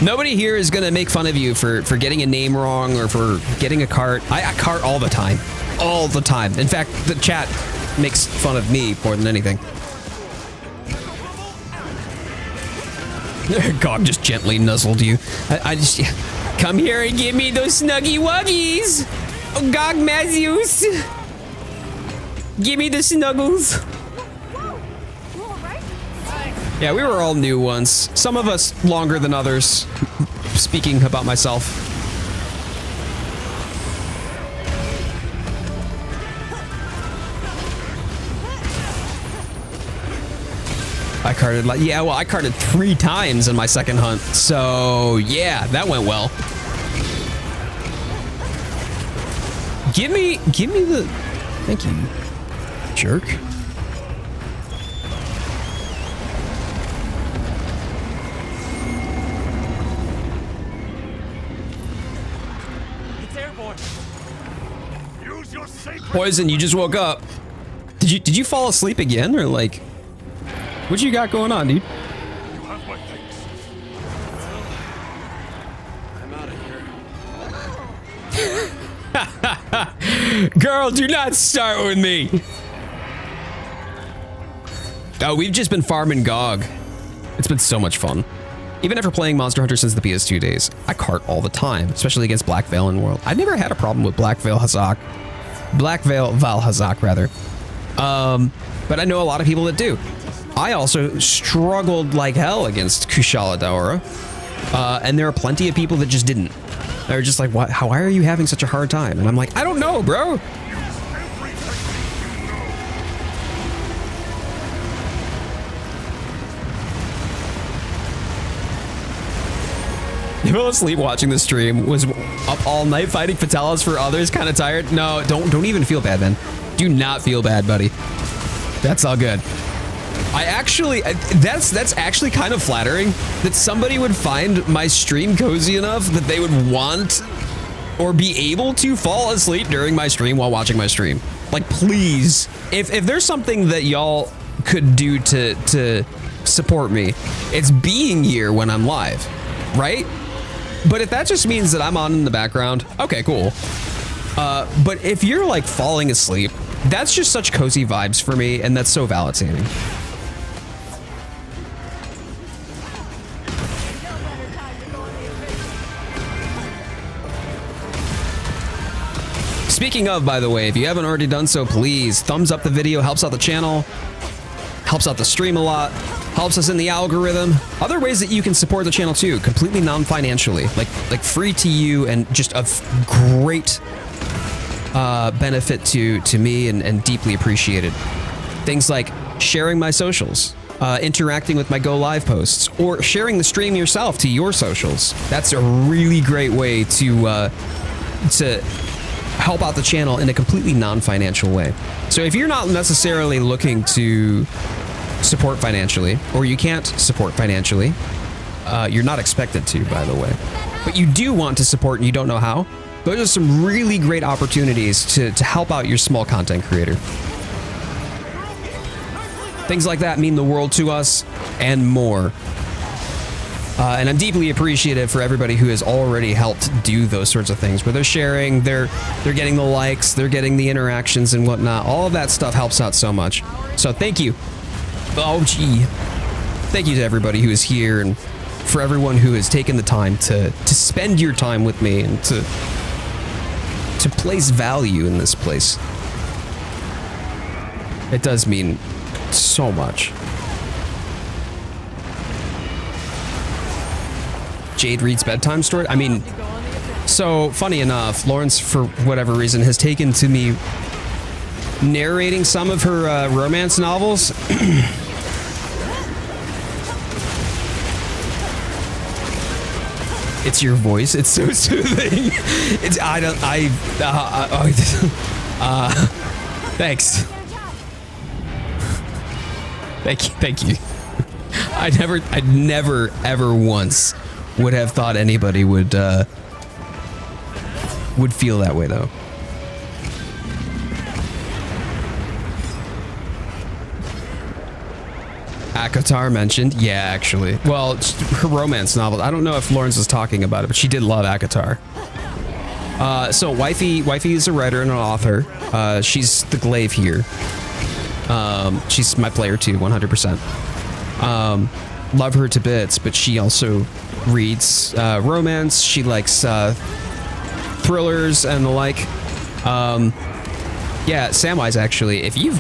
Speaker 1: Nobody here is going to make fun of you for getting a name wrong or for getting a cart. I cart all the time. All the time. In fact, the chat makes fun of me more than anything. God just gently nuzzled you. I just... Come here and give me those snuggy wuggies! Oh, Gogmazios! Give me the snuggles! Yeah, we were all new once. Some of us longer than others. Speaking about myself. I carted like, yeah, well, I carted 3 times in my second hunt. So yeah, that went well. Give me the, thank you, jerk.
Speaker 3: It's airborne. Use your sacred
Speaker 1: Poison, you just woke up. Did you fall asleep again, or like, what you got going on, dude?
Speaker 3: You have my thanks. I'm out of here.
Speaker 1: Girl, do not start with me. Oh, we've just been farming Gog. It's been so much fun. Even after playing Monster Hunter since the PS2 days, I cart all the time, especially against Black Veil in World. I've never had a problem with Black Veil Hazak. Black Veil Val Hazak, rather. But I know a lot of people that do. I also struggled like hell against Kushala Daora. And there are plenty of people that just didn't. They're just like, why are you having such a hard time? And I'm like, I don't know, bro. You fell asleep watching the stream, was up all night fighting Fatalis for others, kind of tired. No, don't even feel bad, man. Do not feel bad, buddy. That's all good. That's actually kind of flattering that somebody would find my stream cozy enough that they would want or be able to fall asleep during my stream while watching my stream. Like, please, if there's something that y'all could do to support me, it's being here when I'm live, right? But if that just means that I'm on in the background, okay, cool. But if you're like falling asleep, that's just such cozy vibes for me, and that's so validating. Speaking of, by the way, if you haven't already done so, please thumbs up the video, helps out the channel, helps out the stream a lot, helps us in the algorithm. Other ways that you can support the channel too, completely non-financially, like free to you and just a great benefit to me and deeply appreciated. Things like sharing my socials, interacting with my Go Live posts, or sharing the stream yourself to your socials. That's a really great way to help out the channel in a completely non-financial way. So if you're not necessarily looking to support financially, or you can't support financially, you're not expected to, by the way, but you do want to support and you don't know how, those are some really great opportunities to help out your small content creator. Things like that mean the world to us and more. And I'm deeply appreciative for everybody who has already helped do those sorts of things, where they're sharing, they're getting the likes, they're getting the interactions and whatnot. All of that stuff helps out so much. So thank you. Oh, gee. Thank you to everybody who is here, and for everyone who has taken the time to spend your time with me and to place value in this place. It does mean so much. Jade reads bedtime story. I mean, so funny enough, Lawrence, for whatever reason, has taken to me narrating some of her romance novels. It's your voice. It's so soothing. It's thanks. Thank you. I never ever once would have thought anybody would feel that way, though. Akatar mentioned, yeah, actually. Well, her romance novel. I don't know if Lawrence was talking about it, but she did love Akatar. So Wifey is a writer and an author. She's the glaive here. She's my player too, 100%. Love her to bits, but she also reads romance. She likes thrillers and the like. Yeah, Samwise, actually, if you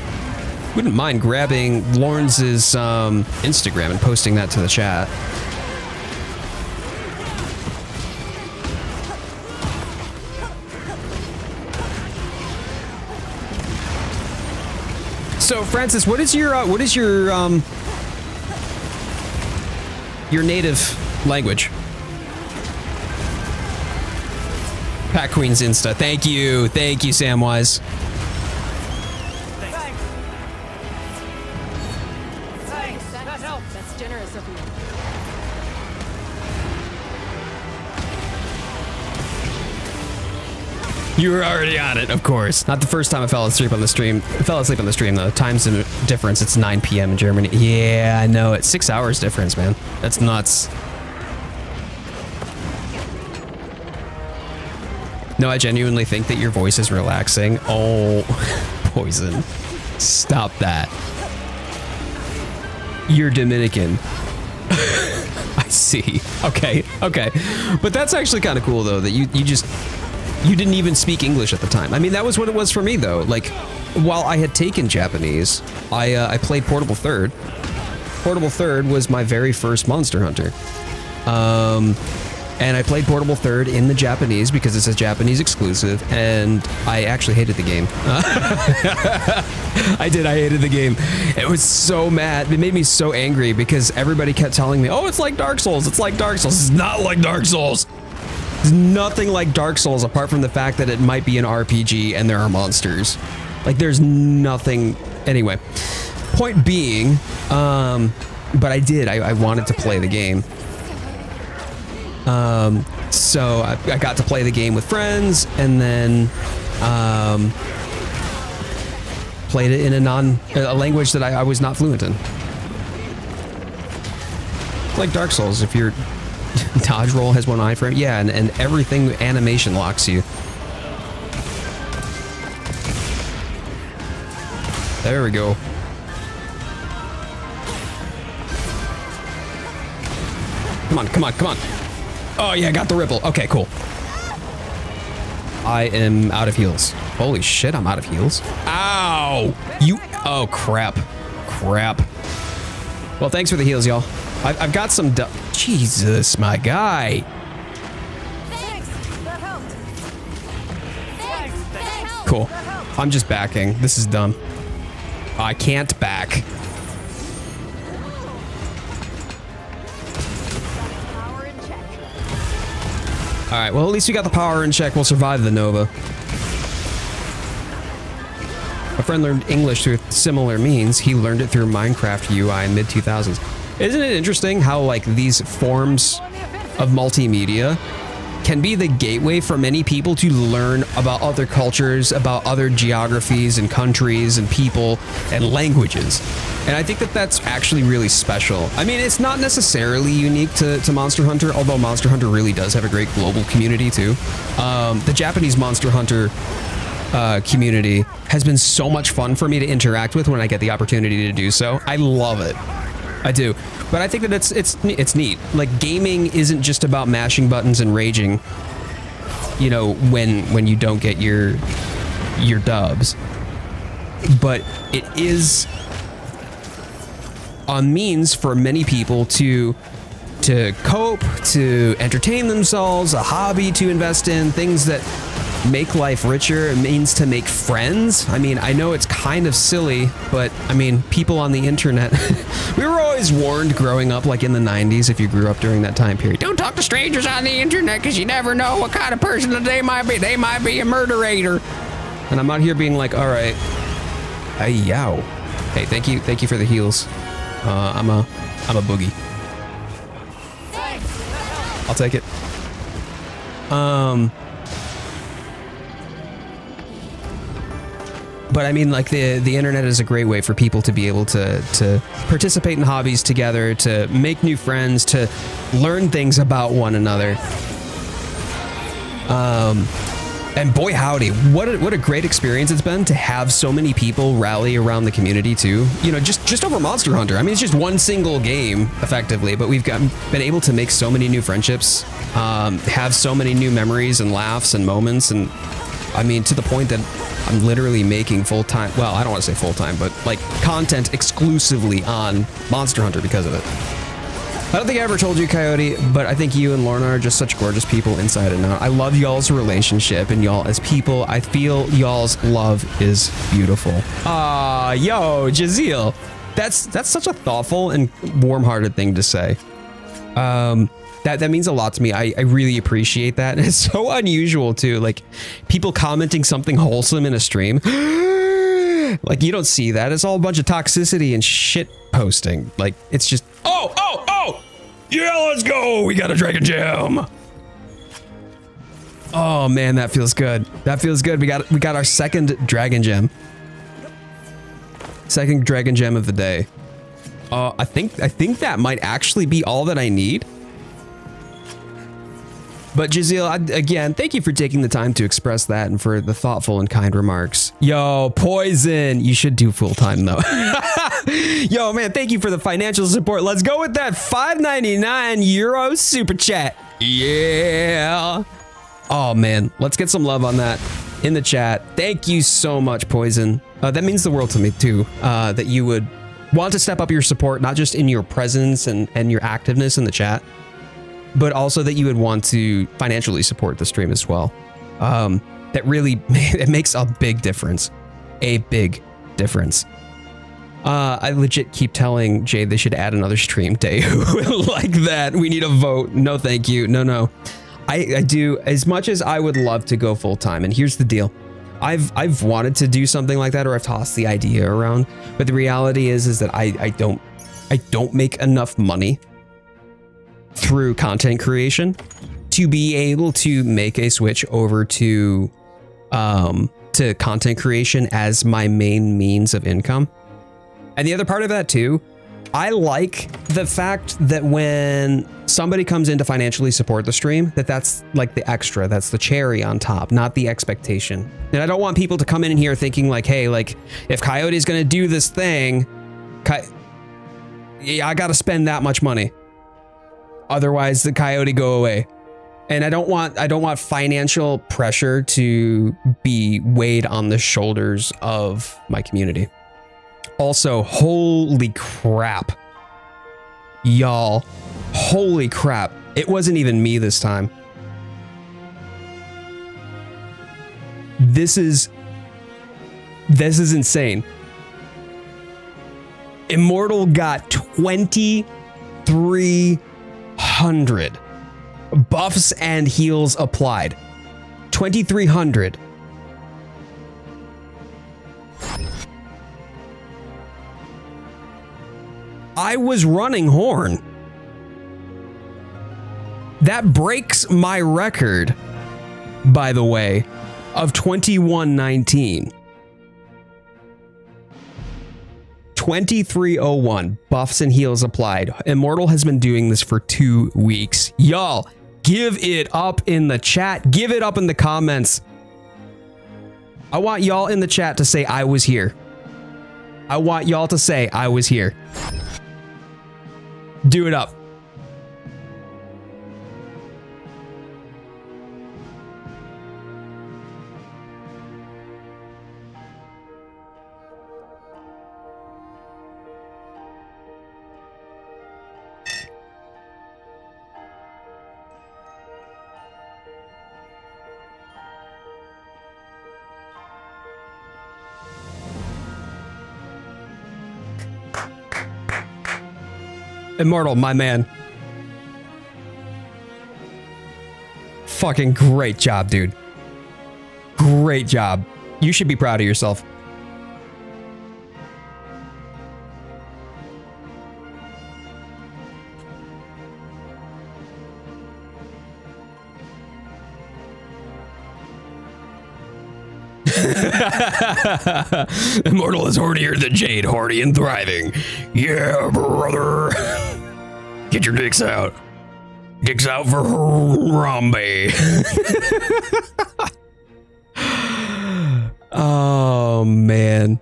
Speaker 1: wouldn't mind grabbing Lawrence's Instagram and posting that to the chat. So, Francis, what is your native language? Pat Queen's Insta. Thank you, Samwise.
Speaker 5: Thanks, that helps. That's generous of you.
Speaker 1: You were already on it, of course. Not the first time I fell asleep on the stream. I fell asleep on the stream, though. Time's difference, it's 9 p.m. in Germany. Yeah, I know. It's 6 hours difference, man. That's nuts. No, I genuinely think that your voice is relaxing. Oh, Poison. Stop that. You're Dominican. I see. Okay. But that's actually kind of cool though, that you didn't even speak English at the time. I mean, that was what it was for me though. Like, while I had taken Japanese, I played Portable Third. Portable Third was my very first Monster Hunter. And I played Portable Third in the Japanese because it's a Japanese exclusive, and I actually hated the game. I hated the game. It was so mad. It made me so angry because everybody kept telling me, oh, it's like Dark Souls. It's like Dark Souls. It's not like Dark Souls. It's nothing like Dark Souls apart from the fact that it might be an RPG and there are monsters. Like, there's nothing. Anyway, point being, but I wanted to play the game. So I got to play the game with friends, and then played it in a language that I was not fluent in. Like Dark Souls, if your dodge roll has one iframe, yeah, and everything animation locks you. There we go. Come on. Oh yeah, got the ripple. Okay, cool. I am out of heals. Holy shit, I'm out of heals. Ow! Oh, crap. Well, thanks for the heals, y'all. I've got some Jesus, my guy.
Speaker 2: Thanks. That helped. Thanks.
Speaker 1: Cool. I'm just backing. This is dumb. I can't back.
Speaker 2: Power in check.
Speaker 1: All right, well, at least we got the power in check. We'll survive the Nova. My friend learned English through similar means. He learned it through Minecraft UI in mid-2000s. Isn't it interesting how, like, these forms of multimedia can be the gateway for many people to learn about other cultures, about other geographies and countries and people and languages. And I think that that's actually really special. I mean, it's not necessarily unique to Monster Hunter, although Monster Hunter really does have a great global community too. The Japanese Monster Hunter community has been so much fun for me to interact with when I get the opportunity to do so. I love it. I do. But I think that it's neat. Like, gaming isn't just about mashing buttons and raging, you know, when you don't get your dubs. But it is a means for many people to cope, to entertain themselves, a hobby to invest in, things that make life richer. It means to make friends. I mean, I know it's kind of silly, but I mean, people on the internet, we were always warned growing up, like in the 90s, if you grew up during that time period, don't talk to strangers on the internet because you never know what kind of person that they might be. They might be a murderator. And I'm out here being like, all right, hey, yow. Hey, thank you for the heals. I'm a boogie. I'll take it. But I mean, like, the internet is a great way for people to be able to participate in hobbies together, to make new friends, to learn things about one another. And boy howdy, what a great experience it's been to have so many people rally around the community too. You know, just over Monster Hunter. I mean, it's just one single game effectively, but we've been able to make so many new friendships, have so many new memories and laughs and moments, and I mean, to the point that I'm literally making full-time, well, I don't want to say full-time, but like content exclusively on Monster Hunter because of it. I don't think I ever told you, Coyote, but I think you and Lorna are just such gorgeous people inside and out. I love y'all's relationship and y'all as people. I feel y'all's love is beautiful. Yo, Jazeel. That's such a thoughtful and warm-hearted thing to say. That means a lot to me. I really appreciate that. And it's so unusual too. Like, people commenting something wholesome in a stream. Like, you don't see that. It's all a bunch of toxicity and shit posting. Like, it's just, oh! Yeah, let's go! We got a Dragongem! Oh man, that feels good. That feels good. We got our second Dragongem. Second Dragongem of the day. I think that might actually be all that I need. But Jazeel, again, thank you for taking the time to express that and for the thoughtful and kind remarks. Yo, Poison! You should do full time though. Yo, man, thank you for the financial support. Let's go with that 5.99 euro super chat. Yeah. Oh, man. Let's get some love on that in the chat. Thank you so much, Poison. That means the world to me, too, that you would want to step up your support, not just in your presence and your activeness in the chat, but also that you would want to financially support the stream as well. That really, it makes a big difference. A big difference. I legit keep telling Jade they should add another stream day like that. We need a vote. No, thank you. No. I do, as much as I would love to go full time. And here's the deal. I've wanted to do something like that, or I've tossed the idea around. But the reality is that I don't make enough money through content creation to be able to make a switch over to content creation as my main means of income. And the other part of that too, I like the fact that when somebody comes in to financially support the stream, that's like the extra, that's the cherry on top, not the expectation. And I don't want people to come in here thinking like, hey, like if Coyote is going to do this thing, I got to spend that much money. Otherwise the Coyote go away. And I don't want financial pressure to be weighed on the shoulders of my community. Also, holy crap. Y'all, holy crap. It wasn't even me this time. This is insane. Immortal got 2,300 buffs and heals applied. 2,300. I was running Horn. That breaks my record, by the way, of 2119. 2301 buffs and heals applied. Immortal has been doing this for 2 weeks. Y'all, give it up in the chat. Give it up in the comments. I want y'all in the chat to say I was here. I want y'all to say I was here. Do it up. Immortal, my man. Fucking great job, dude. Great job. You should be proud of yourself. Immortal is hornier than Jade, horny and thriving. Yeah, brother. Get your dicks out. Dicks out for Harambe. Oh, man.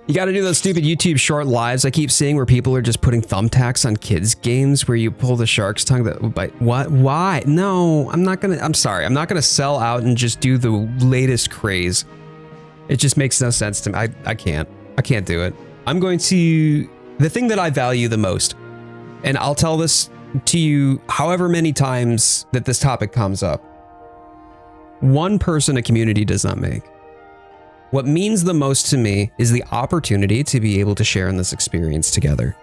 Speaker 1: You got to do those stupid YouTube short lives I keep seeing where people are just putting thumbtacks on kids' games where you pull the shark's tongue that bite. What? Why? No, I'm not going to. I'm sorry. I'm not going to sell out and just do the latest craze. It just makes no sense to me. I can't. I can't do it. I'm going to. The thing that I value the most, and I'll tell this to you however many times that this topic comes up. One person a community does not make. What means the most to me is the opportunity to be able to share in this experience together.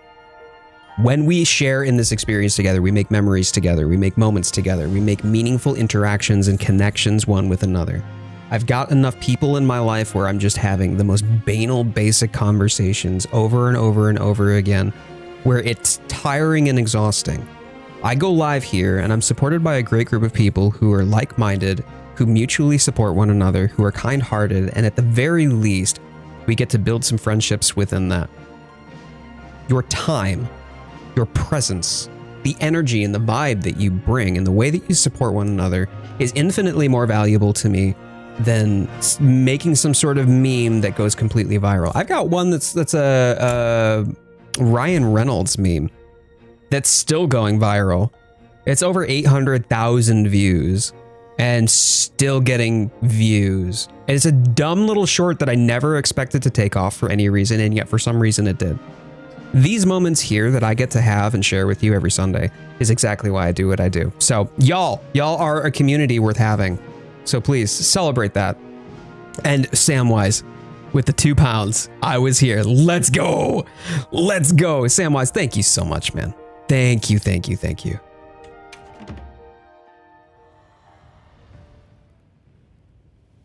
Speaker 1: When we share in this experience together, we make memories together, we make moments together, we make meaningful interactions and connections one with another. I've got enough people in my life where I'm just having the most banal, basic conversations over and over and over again, where it's tiring and exhausting. I go live here and I'm supported by a great group of people who are like-minded, who mutually support one another, who are kind-hearted, and at the very least, we get to build some friendships within that. Your time, your presence, the energy and the vibe that you bring and the way that you support one another is infinitely more valuable to me making some sort of meme that goes completely viral. I've got one that's a Ryan Reynolds meme that's still going viral. It's over 800,000 views and still getting views. And it's a dumb little short that I never expected to take off for any reason, and yet for some reason it did. These moments here that I get to have and share with you every Sunday is exactly why I do what I do. So y'all are a community worth having. So please celebrate that. And Samwise, with the 2 pounds, I was here. Let's go. Let's go. Samwise, thank you so much, man. Thank you, thank you, thank you.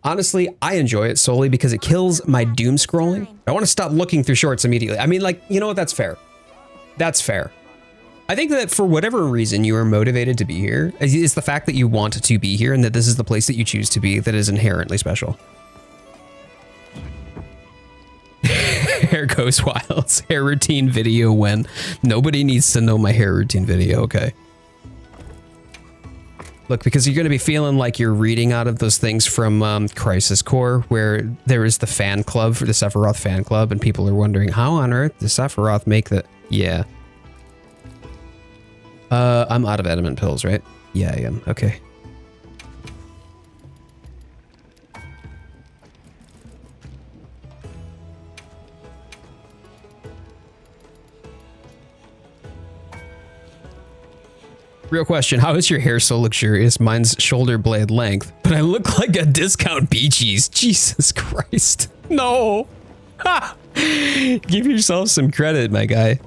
Speaker 1: Honestly, I enjoy it solely because it kills my doom scrolling. I want to stop looking through shorts immediately. I mean, like, you know what? That's fair. That's fair. I think that for whatever reason you are motivated to be here, it's the fact that you want to be here and that this is the place that you choose to be that is inherently special. Hair goes wild. Hair routine video when nobody needs to know my hair routine video. Okay. Look, because you're going to be feeling like you're reading out of those things from Crisis Core, where there is the fan club for the Sephiroth fan club, and people are wondering, how on earth does Sephiroth make that? Yeah. I'm out of ediment pills, right? Yeah, I am. Okay. Real question, how is your hair so luxurious? Mine's shoulder blade length, but I look like a discount Bee Gees. Jesus Christ. No. Ha! Give yourself some credit, my guy.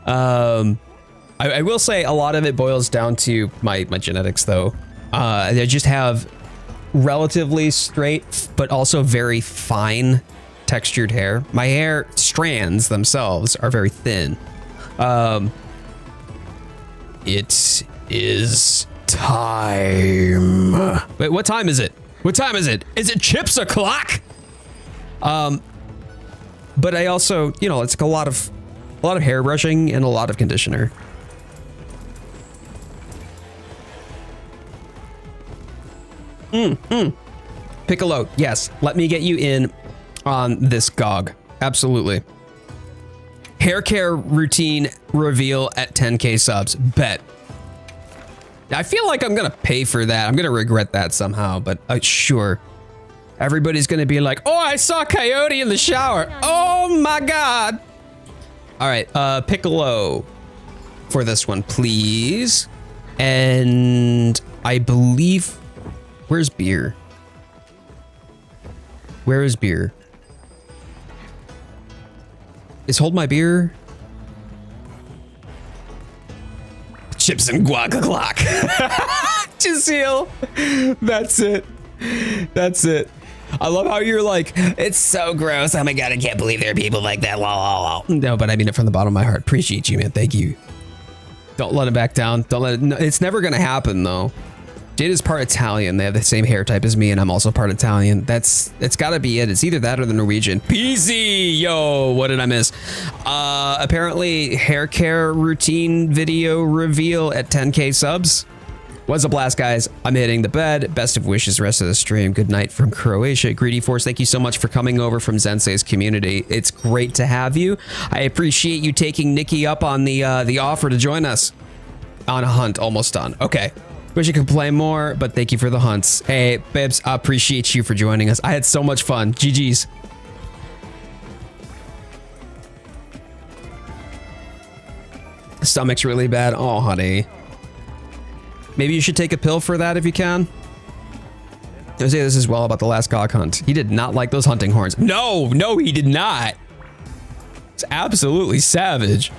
Speaker 1: I will say a lot of it boils down to my genetics, though. I just have relatively straight, but also very fine textured hair. My hair strands themselves are very thin. It is time. Wait, what time is it? What time is it? Is it chips o'clock? But I also, you know, it's like a lot of hair brushing and a lot of conditioner. Piccolo, yes, let me get you in on this GOG. Absolutely. Hair care routine reveal at 10K subs. Bet. I feel like I'm gonna pay for that. I'm gonna regret that somehow, but sure. Everybody's gonna be like, oh, I saw Coyote in the shower. Oh my God. All right, Piccolo for this one, please. And I believe, where's beer? Where is beer? Is hold my beer? Chips and guac o'clock. Jazeel. That's it. That's it. I love how you're like, it's so gross. Oh my God, I can't believe there are people like that. La, la, la. No, but I mean it from the bottom of my heart. Appreciate you, man. Thank you. Don't let it back down. Don't let it. No, it's never going to happen, though. Jade is part Italian. They have the same hair type as me, and I'm also part Italian. It's got to be it. It's either that or the Norwegian. Peasy! Yo, what did I miss? Apparently, hair care routine video reveal at 10K subs. What's a blast, guys? I'm hitting the bed. Best of wishes rest of the stream. Good night from Croatia. Greedy Force, thank you so much for coming over from Zensei's community. It's great to have you. I appreciate you taking Nikki up on the offer to join us on a hunt. Almost done. Okay. Wish I could play more, but thank you for the hunts. Hey, Bibs, I appreciate you for joining us. I had so much fun. GG's. Stomach's really bad. Oh, honey. Maybe you should take a pill for that if you can. I say this as well about the last GOG hunt. He did not like those hunting horns. No, no, he did not. It's absolutely savage.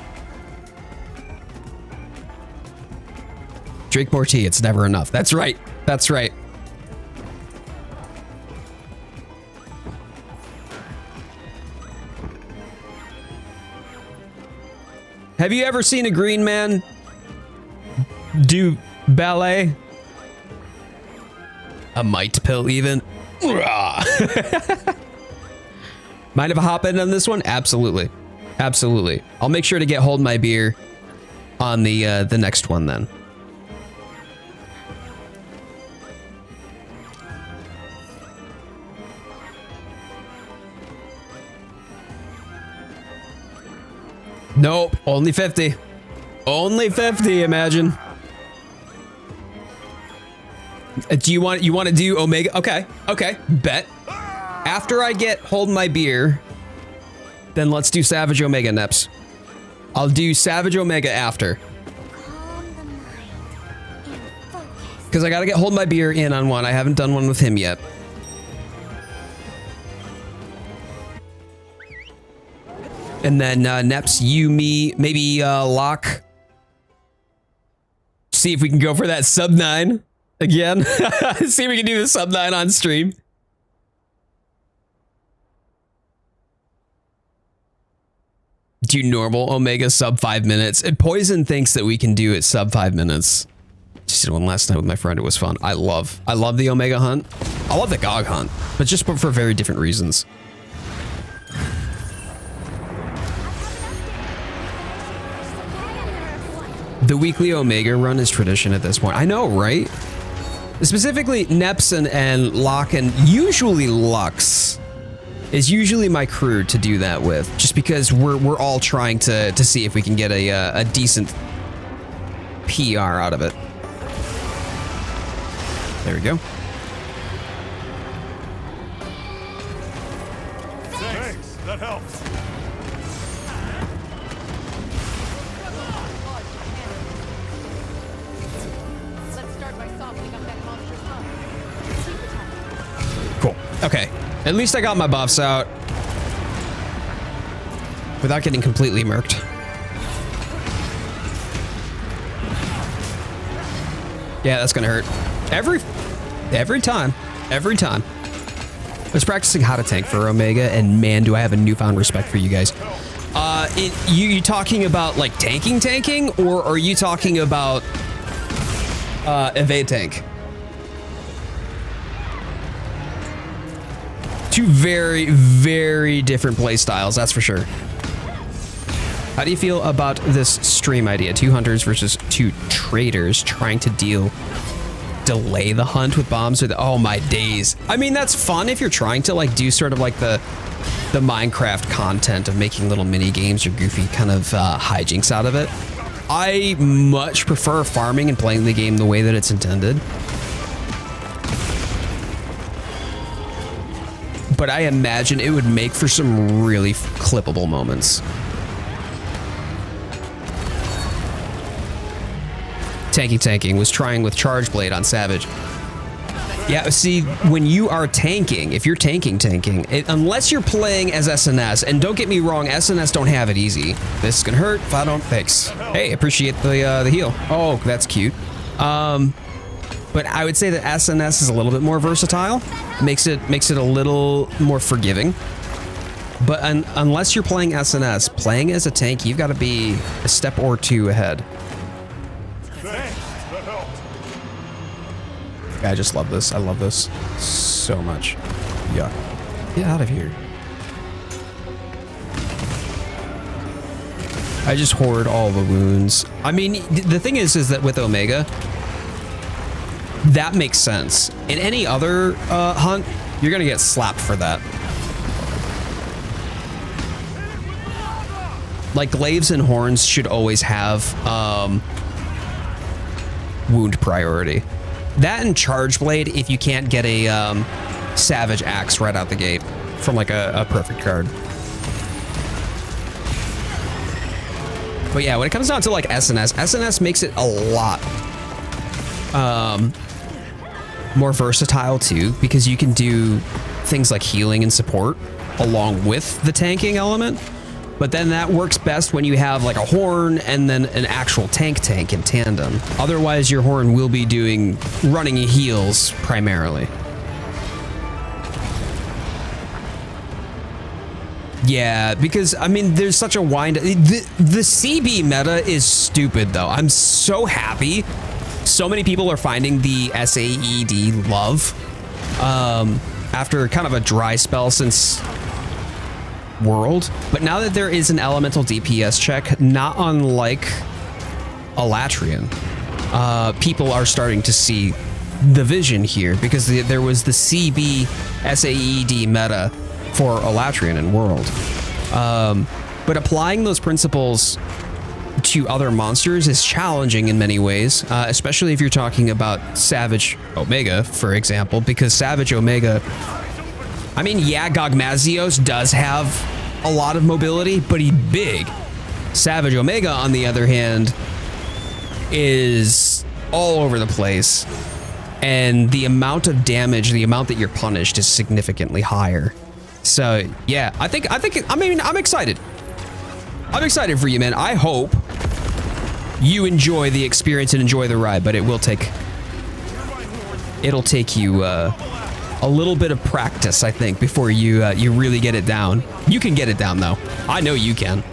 Speaker 1: Drink more tea, it's never enough. That's right. That's right. Have you ever seen a green man do ballet? A mite pill even? Mind if I hop in on this one? Absolutely. Absolutely. I'll make sure to get hold my beer on the next one then. Nope, only 50. Only 50, imagine. Do you want to do Omega? Okay, bet. After I get hold my beer, then let's do Savage Omega Neps. I'll do Savage Omega after.
Speaker 2: Calm the mind and focus.
Speaker 1: Because I gotta get hold my beer in on one. I haven't done one with him yet. And then Neps, you, me, maybe Locke. See if we can go for that sub 9 again. See if we can do the sub 9 on stream. Do normal Omega sub 5 minutes. And Poison thinks that we can do it sub 5 minutes. Just did one last night with my friend. It was fun. I love the Omega hunt. I love the Gog hunt, but just for very different reasons. The weekly Omega run is tradition at this point. I know, right? Specifically, Neps and Locke and usually Lux is usually my crew to do that with, just because we're all trying to see if we can get a decent PR out of it. There we go.
Speaker 3: Thanks, that helps.
Speaker 5: Let's start by softening up that monster's hunt.
Speaker 1: Cool. Okay. At least I got my buffs out without getting completely murked. Yeah, that's gonna hurt. Every time. I was practicing how to tank for Omega, and man, do I have a newfound respect for you guys. You talking about like tanking, or are you talking about evade tank? Two very, very different play styles, that's for sure. How do you feel about this stream idea? 2 hunters versus 2 traders trying to delay the hunt with bombs or oh my days. I mean, that's fun if you're trying to like do sort of like the Minecraft content of making little mini games or goofy kind of hijinks out of it. I much prefer farming and playing the game the way that it's intended. But I imagine it would make for some really clippable moments. Tanking was trying with Charge Blade on Savage. Yeah, see, when you are tanking, if you're tanking, unless you're playing as SNS, and don't get me wrong, SNS don't have it easy. This is gonna hurt if I don't fix. Hey, appreciate the heal. Oh, that's cute. But I would say that SNS is a little bit more versatile. Makes it a little more forgiving. But unless you're playing SNS, playing as a tank, you've got to be a step or two ahead.
Speaker 3: Thanks, that helped.
Speaker 1: I just love this. I love this so much. Yeah. Get out of here. I just hoard all the wounds. I mean, the thing is that with Omega, that makes sense. In any other hunt, you're gonna get slapped for that. Like glaives and horns should always have wound priority. That and Charge Blade if you can't get a Savage Axe right out the gate from like a perfect card. But yeah, when it comes down to like SNS makes it a lot more versatile too, because you can do things like healing and support along with the tanking element. But then that works best when you have like a horn and then an actual tank in tandem. Otherwise, your horn will be running heals primarily. Yeah, because I mean, there's such a wind. The CB meta is stupid though. I'm so happy. So many people are finding the SAED love after kind of a dry spell since World, but now that there is an elemental DPS check, not unlike Elatrian, people are starting to see the vision here because there was the CB SAED meta for Elatrian in World. but applying those principles to other monsters is challenging in many ways, especially if you're talking about Savage Omega, for example, because Savage Omega, I mean, yeah, Gogmazios does have a lot of mobility, but he's big. Savage Omega, on the other hand, is all over the place, and the amount of damage, the amount that you're punished, is significantly higher. So yeah, I mean, I'm excited. I'm excited for you, man. I hope you enjoy the experience and enjoy the ride, but it'll take you a little bit of practice, I think, before you you really get it down. You can get it down, though. I know you can.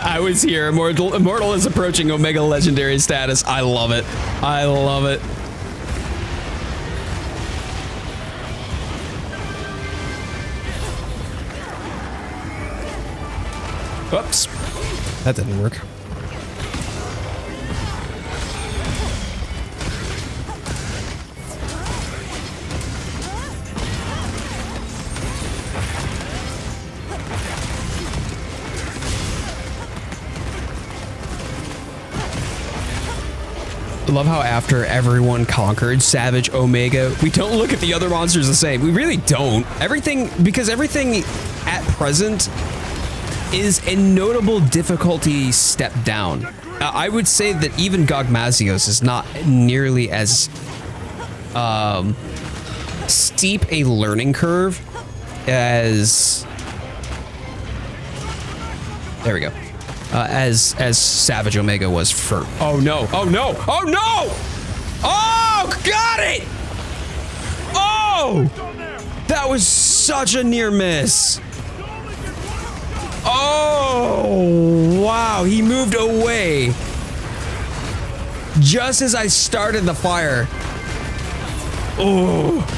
Speaker 1: I was here. Immortal is approaching Omega Legendary status. I love it. I love it. Oops. That didn't work. I love how after everyone conquered Savage Omega, we don't look at the other monsters the same. We really don't. Because everything at present is a notable difficulty step down. I would say that even Gogmazios is not nearly as steep a learning curve as... There we go. As Savage Omega was for... Oh no, oh no, oh no! Oh, got it! Oh! That was such a near miss. Oh, wow, he moved away. Just as I started the fire. Oh.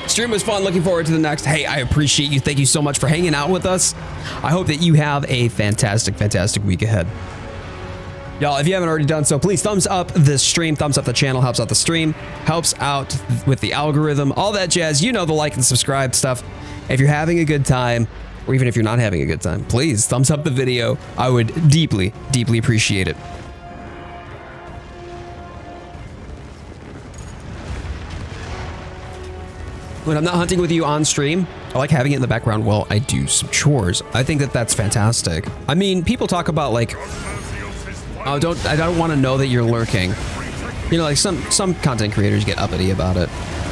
Speaker 1: Stream was fun. Looking forward to the next. Hey, I appreciate you. Thank you so much for hanging out with us. I hope that you have a fantastic, fantastic week ahead. Y'all, if you haven't already done so, please thumbs up the stream, thumbs up the channel, helps out the stream, helps out with the algorithm, all that jazz. You know, the like and subscribe stuff. If you're having a good time, or even if you're not having a good time, please thumbs up the video. I would deeply, deeply appreciate it. When I'm not hunting with you on stream, I like having it in the background while I do some chores. I think that that's fantastic. I mean, people talk about like, oh, I don't want to know that you're lurking. You know, like some content creators get uppity about it.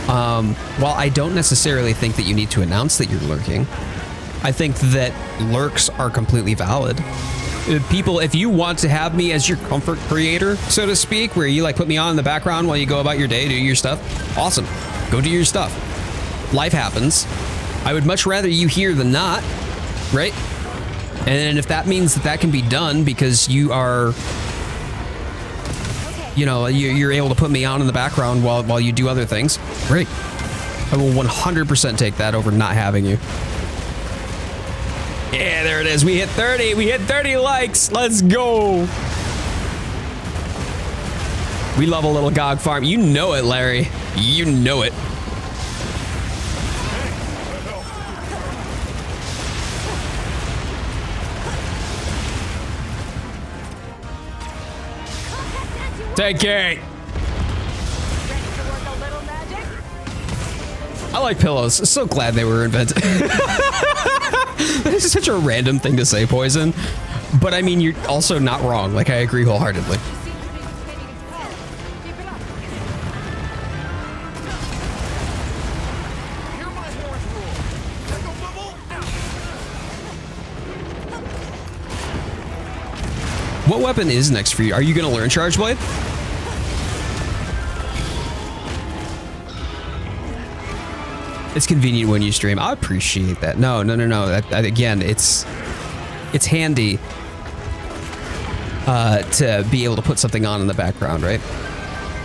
Speaker 1: While I don't necessarily think that you need to announce that you're lurking, I think that lurks are completely valid. People, if you want to have me as your comfort creator, so to speak, where you like put me on in the background while you go about your day, do your stuff, awesome. Go do your stuff. Life happens. I would much rather you here than not, right? And if that means that can be done because you are, you know, you're able to put me on in the background while you do other things, great. I will 100% take that over not having you. Yeah, there it is. We hit 30. We hit 30 likes. Let's go. We love a little Gog farm. You know it, Larry. You know it. Take it. I like pillows. So glad they were invented. This is such a random thing to say, Poison. But I mean, you're also not wrong. Like, I agree wholeheartedly. What weapon is next for you? Are you going to learn Charge Blade? It's convenient when you stream. I appreciate that. No. That, again, it's handy to be able to put something on in the background, right?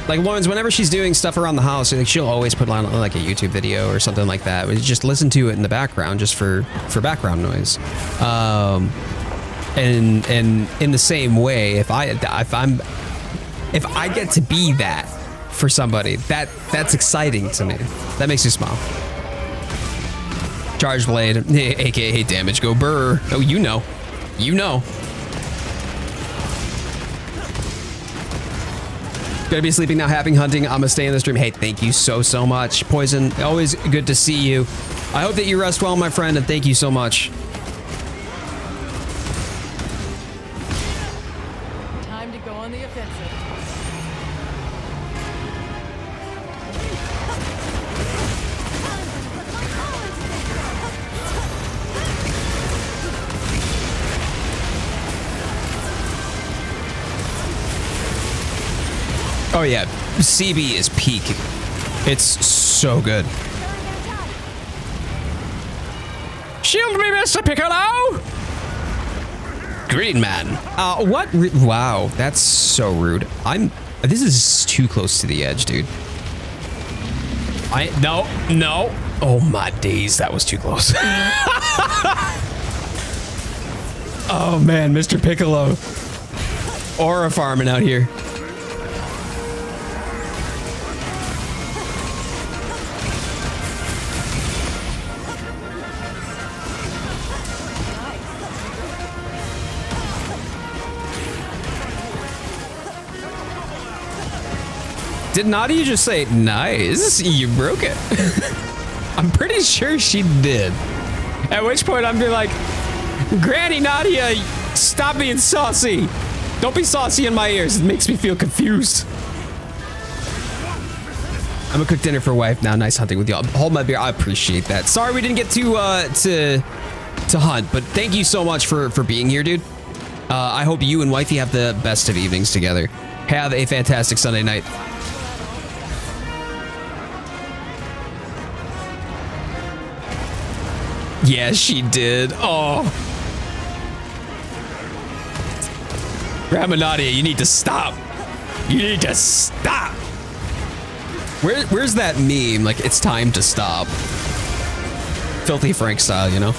Speaker 1: Like Lauren's, whenever she's doing stuff around the house, like she'll always put on like a YouTube video or something like that. Just listen to it in the background, just for background noise. And in the same way, if I get to be that for somebody, that's exciting to me. That makes me smile. Charge Blade, aka Damage Go Burr. Oh, you know. Gonna be sleeping now, having hunting. I'm gonna stay in the stream. Hey, thank you so much, Poison. Always good to see you. I hope that you rest well, my friend, and thank you so much.
Speaker 5: Time to go on the offensive.
Speaker 1: Oh yeah, CB is peak. It's so good. Shield me, Mr. Piccolo! Green man. What? Wow, that's so rude. This is too close to the edge, dude. No. Oh my days, that was too close. Oh man, Mr. Piccolo. Aura farming out here. Did Nadia just say, nice, you broke it? I'm pretty sure she did. At which point I'm be like, Granny Nadia, stop being saucy. Don't be saucy in my ears. It makes me feel confused. I'm gonna cook dinner for wife now. Nice hunting with y'all. Hold my beer. I appreciate that. Sorry we didn't get to hunt, but thank you so much for being here, dude. I hope you and wifey have the best of evenings together. Have a fantastic Sunday night. Yeah, she did. Oh. Grandma Nadia, you need to stop. You need to stop. Where's that meme? Like, it's time to stop. Filthy Frank style, you know?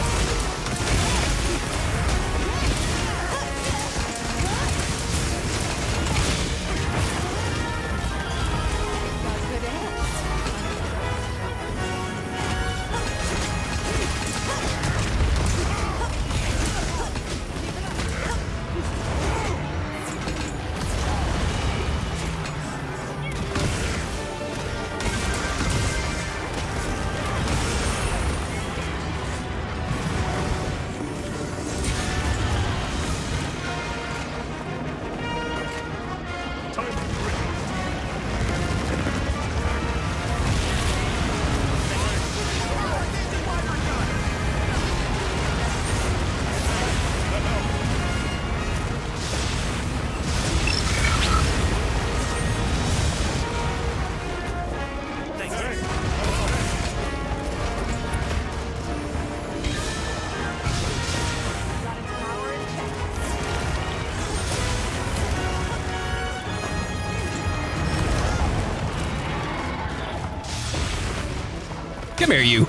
Speaker 1: Come here, you.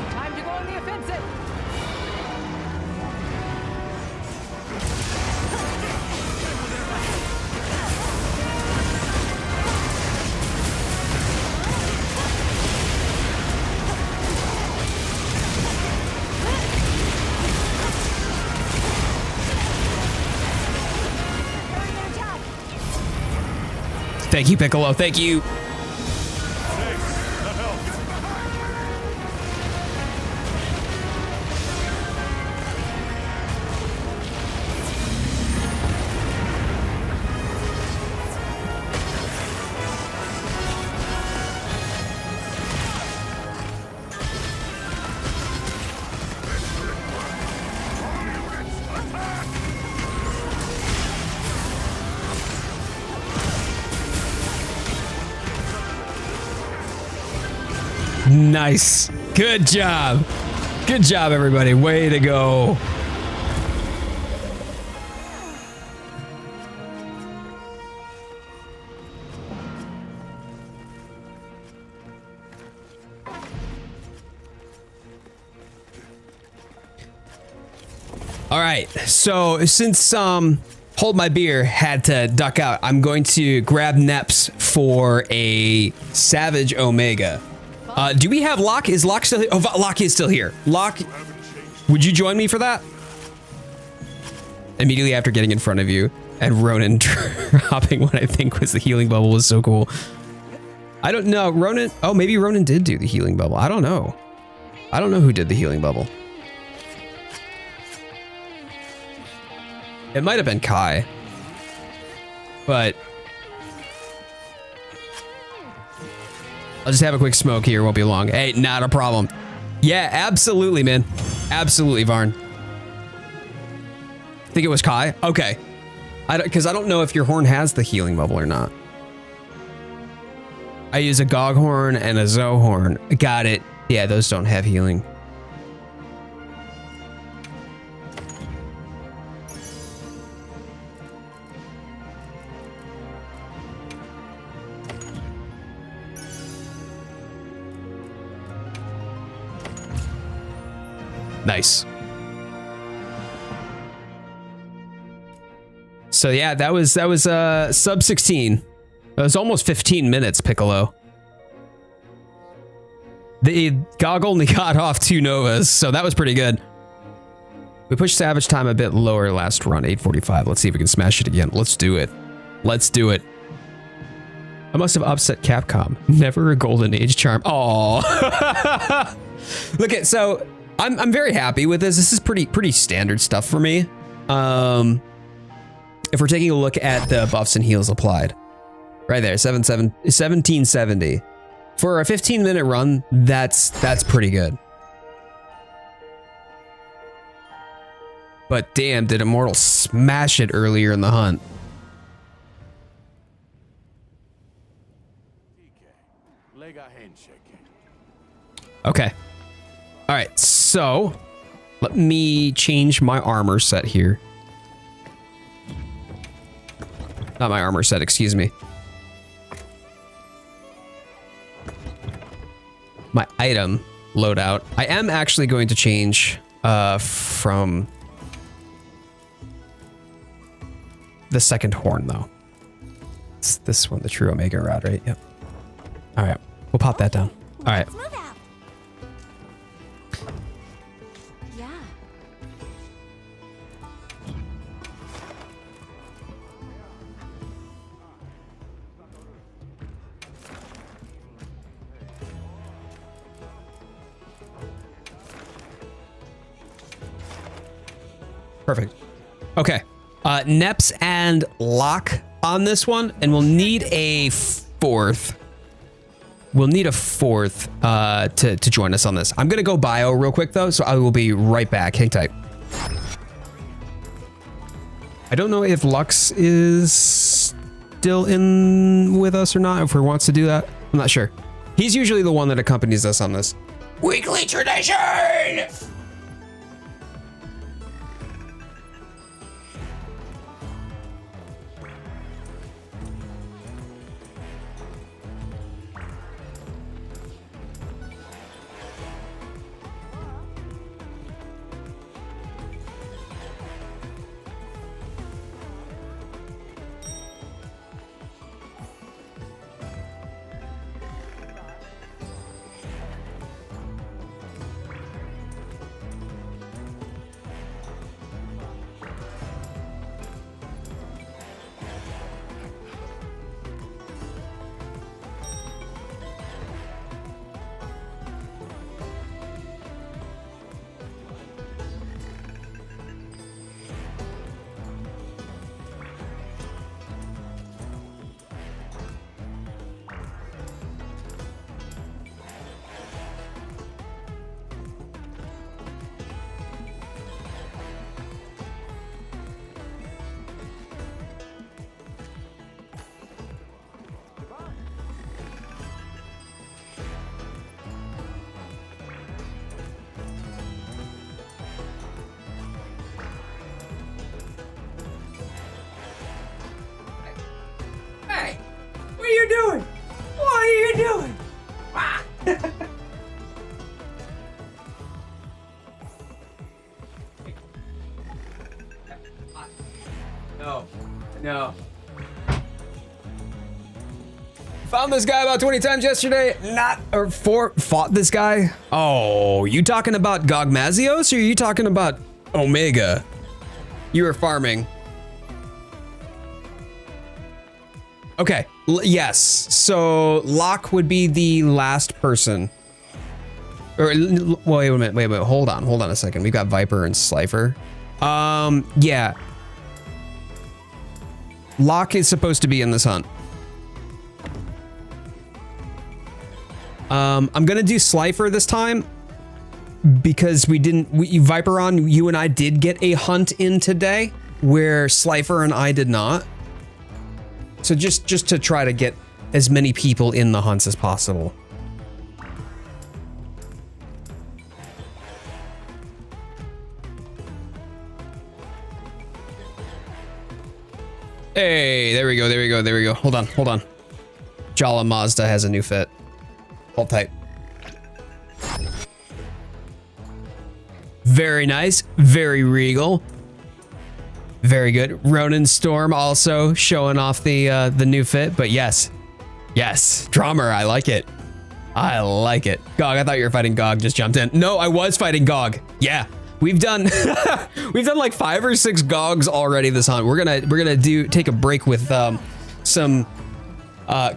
Speaker 5: Time to go on the offensive.
Speaker 1: Thank you, Piccolo. Thank you.
Speaker 3: Thanks. That helped.
Speaker 1: Nice. Good job. Good job, everybody. Way to go. All right. So since Hold My Beer had to duck out, I'm going to grab Neps for a Savage Omega. Do we have Locke? Is Locke still here? Oh, Locke is still here. Locke, would you join me for that? Immediately after getting in front of you and Ronan dropping what I think was the healing bubble was so cool. I don't know. Ronan. Oh, maybe Ronan did do the healing bubble. I don't know. I don't know who did the healing bubble. It might have been Kai. But I'll just have a quick smoke here. Won't be long. Hey, not a problem. Yeah, absolutely, man. Absolutely, Varn. I think it was Kai. Okay. Because I don't know if your horn has the healing bubble or not. I use a Gog horn and a Zoe horn. Got it. Yeah, those don't have healing. Nice. So yeah, that was sub 16. That was almost 15 minutes, Piccolo. The Gog only got off 2 Novas, so that was pretty good. We pushed Savage time a bit lower last run, 8:45. Let's see if we can smash it again. Let's do it. Let's do it. I must have upset Capcom. Never a Golden Age charm. Oh. Look at so. I'm very happy with this. This is pretty standard stuff for me. If we're taking a look at the buffs and heals applied, right there, 1770 for a 15-minute run. That's pretty good. But damn, did Immortal smash it earlier in the hunt? Okay. All right, so let me change my armor set here. Not my armor set, excuse me. My item loadout. I am actually going to change from the second horn, though. It's this one, the true Omega rod, right? Yep. All right, we'll pop that down. All right.
Speaker 2: Let's move out. Yeah.
Speaker 1: Perfect. Okay. Neps and Locke on this one, and we'll need a fourth. We'll need a fourth to join us on this. I'm gonna go bio real quick though, so I will be right back. Hang tight. I don't know if Lux is still in with us or not, if he wants to do that. I'm not sure. He's usually the one that accompanies us on this. Weekly tradition! you doing? What are you doing? No. Found this guy about 20 times yesterday. Fought this guy. Oh, you talking about Gogmazios or are you talking about Omega? You were farming. Okay, yes. So Locke would be the last person. Or wait a minute. Hold on a second. We've got Viper and Slifer. Yeah. Locke is supposed to be in this hunt. I'm gonna do Slifer this time because Viperon, you and I did get a hunt in today where Slifer and I did not. So just to try to get as many people in the hunts as possible. Hey, there we go. Hold on. Jala Mazda has a new fit. Hold tight. Very nice, very regal. Very good. Ronin Storm also showing off the new fit, but yes. Drummer, I like it. Gog, I thought you were fighting Gog, just jumped in. No, I was fighting Gog. Yeah. We've done like 5 or 6 Gogs already this hunt. We're gonna take a break with some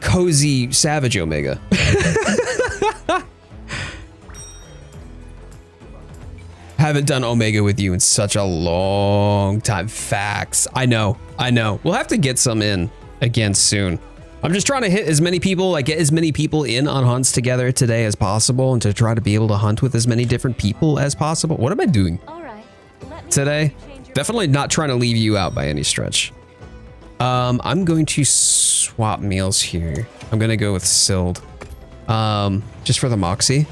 Speaker 1: cozy Savage Omega. Haven't done Omega with you in such a long time. Facts. I know. We'll have to get some in again soon. I'm just trying to hit as many people, like get as many people in on hunts together today as possible and to try to be able to hunt with as many different people as possible. What am I doing today? Definitely not trying to leave you out by any stretch. I'm going to swap meals here. I'm going to go with Sild. Just for the Moxie.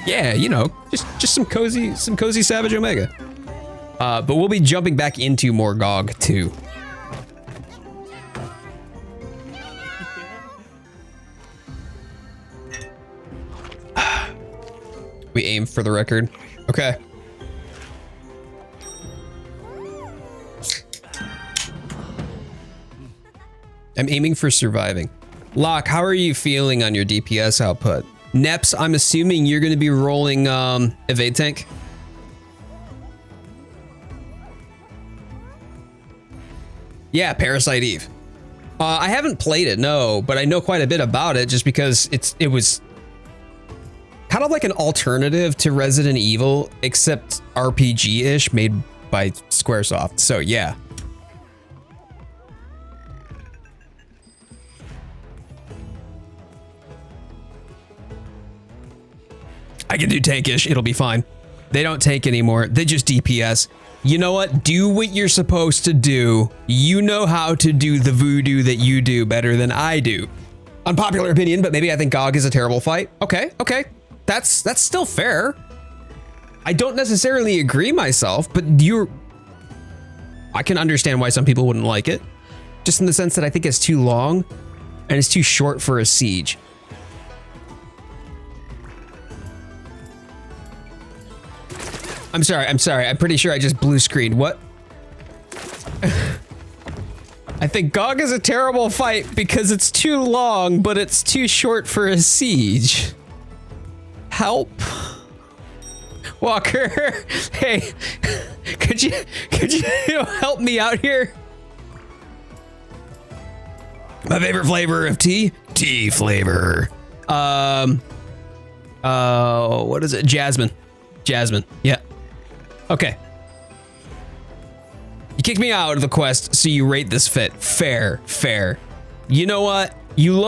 Speaker 1: Yeah, you know, just some cozy Savage Omega. But we'll be jumping back into more Gog too. We aim for the record. Okay. I'm aiming for surviving. Locke, how are you feeling on your DPS output? Neps, I'm assuming you're going to be rolling evade tank. Yeah, Parasite Eve. I haven't played it, no, but I know quite a bit about it just because it was kind of like an alternative to Resident Evil, except RPG-ish, made by Squaresoft. So yeah. I can do tankish, it'll be fine. They don't tank anymore, they just DPS. You know what? Do what you're supposed to do. You know how to do the voodoo that you do better than I do. Unpopular opinion, but maybe I think Gog is a terrible fight. Okay. That's still fair. I don't necessarily agree myself, but I can understand why some people wouldn't like it. Just in the sense that I think it's too long and it's too short for a siege. I'm sorry. I'm pretty sure I just blue screened. What? I think Gog is a terrible fight because it's too long, but it's too short for a siege. Help. Walker, hey, could you help me out here? My favorite flavor of tea? Tea flavor. What is it? Jasmine, yeah. Okay. You kicked me out of the quest, so you rate this fit. Fair. You know what? You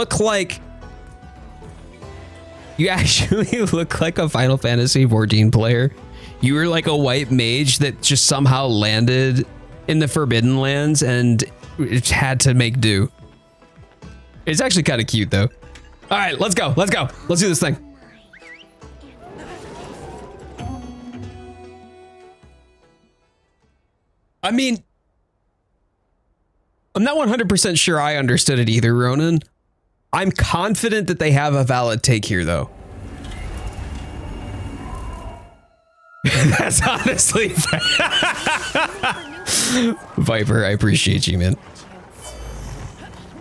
Speaker 1: actually look like a Final Fantasy 14 player. You were like a white mage that just somehow landed in the Forbidden Lands and it had to make do. It's actually kind of cute though. All right, let's go. Let's do this thing. I mean, I'm not 100% sure I understood it either, Ronan. I'm confident that they have a valid take here, though. That's honestly... Viper, I appreciate you, man.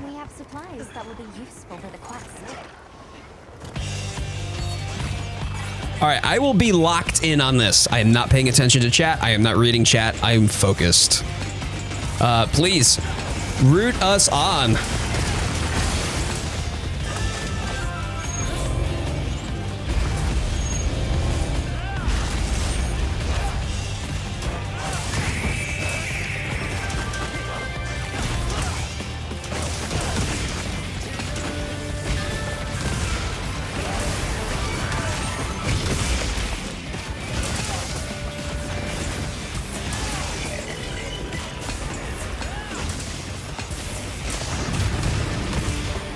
Speaker 2: We have supplies that will be useful for the quest.
Speaker 1: All right, I will be locked in on this. I am not paying attention to chat. I am not reading chat. I am focused. Please, root us on.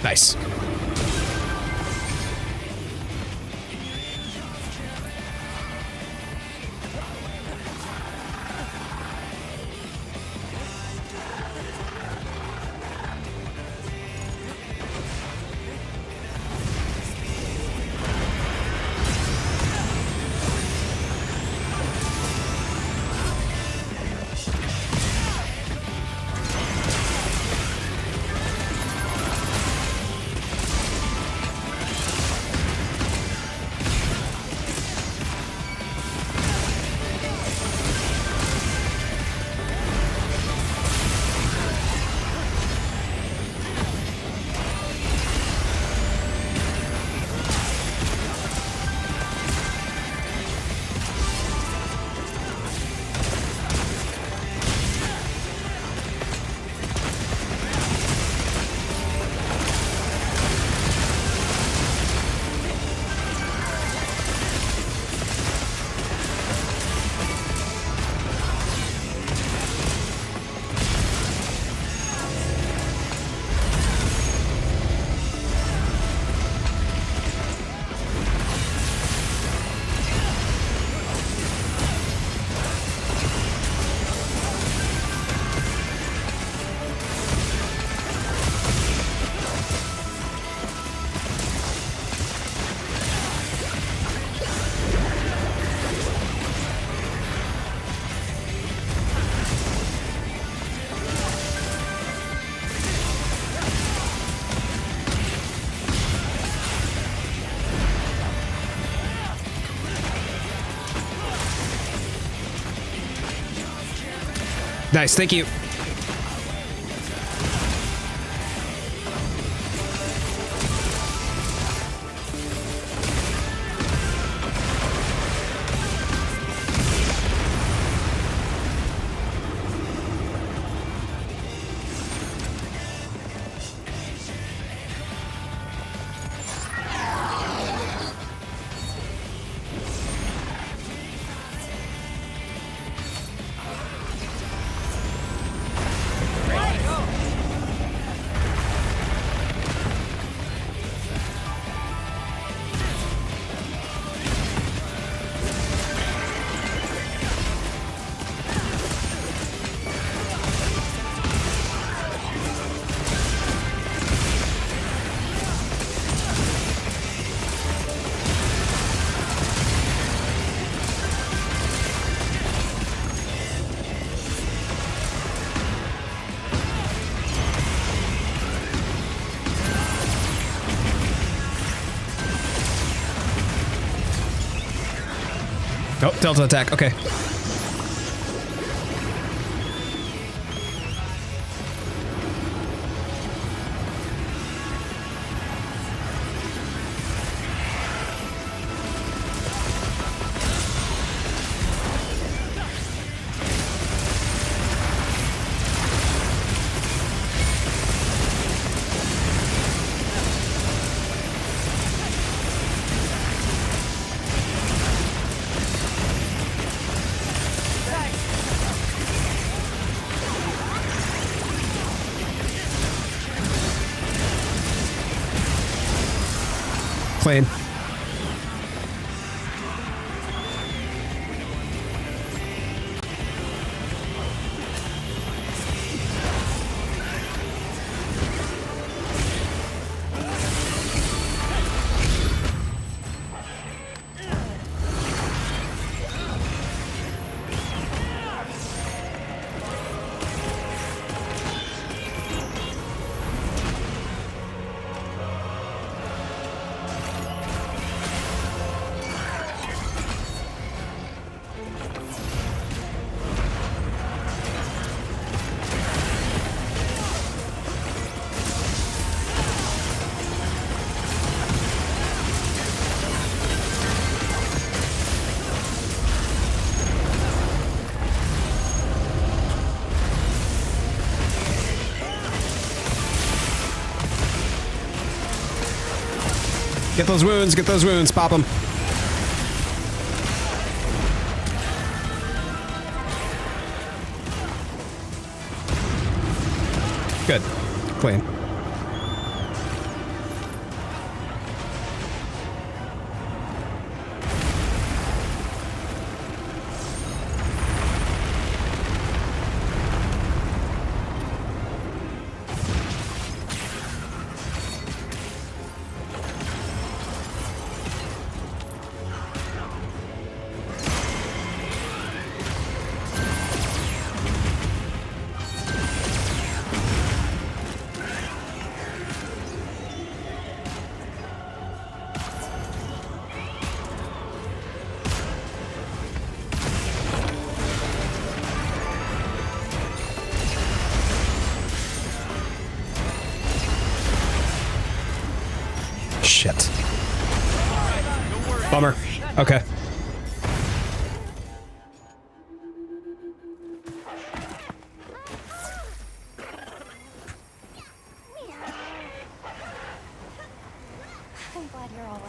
Speaker 1: Nice. Nice, thank you. Oh, Delta attack. Okay. Plane. Get those wounds, pop them. Good. Clean. Shit. Bummer. Okay.
Speaker 2: I'm glad you're all right.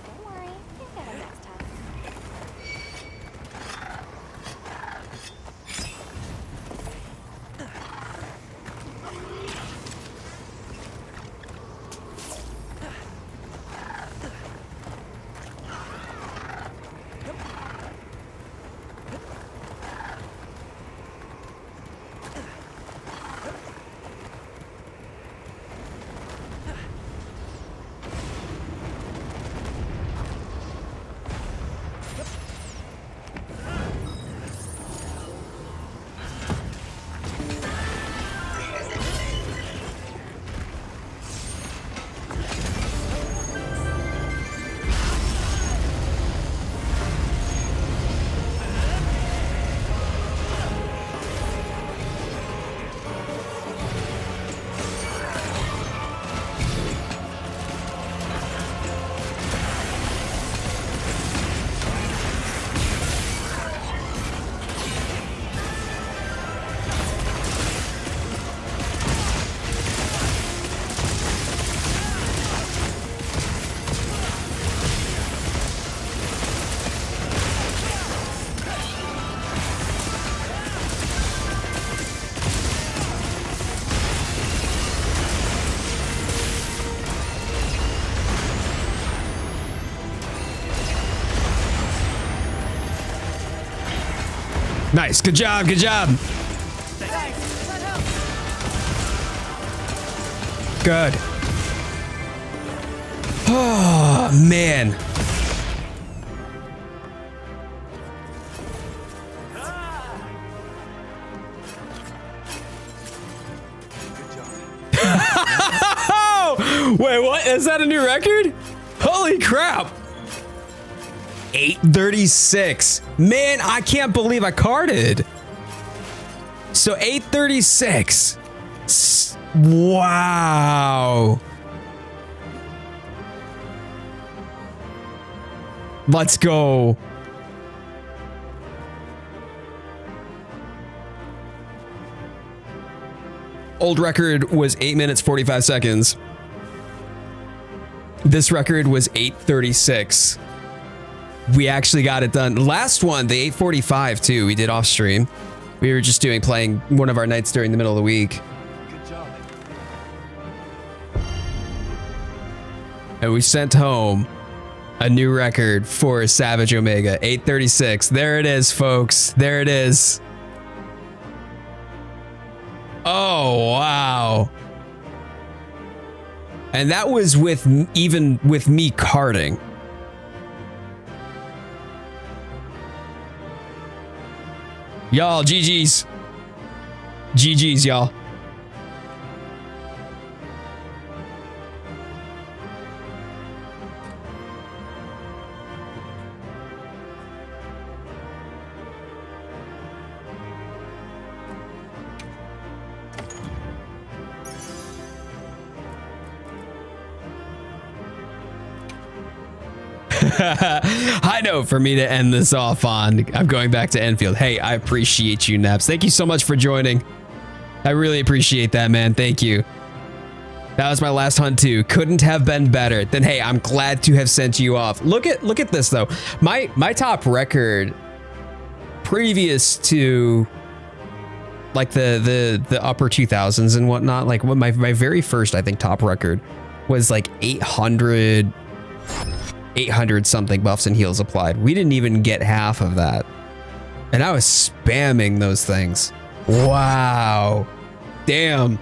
Speaker 2: Don't worry, you'll get him next time.
Speaker 1: Nice. Good job. Good job. Good. Oh, man. Wait, what? Is that a new record? Holy crap. 836. Man, I can't believe I carded. So 836. Wow. Let's go. Old record was 8 minutes 45 seconds. This record was 836. We actually got it done. Last one, the 845 too, we did off stream. We were just playing one of our nights during the middle of the week.
Speaker 3: Good job.
Speaker 1: And we sent home a new record for Savage Omega, 836. There it is, folks. There it is. Oh, wow. And that was even with me carding. Y'all, GG's. GG's, y'all. High note for me to end this off on. I'm going back to Enfield. Hey, I appreciate you, Naps. Thank you so much for joining. I really appreciate that, man. Thank you. That was my last hunt too. Couldn't have been better. Then hey, I'm glad to have sent you off. Look at this though. My top record previous to like the upper 2000s and whatnot, like my very first, I think, top record was like 800 something buffs and heals applied. We didn't even get half of that. And I was spamming those things. Wow. Damn.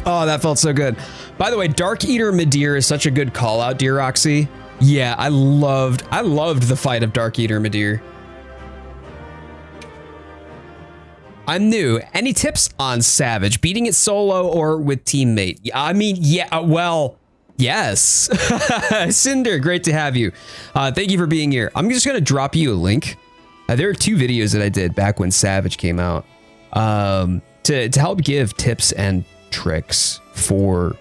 Speaker 1: Oh, that felt so good. By the way, Dark Eater Midir is such a good call out, dear Roxy. Yeah, I loved the fight of Dark Eater Midir. I'm new. Any tips on Savage? Beating it solo or with teammate? I mean, yeah, well, yes. Cinder, great to have you. Thank you for being here. I'm just gonna drop you a link. There are 2 videos that I did back when Savage came out to help give tips and tricks for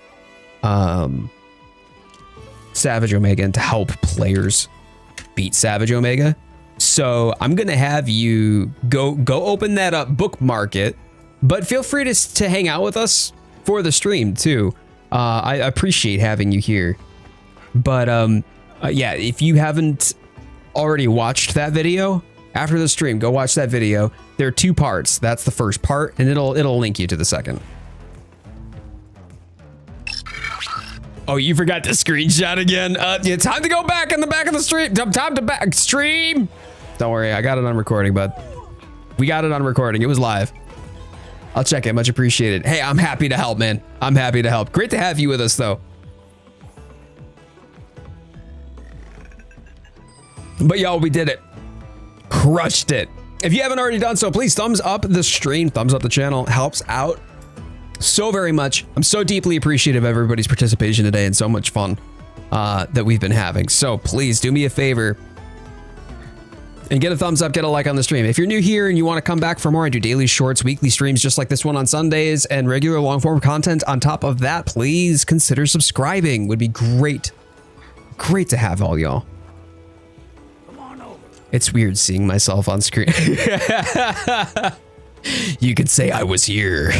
Speaker 1: Savage Omega and to help players beat Savage Omega. So I'm gonna have you go open that up, bookmark it, but feel free to hang out with us for the stream too. I appreciate having you here. But yeah, if you haven't already watched that video, after the stream, go watch that video. There are 2 parts. That's the first part, and it'll link you to the second. Oh, you forgot to screenshot again. Yeah, time to go back in the back of the stream. Time to back stream. Don't worry, I got it on recording, bud. We got it on recording. It was live. I'll check it. Much appreciated. Hey, I'm happy to help, man. I'm happy to help. Great to have you with us, though. But y'all, we did it. Crushed it. If you haven't already done so, please thumbs up the stream, thumbs up the channel. Helps out so very much. I'm so deeply appreciative of everybody's participation today and so much fun that we've been having. So please do me a favor and get a thumbs up, get a like on the stream. If you're new here and you want to come back for more, I do daily shorts, weekly streams just like this one on Sundays, and regular long form content on top of that. Please consider subscribing. Would be great. Great to have all y'all. It's weird seeing myself on screen. You could say I was here.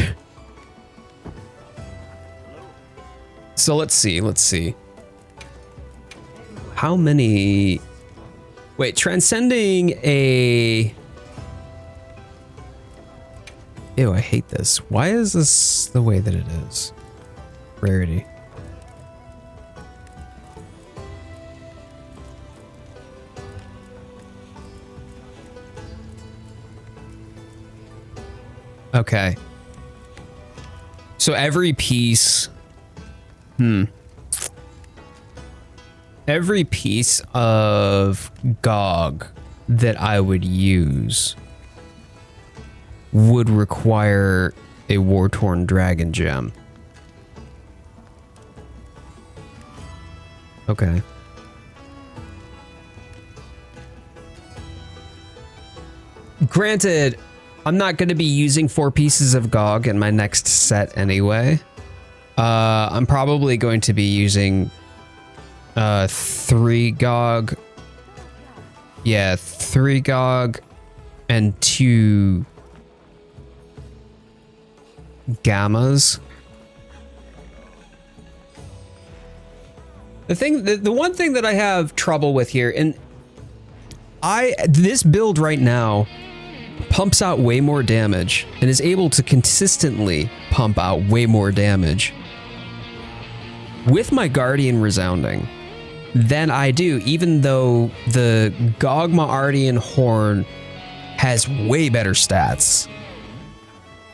Speaker 1: So let's see. How many? Wait, transcending a... Ew, I hate this. Why is this the way that it is? Rarity. Okay. So every piece... Every piece of Gog that I would use would require a Wartorn Dragongem. Okay. Granted, I'm not going to be using 4 pieces of Gog in my next set anyway. I'm probably going to be using 3 Gog. Yeah, 3 Gog and 2 Gammas. The one thing that I have trouble with here, and this build right now pumps out way more damage and is able to consistently pump out way more damage with my Guardian Resounding than I do, even though the Gogma Artian Horn has way better stats.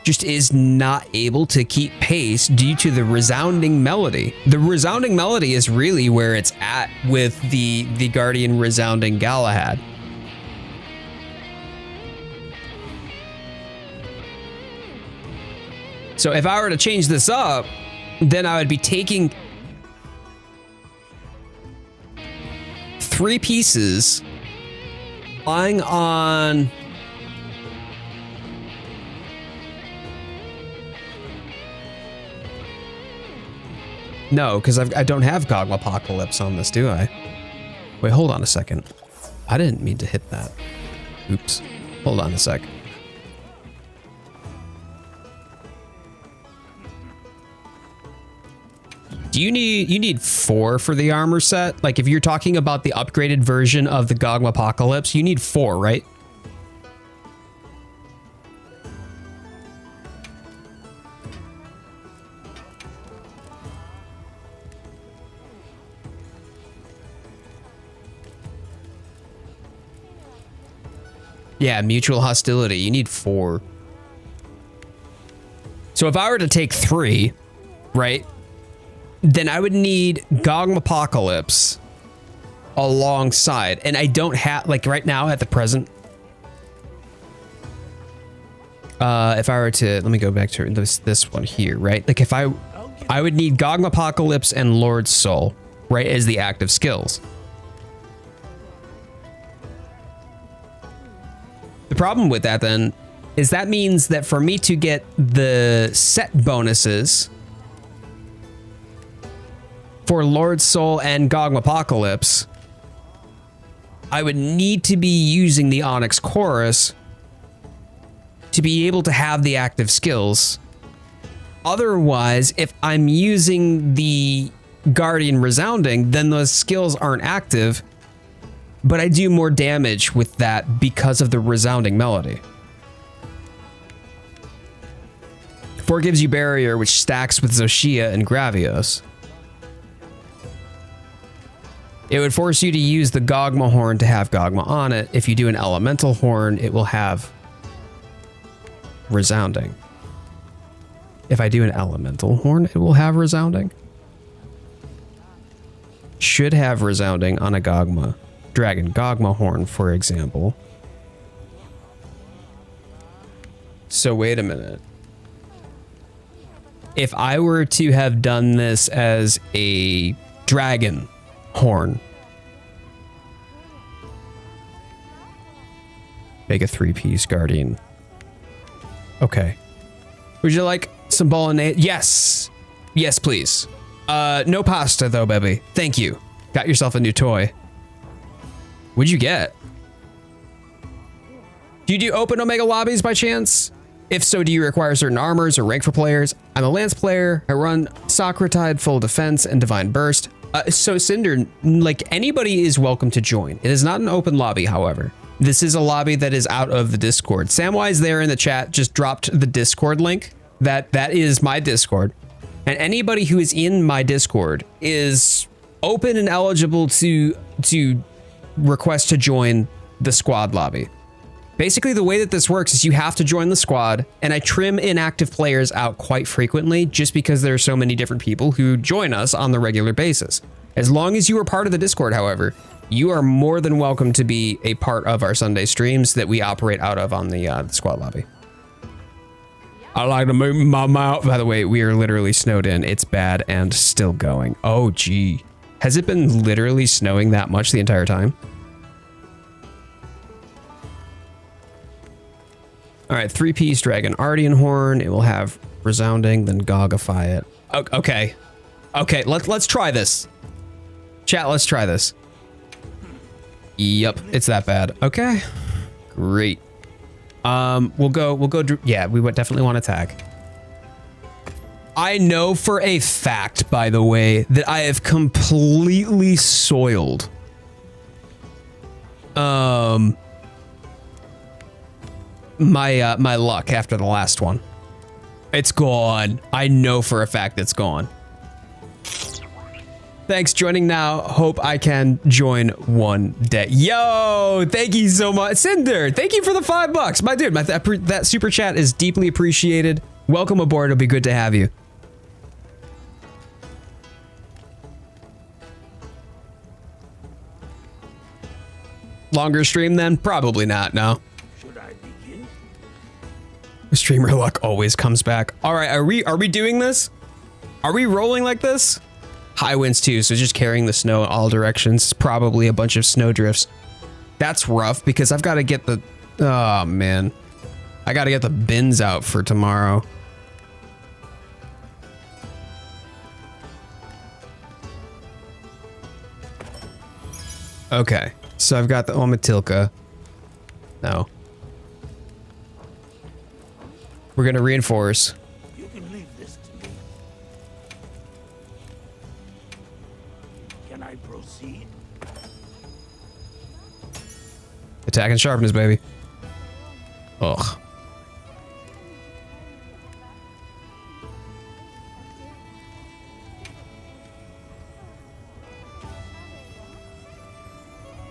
Speaker 1: Just is not able to keep pace due to the resounding melody. The resounding melody is really where it's at with the Guardian Resounding Galahad. So if I were to change this up, then I would be taking 3 pieces, relying on no, because I don't have Gogmapocalypse on this, do I? Wait, hold on a second. I didn't mean to hit that. Oops. Hold on a sec. Do you need 4 for the armor set? Like if you're talking about the upgraded version of the Gogmapocalypse, you need 4, right? Yeah, mutual hostility. You need 4. So if I were to take 3, right, then I would need Gogmapocalypse alongside. And I don't have, like right now at the present, if I were to, let me go back to this one here, right? Like if I would need Gogmapocalypse and Lord's Soul, right, as the active skills. The problem with that then is that means that for me to get the set bonuses for Lord's Soul and Gogmapocalypse, I would need to be using the Onyx Chorus to be able to have the active skills. Otherwise, if I'm using the Guardian Resounding, then those skills aren't active, but I do more damage with that because of the resounding melody. 4 gives you Barrier, which stacks with Xochitl and Gravios. It would force you to use the Gogma horn to have Gogma on it. If you do an elemental horn, it will have resounding. If I do an elemental horn, it will have resounding. Should have resounding on a Gogma. Dragon Gogma horn, for example. So wait a minute. If I were to have done this as a dragon horn, make a 3-piece guardian. Okay. Would you like some bolognese? Yes. Yes, please. No pasta though, baby. Thank you. Got yourself a new toy. What'd you get? Do you do open Omega lobbies by chance? If so, do you require certain armors or rank for players? I'm a Lance player. I run Socratide, Full Defense, and Divine Burst. So Cinder, like anybody is welcome to join. It is not an open lobby, however. This is a lobby that is out of the Discord. Samwise there in the chat just dropped the Discord link. That is my Discord. And anybody who is in my Discord is open and eligible to request to join the squad lobby. Basically, the way that this works is you have to join the squad, and I trim inactive players out quite frequently just because there are so many different people who join us on the regular basis. As long as you are part of the Discord, however, you are more than welcome to be a part of our Sunday streams that we operate out of on the squad lobby. I like to move my mouth. By the way, we are literally snowed in. It's bad and still going. Oh, gee. Has it been literally snowing that much the entire time? All right, 3-piece dragon Artian horn. It will have resounding, then Gogify it. Okay. Okay, let's try this. Chat, let's try this. Yep, it's that bad. Okay. Great. We'll go, yeah, we would definitely want to tag. I know for a fact, by the way, that I have completely soiled my luck after the last one. It's gone. I know for a fact it's gone. Thanks, joining now. Hope I can join one day. Yo, thank you so much. Cinder, thank you for the $5. My dude, that super chat is deeply appreciated. Welcome aboard. It'll be good to have you. Longer stream then? Probably not, no.
Speaker 3: Should I begin?
Speaker 1: Streamer luck always comes back. All right, are we doing this? Are we rolling like this? High winds too, so just carrying the snow in all directions. Probably a bunch of snow drifts. That's rough because I've got to get the, oh man. I got to get the bins out for tomorrow. Okay, so I've got the Omatilka. No. We're gonna reinforce.
Speaker 3: You can leave this to me.
Speaker 1: Attack and sharpness, baby. Ugh.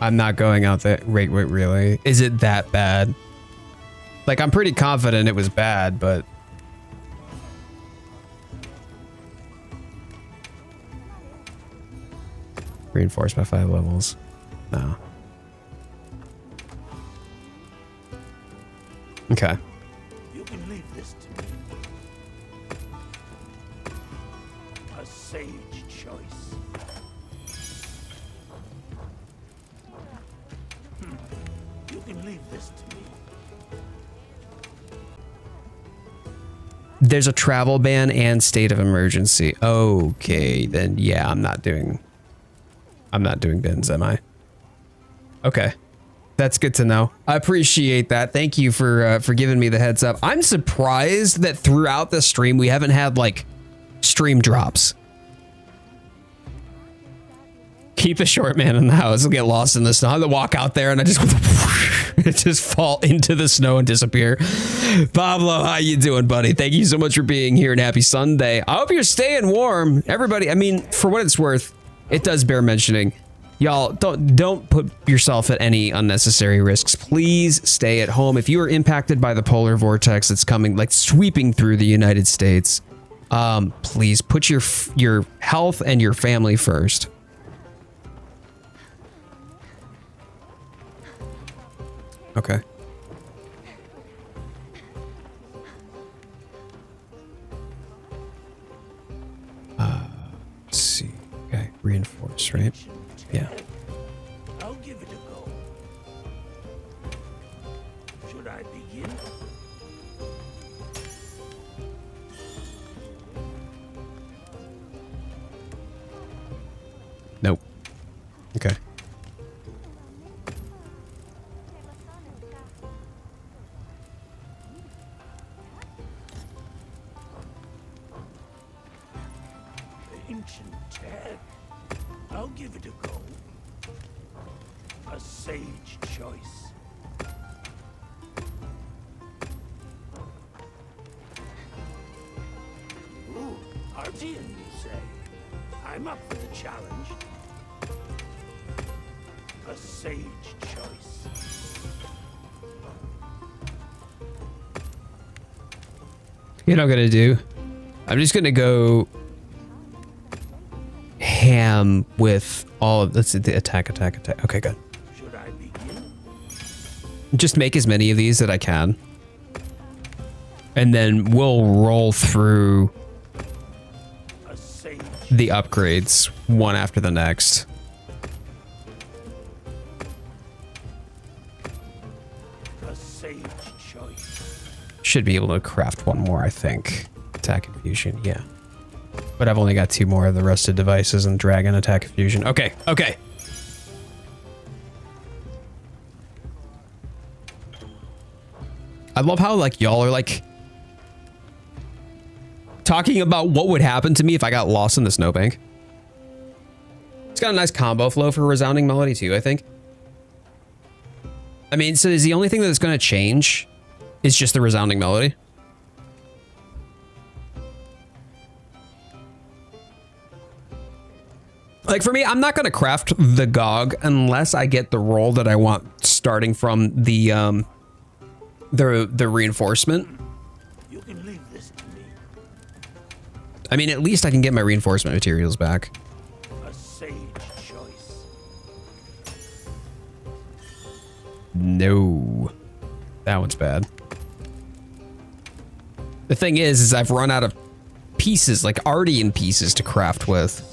Speaker 1: I'm not going out there. Wait, really? Is it that bad? Like, I'm pretty confident it was bad, but... Reinforced by 5 levels. No. Okay.
Speaker 3: You can leave this to me. A sage choice. You can leave this to me.
Speaker 1: There's a travel ban and state of emergency. Okay, then yeah, I'm not doing bins, am I? Okay. That's good to know. I appreciate that. Thank you for giving me the heads up. I'm surprised that throughout the stream we haven't had like stream drops. Keep a short man in the house. I'll get lost in the snow. I have to walk out there and I just fall into the snow and disappear. Pablo, how you doing, buddy? Thank you so much for being here and happy Sunday. I hope you're staying warm. Everybody, I mean, for what it's worth, it does bear mentioning. Y'all, don't put yourself at any unnecessary risks. Please stay at home. If you are impacted by the polar vortex that's coming, like sweeping through the United States, please put your health and your family first. Okay. Let's see. Okay, reinforce, right? Yeah.
Speaker 3: I'll give it a go. Should I begin?
Speaker 1: Nope. Okay.
Speaker 3: Ancient tag. I'll give it a go. A sage choice. Ooh, Artian, you say? I'm up for the challenge. A sage choice.
Speaker 1: You know what I'm gonna do? I'm just gonna go ham with all of let's see the attack. Okay, good.
Speaker 3: Should I begin?
Speaker 1: Just make as many of these that I can. And then we'll roll through
Speaker 3: A sage.
Speaker 1: the upgrades one after the next.
Speaker 3: A sage choice.
Speaker 1: Should be able to craft one more, I think. Attack and fusion, yeah. But I've only got 2 more of the rusted devices and dragon attack and fusion. Okay. I love how like y'all are like talking about what would happen to me if I got lost in the snowbank. It's got a nice combo flow for Resounding Melody too, I think. I mean, so is the only thing that's going to change is just the Resounding Melody? Like for me, I'm not going to craft the Gog unless I get the roll that I want starting from the reinforcement.
Speaker 3: You can leave this to me.
Speaker 1: I mean, at least I can get my reinforcement materials back.
Speaker 3: A sage choice.
Speaker 1: No. That one's bad. The thing is I've run out of pieces, like Artian pieces to craft with.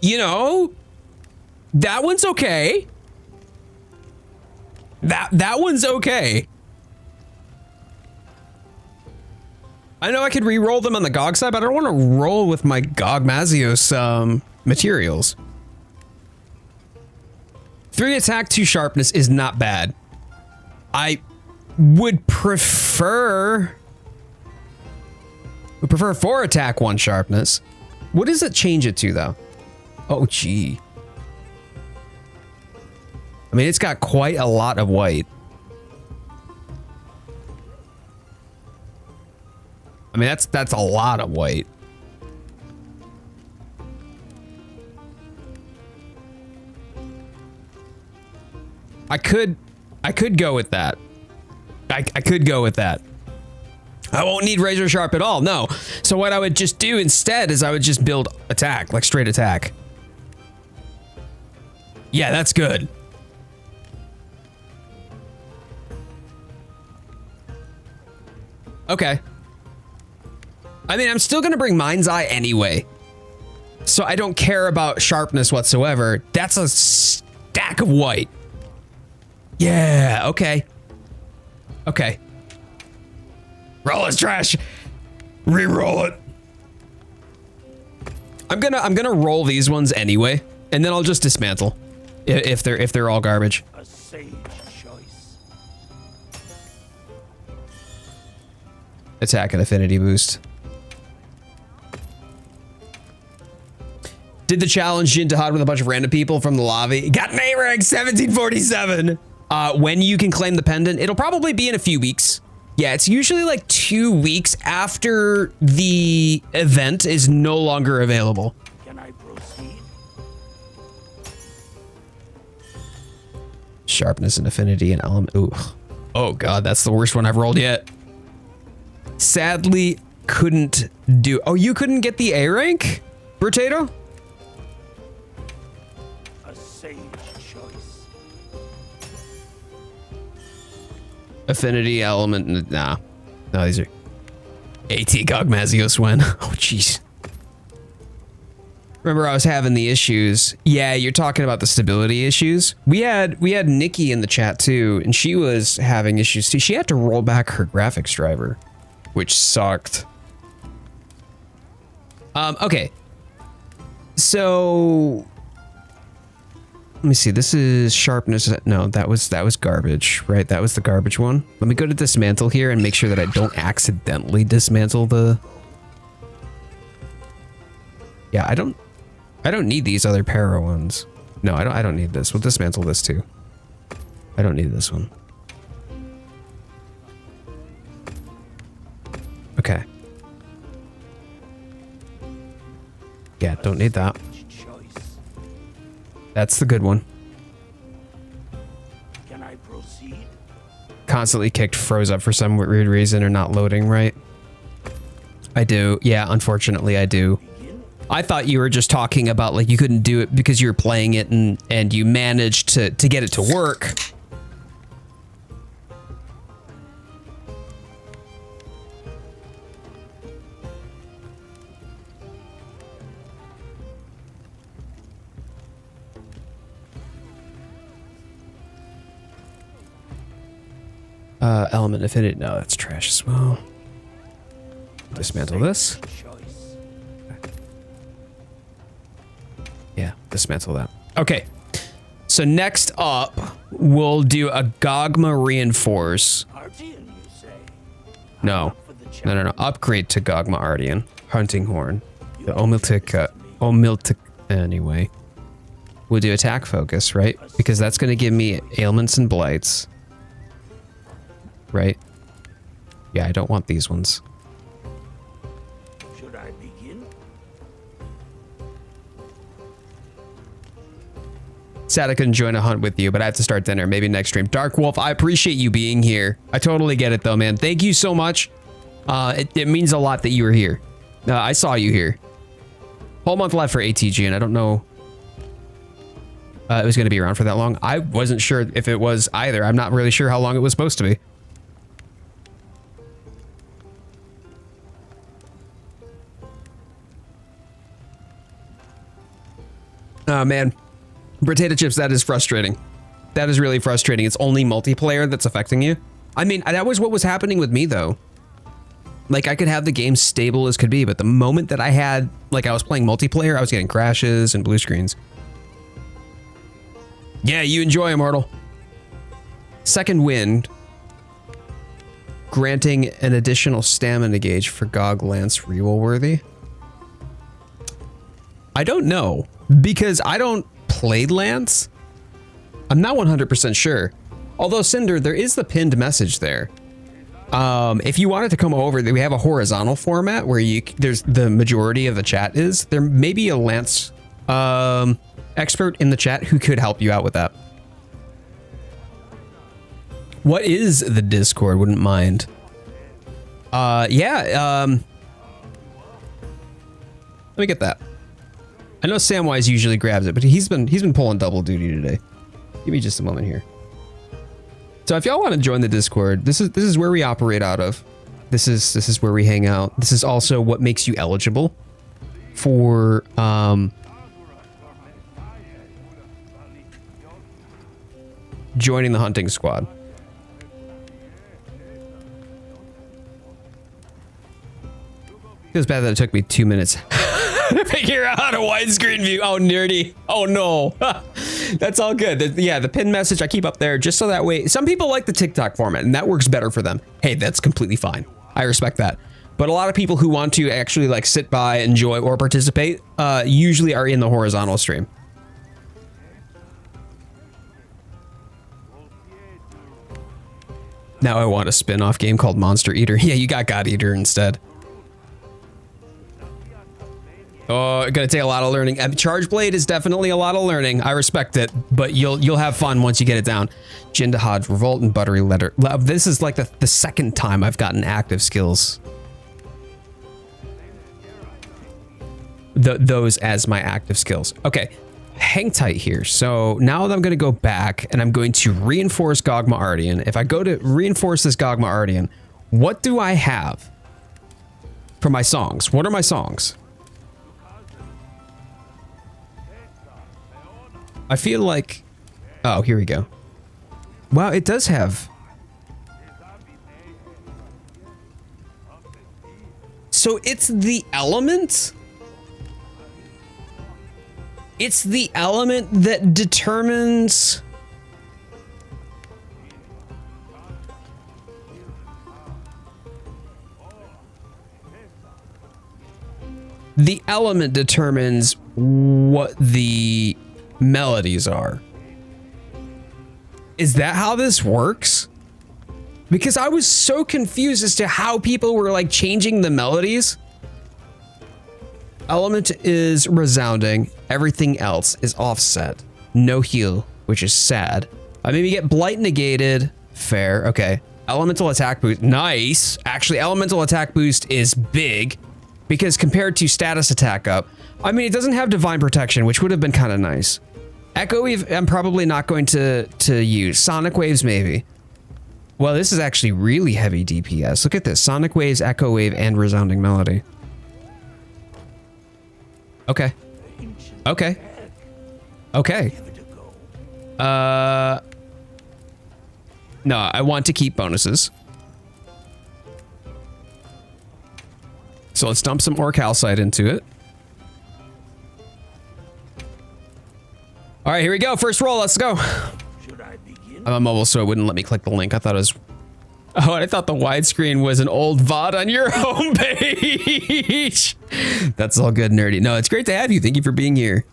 Speaker 1: You know, that one's okay. That one's okay. I know I could re-roll them on the Gog side, but I don't want to roll with my Gogmazios materials. 3 attack, 2 sharpness is not bad. I would prefer We prefer 4 attack, 1 sharpness. What does it change it to, though? Oh, gee. I mean, it's got quite a lot of white. I mean, that's a lot of white. I could go with that. I could go with that. I won't need razor sharp at all, no. So what I would just do instead is I would just build attack, like straight attack. Yeah, that's good. Okay. I mean, I'm still gonna bring Mind's Eye anyway. So I don't care about sharpness whatsoever. That's a stack of white. Yeah, okay. Okay. Roll his trash. Re-roll it. I'm gonna roll these ones anyway, and then I'll just dismantle if they're all garbage.
Speaker 3: A sage choice.
Speaker 1: Attack and affinity boost. Did the challenge Jin to HUD with a bunch of random people from the lobby. Got an A rank 1747. When you can claim the pendant, it'll probably be in a few weeks. Yeah, it's usually like 2 weeks after the event is no longer available.
Speaker 3: Can I proceed?
Speaker 1: Sharpness and affinity and element. Ooh. Oh god, that's the worst one I've rolled yet. Sadly, couldn't do. Oh, you couldn't get the A rank, Potato?
Speaker 3: A sage choice.
Speaker 1: Affinity, element, nah. No, these are AT Gogmazios win. Oh, jeez. Remember I was having the issues. Yeah, you're talking about the stability issues. We had Nikki in the chat too, and she was having issues too. She had to roll back her graphics driver, which sucked. Okay. So let me see. This is sharpness. No, that was garbage, right? That was the garbage one. Let me go to dismantle here and make sure that I don't accidentally dismantle the. Yeah, I don't need these other para ones. No, I don't need this. We'll dismantle this too. I don't need this one. Okay. Yeah, don't need that. That's the good one.
Speaker 3: Can I proceed?
Speaker 1: Constantly kicked, froze up for some weird reason, or not loading right. I do. Yeah, unfortunately I do. I thought you were just talking about like you couldn't do it because you were playing it and you managed to get it to work. Element affinity. No, that's trash as well. Dismantle this. Yeah, dismantle that. Okay. So next up, we'll do a Gogma reinforce.
Speaker 3: Artian, you say?
Speaker 1: No. No. Upgrade to Gogma Artian. Hunting horn. The Omiltic. Anyway. We'll do attack focus, right? Because that's going to give me ailments and blights. Right? Yeah, I don't want these ones.
Speaker 3: Should I begin?
Speaker 1: Sad I couldn't join a hunt with you, but I have to start dinner. Maybe next stream. Dark Wolf, I appreciate you being here. I totally get it though, man. Thank you so much. It means a lot that you were here. I saw you here. Whole month left for ATG, and I don't know it was going to be around for that long. I wasn't sure if it was either. I'm not really sure how long it was supposed to be. Oh man, potato chips, that is frustrating. That is really frustrating. It's only multiplayer that's affecting you. I mean, that was what was happening with me though. Like I could have the game stable as could be, but the moment that I was playing multiplayer, I was getting crashes and blue screens. Yeah, you enjoy, Immortal. Second wind. granting an additional stamina gauge for Gog Lance reroll worthy? I don't know, because I don't play Lance. I'm not 100% sure. Although, Cinder, there is the pinned message there. If you wanted to come over, we have a horizontal format where there's the majority of the chat is. There may be a Lance expert in the chat who could help you out with that. What is the Discord? Wouldn't mind. Yeah. Let me get that. I know Samwise usually grabs it, but he's been pulling double duty today. Give me just a moment here. So if y'all want to join the Discord, this is where we operate out of. This is where we hang out. This is also what makes you eligible for joining the hunting squad. Feels bad that it took me 2 minutes to figure out a widescreen view. Oh, nerdy. Oh, no. That's all good. Yeah, the pin message I keep up there just so that way. Some people like the TikTok format and that works better for them. Hey, that's completely fine. I respect that. But a lot of people who want to actually like sit by, enjoy, or participate usually are in the horizontal stream. Now I want a spin-off game called Monster Eater. Yeah, you got God Eater instead. Oh, gonna take a lot of learning. Charge Blade is definitely a lot of learning. I respect it, but you'll have fun once you get it down. Jindahad's Revolt and Buttery Letter. This is like the second time I've gotten active skills. Those as my active skills. Okay, hang tight here. So now I'm gonna go back and I'm going to reinforce Gogma Artian. If I go to reinforce this Gogma Artian, what do I have for my songs? What are my songs? I feel like, oh, here we go. Wow, it does have. So it's the element? It's the element that determines. The element determines what the melodies are. Is that how this works? Because I was so confused as to how people were like changing the melodies. Element is resounding. Everything else is offset. No heal, which is sad. I maybe get blight negated. Fair. Okay. Elemental attack boost. Nice. Actually, elemental attack boost is big because compared to status attack up, I mean, it doesn't have divine protection, which would have been kind of nice. Echo Wave, I'm probably not going to use. Sonic Waves, maybe. Well, this is actually really heavy DPS. Look at this. Sonic Waves, Echo Wave, and Resounding Melody. Okay. Okay. Okay. No, I want to keep bonuses. So let's dump some Orcalcite into it. All right, here we go. First roll. Let's go.
Speaker 3: Should I begin?
Speaker 1: I'm on mobile, so it wouldn't let me click the link. I thought it was. Oh, I thought the widescreen was an old VOD on your homepage. That's all good, nerdy. No, it's great to have you. Thank you for being here.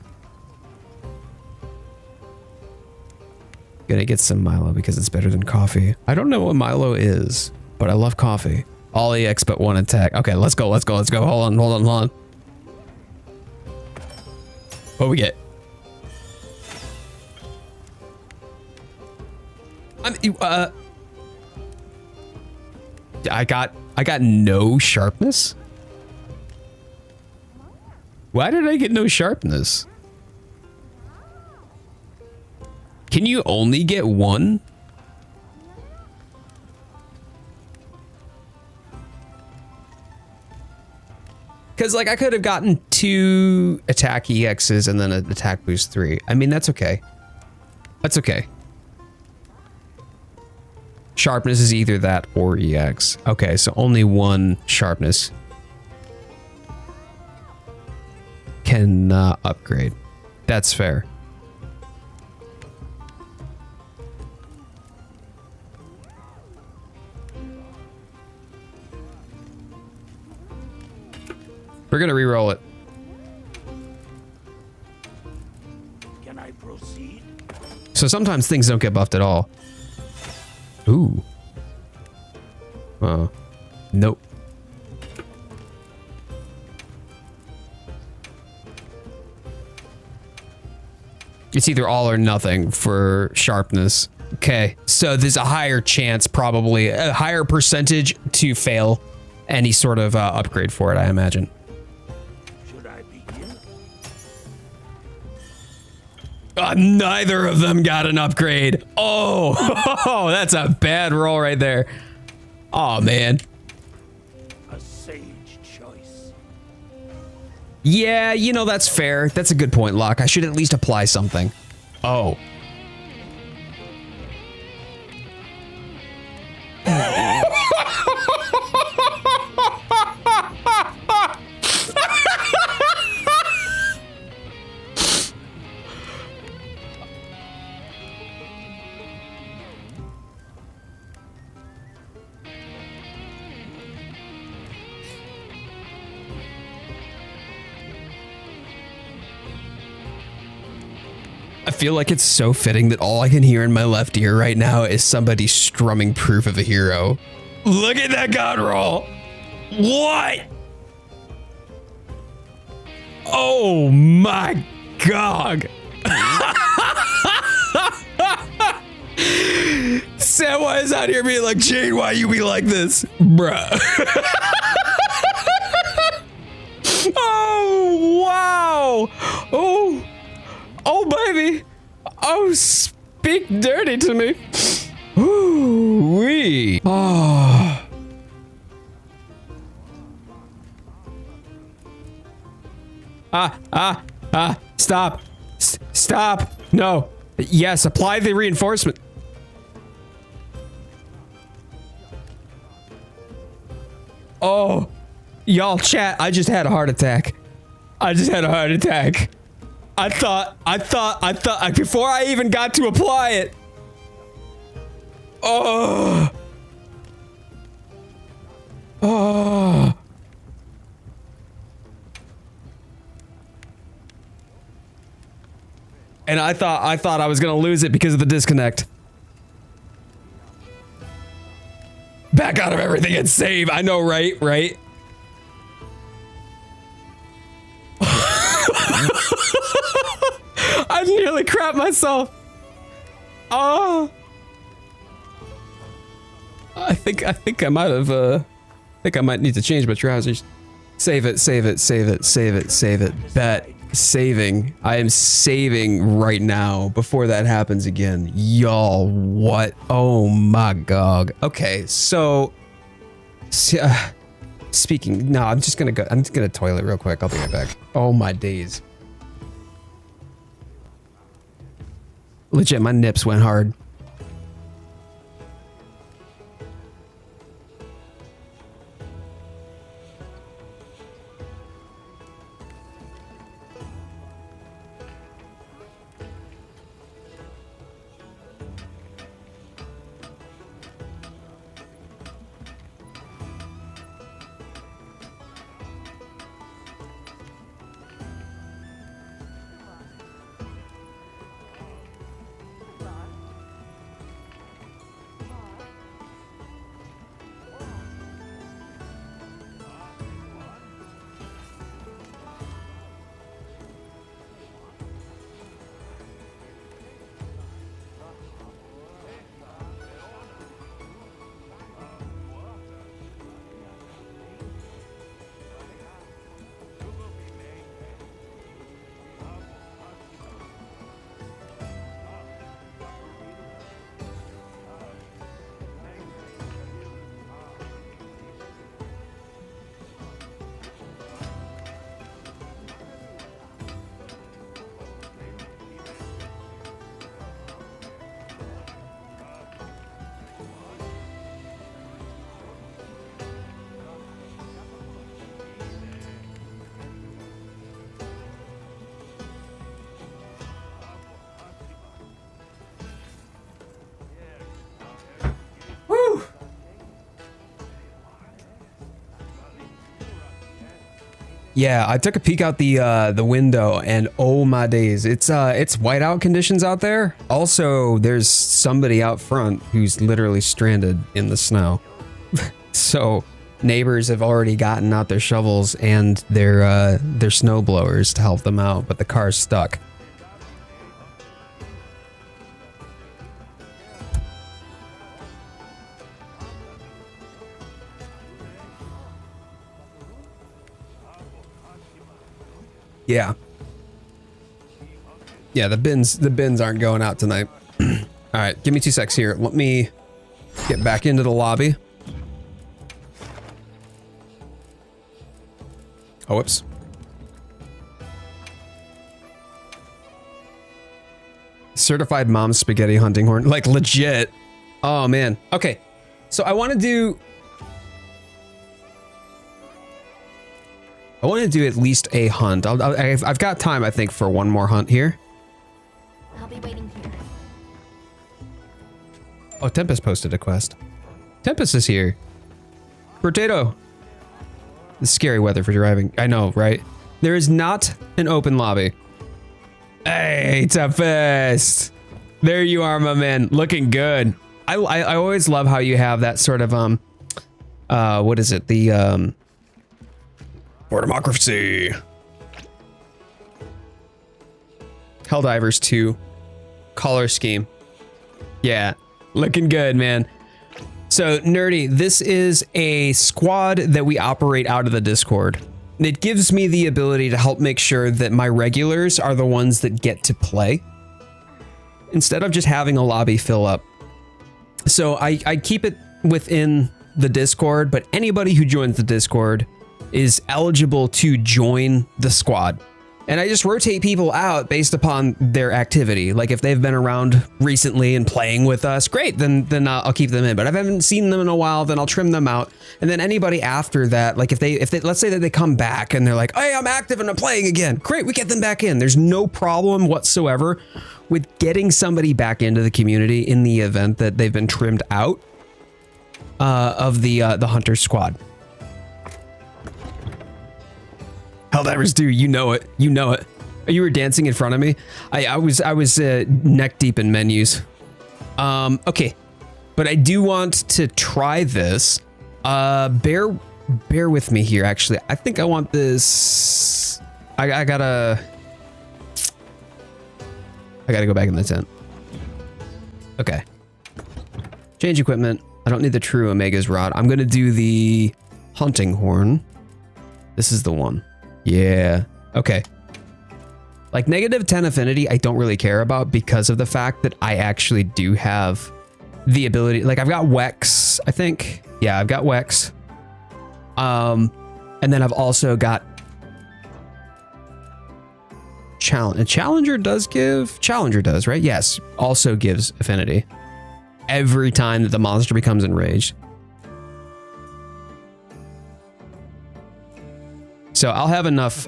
Speaker 1: Gonna get some Milo because it's better than coffee. I don't know what Milo is, but I love coffee. All EX but one attack. Okay, let's go. Let's go. Let's go. Hold on. What we get? I got no sharpness. Why did I get no sharpness? Can you only get one? Because like I could have gotten 2 attack EXs and then an attack boost 3. I mean, that's okay. That's okay. Sharpness is either that or EX. Okay, so only one sharpness can upgrade. That's fair. We're gonna re-roll it.
Speaker 3: Can I proceed?
Speaker 1: So sometimes things don't get buffed at all. Ooh. Nope. It's either all or nothing for sharpness. Okay, so there's a higher chance, probably a higher percentage to fail any sort of upgrade for it, I imagine.
Speaker 3: Should I begin?
Speaker 1: Neither of them got an upgrade. Oh, that's a bad roll right there. Oh, man.
Speaker 3: A sage choice.
Speaker 1: Yeah, you know, that's fair. That's a good point, Locke. I should at least apply something. Oh. I feel like it's so fitting that all I can hear in my left ear right now is somebody strumming Proof of a Hero. Look at that god roll. What? Oh my god. Sam is out here being like, Jade, why you be like this? Bruh. Oh, wow. Oh, baby. Oh, speak dirty to me. Ooh, wee. Oh. Stop. Stop. No. Yes, apply the reinforcement. Oh, y'all chat, I just had a heart attack. I thought, before I even got to apply it. Oh. Oh. And I thought I was gonna lose it because of the disconnect. Back out of everything and save. I know, right? Right? I nearly crapped myself. Oh. I think I might have I might need to change my trousers. Save it. Bet. Saving. I am saving right now before that happens again. Y'all, what? Oh my god. Okay, so speaking, no, I'm just gonna toilet real quick. I'll be right back. Oh my days. Legit, my nips went hard. Yeah, I took a peek out the window, and oh my days, it's whiteout conditions out there. Also, there's somebody out front who's literally stranded in the snow. So neighbors have already gotten out their shovels and their snow blowers to help them out, but the car's stuck. Yeah. Yeah, the bins aren't going out tonight. All right, give me 2 secs here. Let me get back into the lobby. Oh, whoops. Certified mom's spaghetti hunting horn. Like, legit. Oh, man. Okay. So I want to do at least a hunt. I've got time, I think, for one more hunt here.
Speaker 2: I'll be waiting here.
Speaker 1: Oh, Tempest posted a quest. Tempest is here. Potato. It's scary weather for driving. I know, right? There is not an open lobby. Hey, Tempest. There you are, my man. Looking good. I always love how you have that sort of, what is it? The, for democracy. Helldivers 2 color scheme. Yeah, looking good, man. So Nerdy, this is a squad that we operate out of the Discord. It gives me the ability to help make sure that my regulars are the ones that get to play instead of just having a lobby fill up. So I keep it within the Discord, but anybody who joins the Discord is eligible to join the squad. And I just rotate people out based upon their activity. Like if they've been around recently and playing with us, great, then I'll keep them in. But if I haven't seen them in a while, then I'll trim them out. And then anybody after that, like if they let's say that they come back and they're like, hey, I'm active and I'm playing again. Great, we get them back in. There's no problem whatsoever with getting somebody back into the community in the event that they've been trimmed out of the hunter squad. Helldivers do, you know it. You know it. You were dancing in front of me. I was neck deep in menus. Okay, but I do want to try this. Bear with me here. Actually, I think I want this. I gotta go back in the tent. Okay. Change equipment. I don't need the true Omega's rod. I'm gonna do the hunting horn. This is the one. Yeah. Okay. Like -10 affinity, I don't really care about because of the fact that I actually do have the ability. Like I've got Wex, I think. Yeah, I've got Wex. And then I've also got Challenger does give. Challenger does, right? Yes. Also gives affinity every time that the monster becomes enraged. So I'll have enough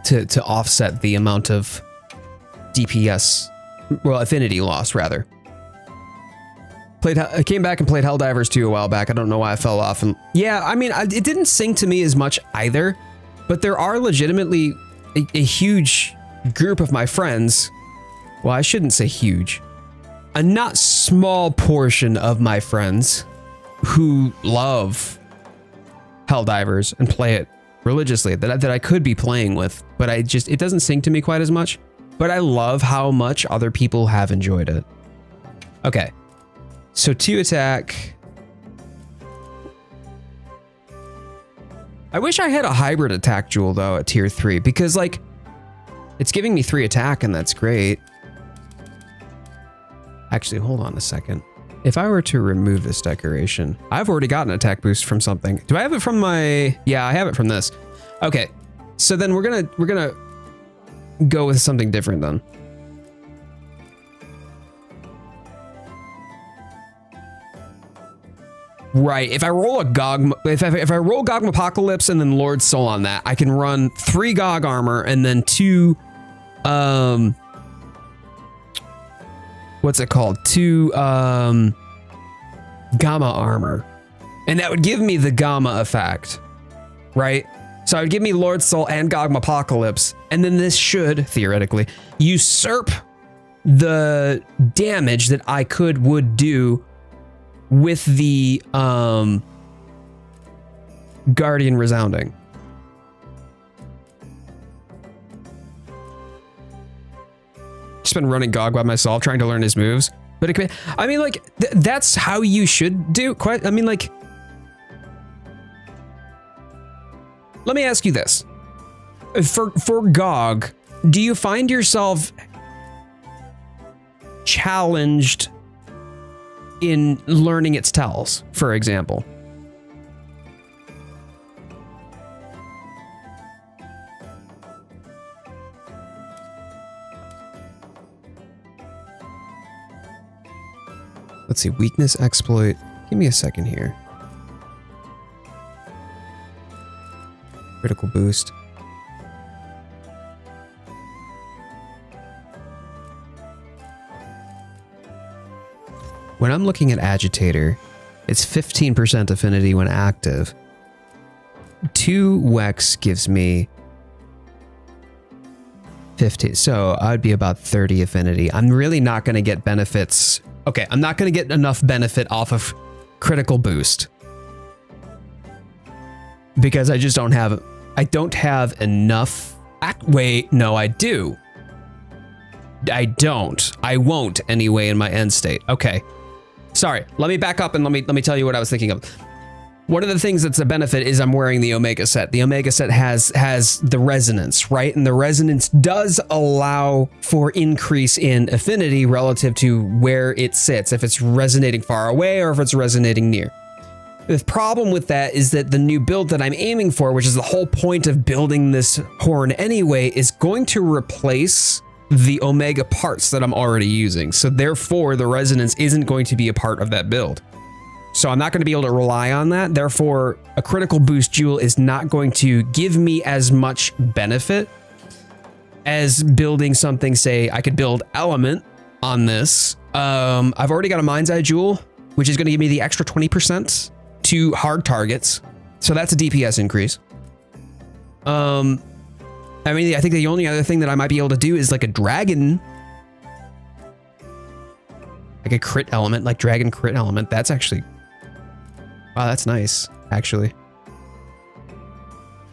Speaker 1: to offset the amount of DPS, well, affinity loss rather. I came back and played Helldivers 2 a while back. I don't know why I fell off. And yeah, I mean, it didn't sing to me as much either, but there are legitimately a huge group of my friends. Well, I shouldn't say huge. A not small portion of my friends who love Helldivers and play it religiously that I could be playing with, but it doesn't sing to me quite as much. But I love how much other people have enjoyed it. Okay, so 2 attack. I wish I had a hybrid attack jewel though at tier 3 because like it's giving me 3 attack and that's great. Actually, hold on a second. If I were to remove this decoration, I've already got an attack boost from something. Do I have it from my? Yeah, I have it from this. Okay, so then we're gonna go with something different then. Right, if I roll a Gogma, if I roll Gogmapocalypse and then Lord Soul on that, I can run 3 Gog armor and then 2, what's it called? 2 Gamma armor. And that would give me the Gamma effect. right? So it would give me Lord Soul and Gogmapocalypse, and then this should, theoretically, usurp the damage that I would do with the Guardian Resounding. Just been running Gog by myself, trying to learn his moves. But it could, I mean, like, that's how you should do. Quite, I mean, like, let me ask you this: for Gog, do you find yourself challenged in learning its tells, for example? Let's see, weakness exploit. Give me a second here. Critical boost. When I'm looking at Agitator, it's 15% affinity when active. 2 Wex gives me 50, so I'd be about 30 affinity. I'm really not going to get benefits. Okay, I'm not going to get enough benefit off of critical boost because I just don't have enough. Wait, no, I do. I don't. I won't anyway in my end state. Okay. Sorry, let me back up and let me tell you what I was thinking of. One of the things that's a benefit is I'm wearing the Omega set. The Omega set has the resonance, right? And the resonance does allow for increase in affinity relative to where it sits, if it's resonating far away or if it's resonating near. The problem with that is that the new build that I'm aiming for, which is the whole point of building this horn anyway, is going to replace the Omega parts that I'm already using. So therefore, the resonance isn't going to be a part of that build. So I'm not going to be able to rely on that. Therefore, a critical boost jewel is not going to give me as much benefit as building something. Say I could build element on this. I've already got a Mind's Eye jewel, which is going to give me the extra 20% to hard targets. So that's a DPS increase. I mean, I think the only other thing that I might be able to do is like a dragon, like a crit element, like dragon crit element. That's actually, wow, that's nice, actually.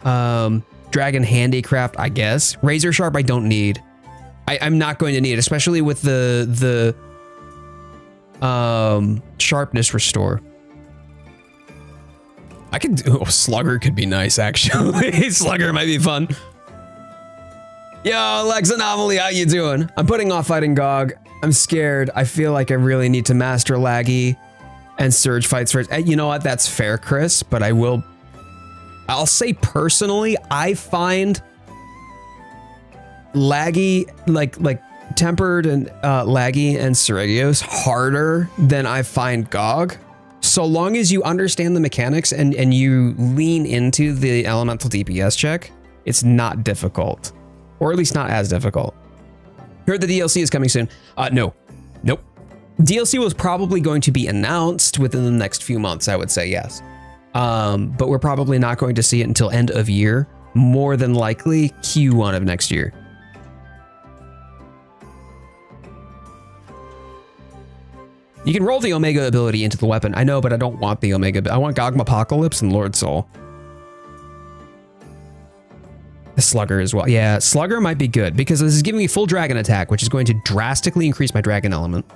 Speaker 1: Dragon handicraft, I guess. Razor sharp, I don't need. I'm not going to need, especially with the sharpness restore. I could do, slugger could be nice, actually. Slugger might be fun. Yo, Lex Anomaly, how you doing? I'm putting off fighting Gog. I'm scared. I feel like I really need to master Laggy and Surge fights first. You know what? That's fair, Chris, but I'll say personally, I find Laggy, like Tempered and Laggy and Seregios harder than I find Gog. So long as you understand the mechanics and you lean into the elemental DPS check, it's not difficult. Or at least not as difficult. Heard the DLC is coming soon. No. Nope. DLC was probably going to be announced within the next few months, I would say, yes. But we're probably not going to see it until end of year. More than likely Q1 of next year. You can roll the Omega ability into the weapon. I know, but I don't want the Omega. I want Gogmapocalypse and Lord Soul. The Slugger as well. Yeah, Slugger might be good because this is giving me full dragon attack, which is going to drastically increase my dragon element.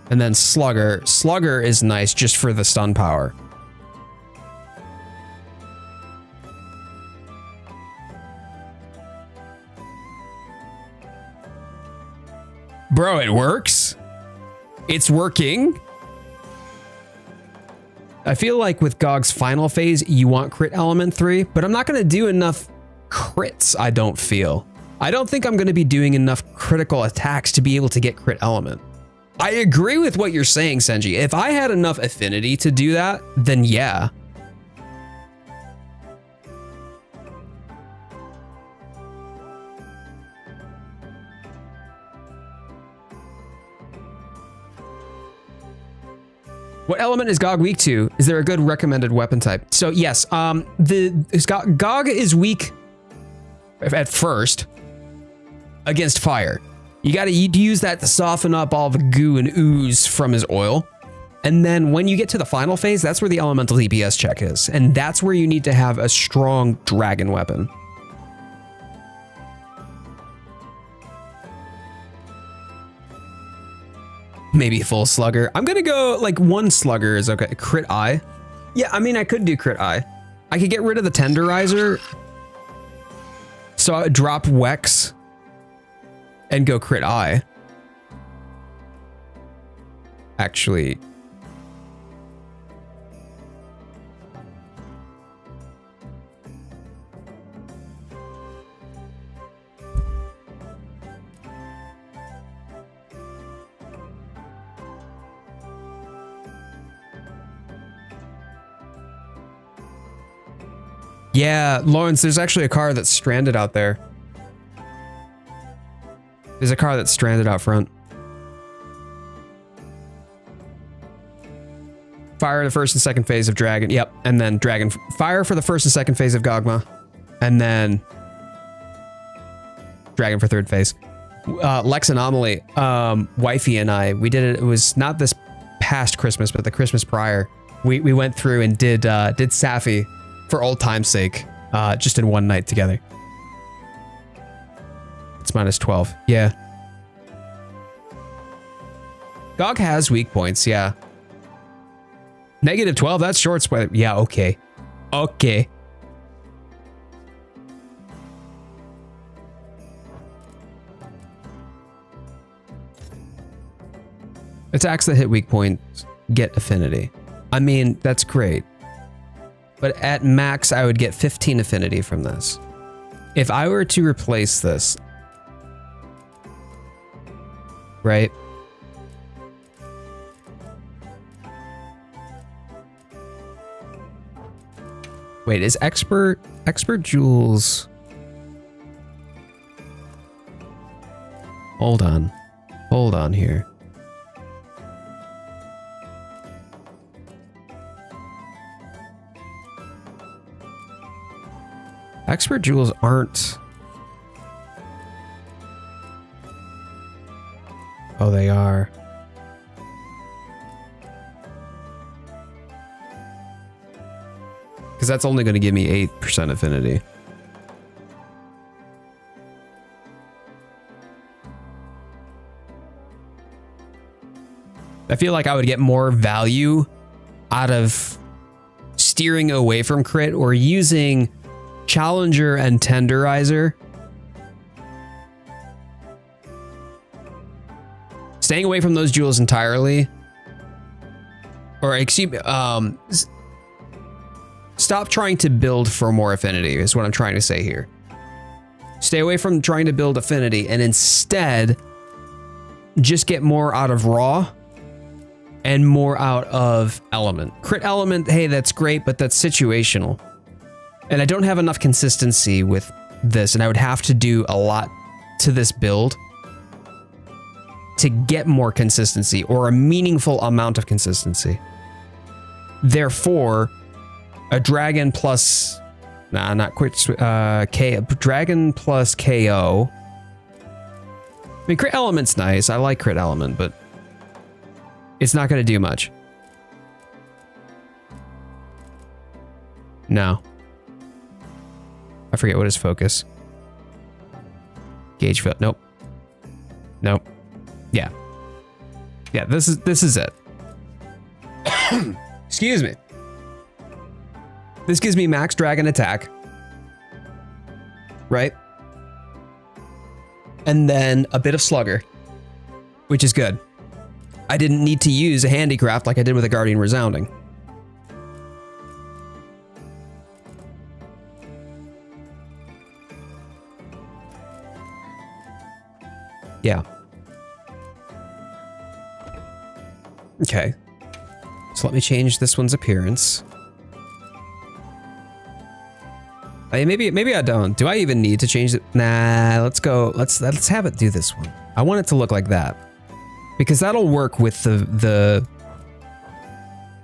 Speaker 1: And then Slugger. Slugger is nice just for the stun power. Bro, it works. It's working. I feel like with Gog's final phase, you want crit element 3, but I'm not going to do enough crits, I don't feel. I don't think I'm going to be doing enough critical attacks to be able to get crit element. I agree with what you're saying, Senji. If I had enough affinity to do that, then yeah. What element is Gog weak to? Is there a good recommended weapon type? So yes, Gog is weak at first against fire. You got to use that to soften up all the goo and ooze from his oil. And then when you get to the final phase, that's where the elemental DPS check is. And that's where you need to have a strong dragon weapon. Maybe full slugger. I'm gonna go like one slugger is okay. Crit eye. Yeah, I mean, I could do crit eye. I could get rid of the tenderizer. So I would drop Wex and go crit eye. Actually. Yeah, Lawrence, there's actually a car that's stranded out there. There's a car that's stranded out front. Fire the first and second phase of Dragon. Yep, and then Dragon. Fire for the first and second phase of Gogma. And then Dragon for third phase. Lex Anomaly, Wifey and I, we did it. It was not this past Christmas, but the Christmas prior. We went through and did Safi for old time's sake, just in one night together. It's -12. Yeah. Gog has weak points, yeah. -12, that's short sweat. Yeah, okay. Okay. Attacks that hit weak points get affinity. I mean, that's great. But at max, I would get 15 affinity from this. If I were to replace this, right? Wait, is expert jewels? Hold on here. Expert jewels aren't. Oh, they are. Because that's only going to give me 8% affinity. I feel like I would get more value out of steering away from crit or using Challenger and Tenderizer. Staying away from those jewels entirely. Or excuse me, stop trying to build for more affinity is what I'm trying to say here. Stay away from trying to build affinity and instead just get more out of raw and more out of element. Crit element, hey, that's great, but that's situational. And I don't have enough consistency with this, and I would have to do a lot to this build to get more consistency or a meaningful amount of consistency. Therefore, a dragon plus, not quick, dragon plus KO. I mean, crit element's nice. I like crit element, but it's not going to do much. No. I forget what is focus. Gauge field. Nope. Nope. Yeah. Yeah, this is it. Excuse me. This gives me max dragon attack. Right? And then a bit of slugger, which is good. I didn't need to use a handicraft like I did with a guardian resounding. Yeah. Okay. So let me change this one's appearance. Maybe I don't. Do I even need to change it? Nah, let's go. Let's have it do this one. I want it to look like that. Because that'll work with the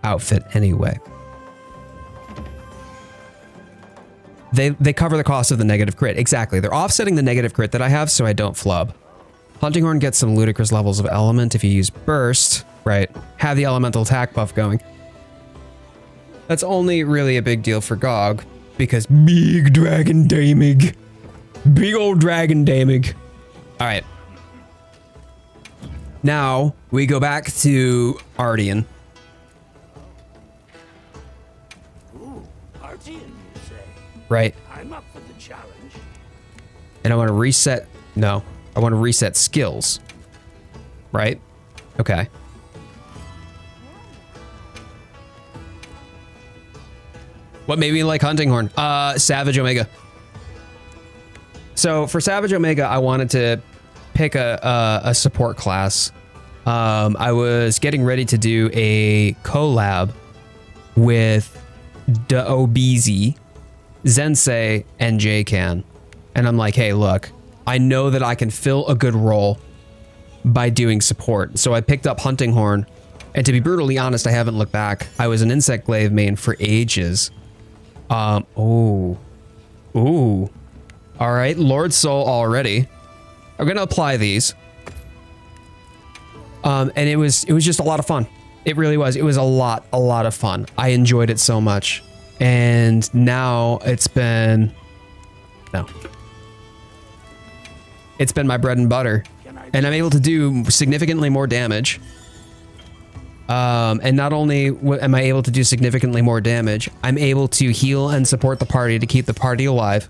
Speaker 1: outfit anyway. They cover the cost of the negative crit. Exactly. They're offsetting the negative crit that I have so I don't flub. Hunting Horn gets some ludicrous levels of element if you use burst, right? Have the elemental attack buff going. That's only really a big deal for Gog because big dragon damage. Big old dragon damage. All right. Now we go back to Artian.
Speaker 3: Ooh, Artian, you say?
Speaker 1: Right.
Speaker 3: I'm up for the challenge.
Speaker 1: And I want to reset. No, I want to reset skills. Right? Okay. What made me like Hunting Horn? Savage Omega. So for Savage Omega, I wanted to pick a support class. I was getting ready to do a collab with Dobizi, Zensei, and J-Can. And I'm like, hey, look, I know that I can fill a good role by doing support. So I picked up Hunting Horn. And to be brutally honest, I haven't looked back. I was an Insect Glaive main for ages. Ooh. All right, Lord Soul already. I'm gonna apply these. And it was just a lot of fun. It really was. It was a lot of fun. I enjoyed it so much. And now it's been my bread and butter. And I'm able to do significantly more damage. And not only am I able to do significantly more damage, I'm able to heal and support the party to keep the party alive.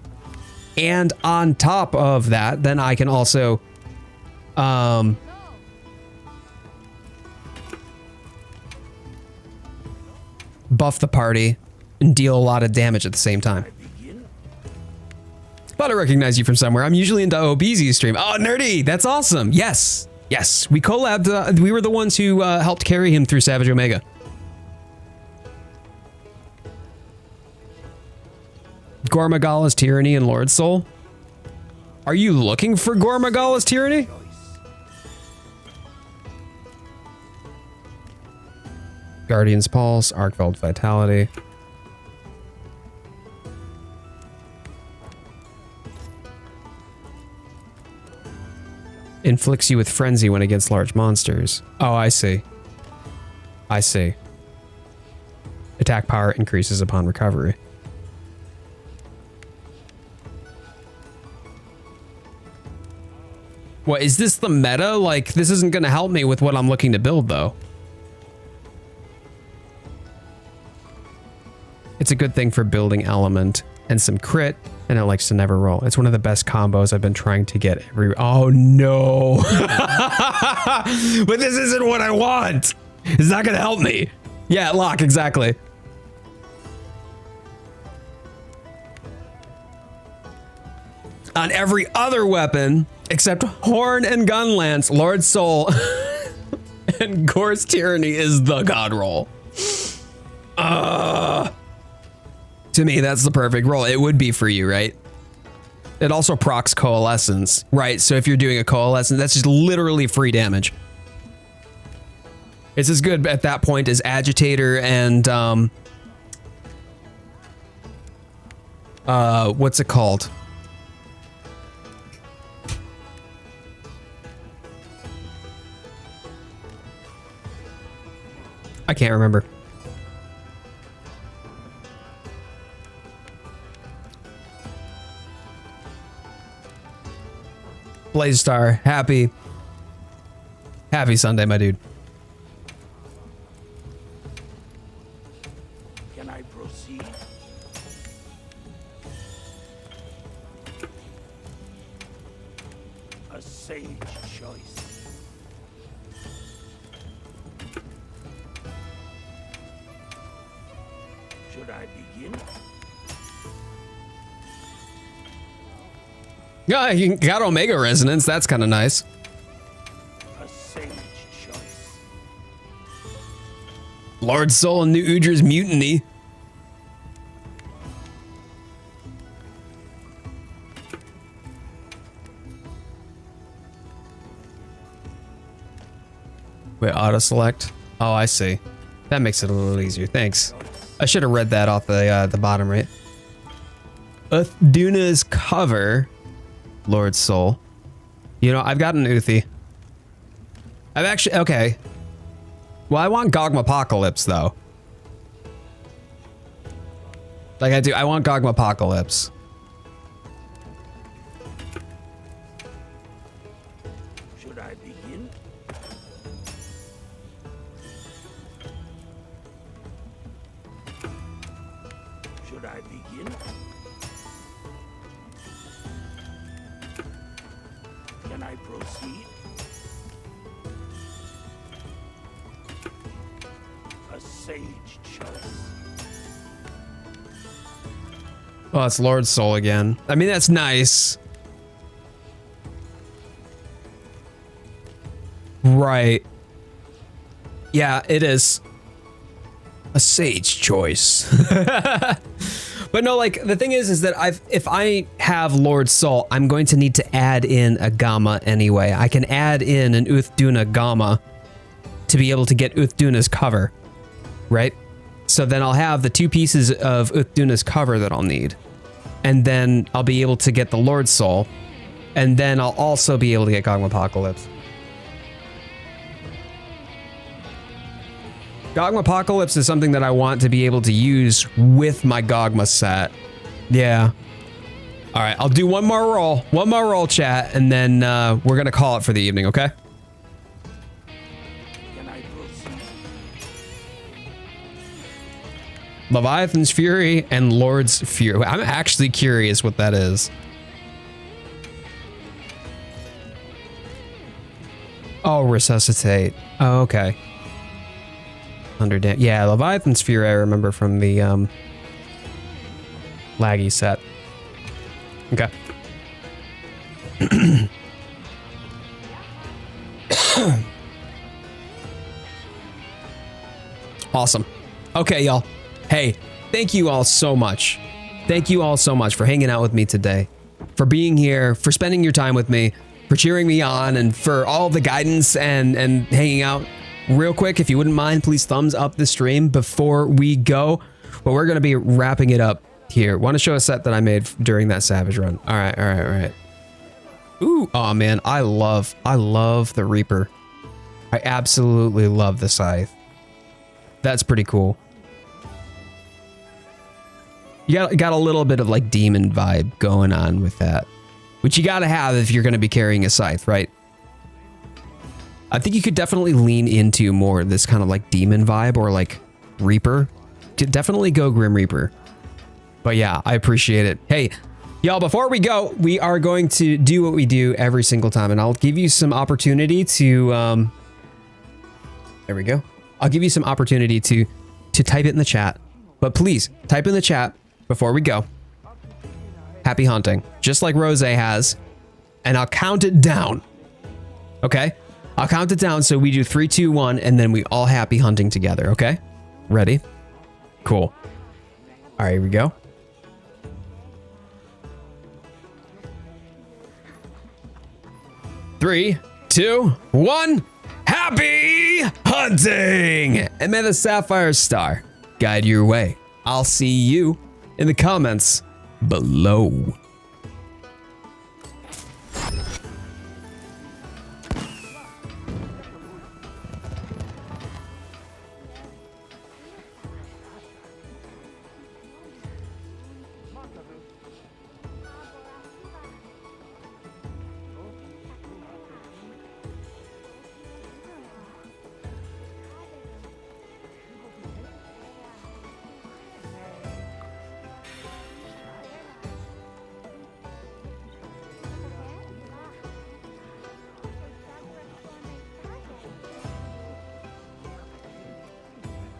Speaker 1: And on top of that, then I can also buff the party and deal a lot of damage at the same time. Thought I recognized you from somewhere. I'm usually into OBZ's stream. Oh, nerdy! That's awesome. Yes. Yes, we collabed. We were the ones who helped carry him through Savage Omega. Gormagala's Tyranny and Lord Soul. Are you looking for Gormagala's Tyranny? Guardian's Pulse, Arkveld Vitality. Inflicts you with frenzy when against large monsters. Oh, I see. I see. Attack power increases upon recovery. What, is this the meta? Like, this isn't going to help me with what I'm looking to build, though. It's a good thing for building element and some crit, and it likes to never roll. It's one of the best combos I've been trying to get every... Oh, no. But this isn't what I want. It's not going to help me. Yeah, lock, exactly. On every other weapon, except Horn and Gun Lance, Lord Soul, and Gore's Tyranny is the god roll. To me, that's the perfect roll. It would be for you, right? It also procs Coalescence, right? So if you're doing a Coalescence, that's just literally free damage. It's as good at that point as Agitator and, what's it called? I can't remember. Blaze Star, happy Sunday, my dude.
Speaker 3: Can I proceed? A sage choice. Should I begin?
Speaker 1: Yeah, you got Omega Resonance. That's kind of nice.
Speaker 3: A sage choice.
Speaker 1: Lord Soul and New Udra's Mutiny. Wait, auto select? Oh, I see. That makes it a little easier. Thanks. I should have read that off the bottom, right? Uthduna's cover. Lord Soul. You know, I've got an Uthi. I've actually... Okay. Well, I want Gogmapocalypse, though. Like I do. I want Gogmapocalypse.
Speaker 3: Should I begin? Should I begin? Can I proceed? A sage choice.
Speaker 1: Oh, it's Lord Soul again. I mean, that's nice. Right. Yeah, it is. A sage choice. But no, like, the thing is that if I have Lord Soul, I'm going to need to add in a Gamma anyway. I can add in an Uthdduna Gamma to be able to get Uthduna's cover, right? So then I'll have the 2 pieces of Uthduna's cover that I'll need. And then I'll be able to get the Lord Soul. And then I'll also be able to get Gogmapocalypse. Gogmapocalypse is something that I want to be able to use with my Gogma set. Yeah. All right, I'll do one more roll, chat, and then we're gonna call it for the evening, okay?
Speaker 3: Can I proceed?
Speaker 1: Leviathan's Fury and Lord's Fury. I'm actually curious what that is. Oh, resuscitate. Oh, okay. Yeah, Leviathan's Fury I remember from the laggy set. Okay. Awesome. Okay, y'all. Hey, thank you all so much. Thank you all so much for hanging out with me today, for being here, for spending your time with me, for cheering me on, and for all the guidance and hanging out. Real quick, if you wouldn't mind, please thumbs up the stream before we go. But we're going to be wrapping it up here. Want to show a set that I made during that Savage run. All right. Ooh, oh man, I love the Reaper. I absolutely love the Scythe. That's pretty cool. You got a little bit of like demon vibe going on with that, which you got to have if you're going to be carrying a Scythe, right? I think you could definitely lean into more this kind of like demon vibe or like Reaper. Could definitely go Grim Reaper. But yeah, I appreciate it. Hey, y'all, before we go, we are going to do what we do every single time, and I'll give you some opportunity to there we go. I'll give you some opportunity to type it in the chat. But please type in the chat before we go. Happy hunting, just like Rose has, and I'll count it down. Okay? I'll count it down so we do 3, 2, 1, and then we all happy hunting together, okay? Ready? Cool. All right, here we go. 3, 2, 1. Happy hunting! And may the Sapphire Star guide your way. I'll see you in the comments below.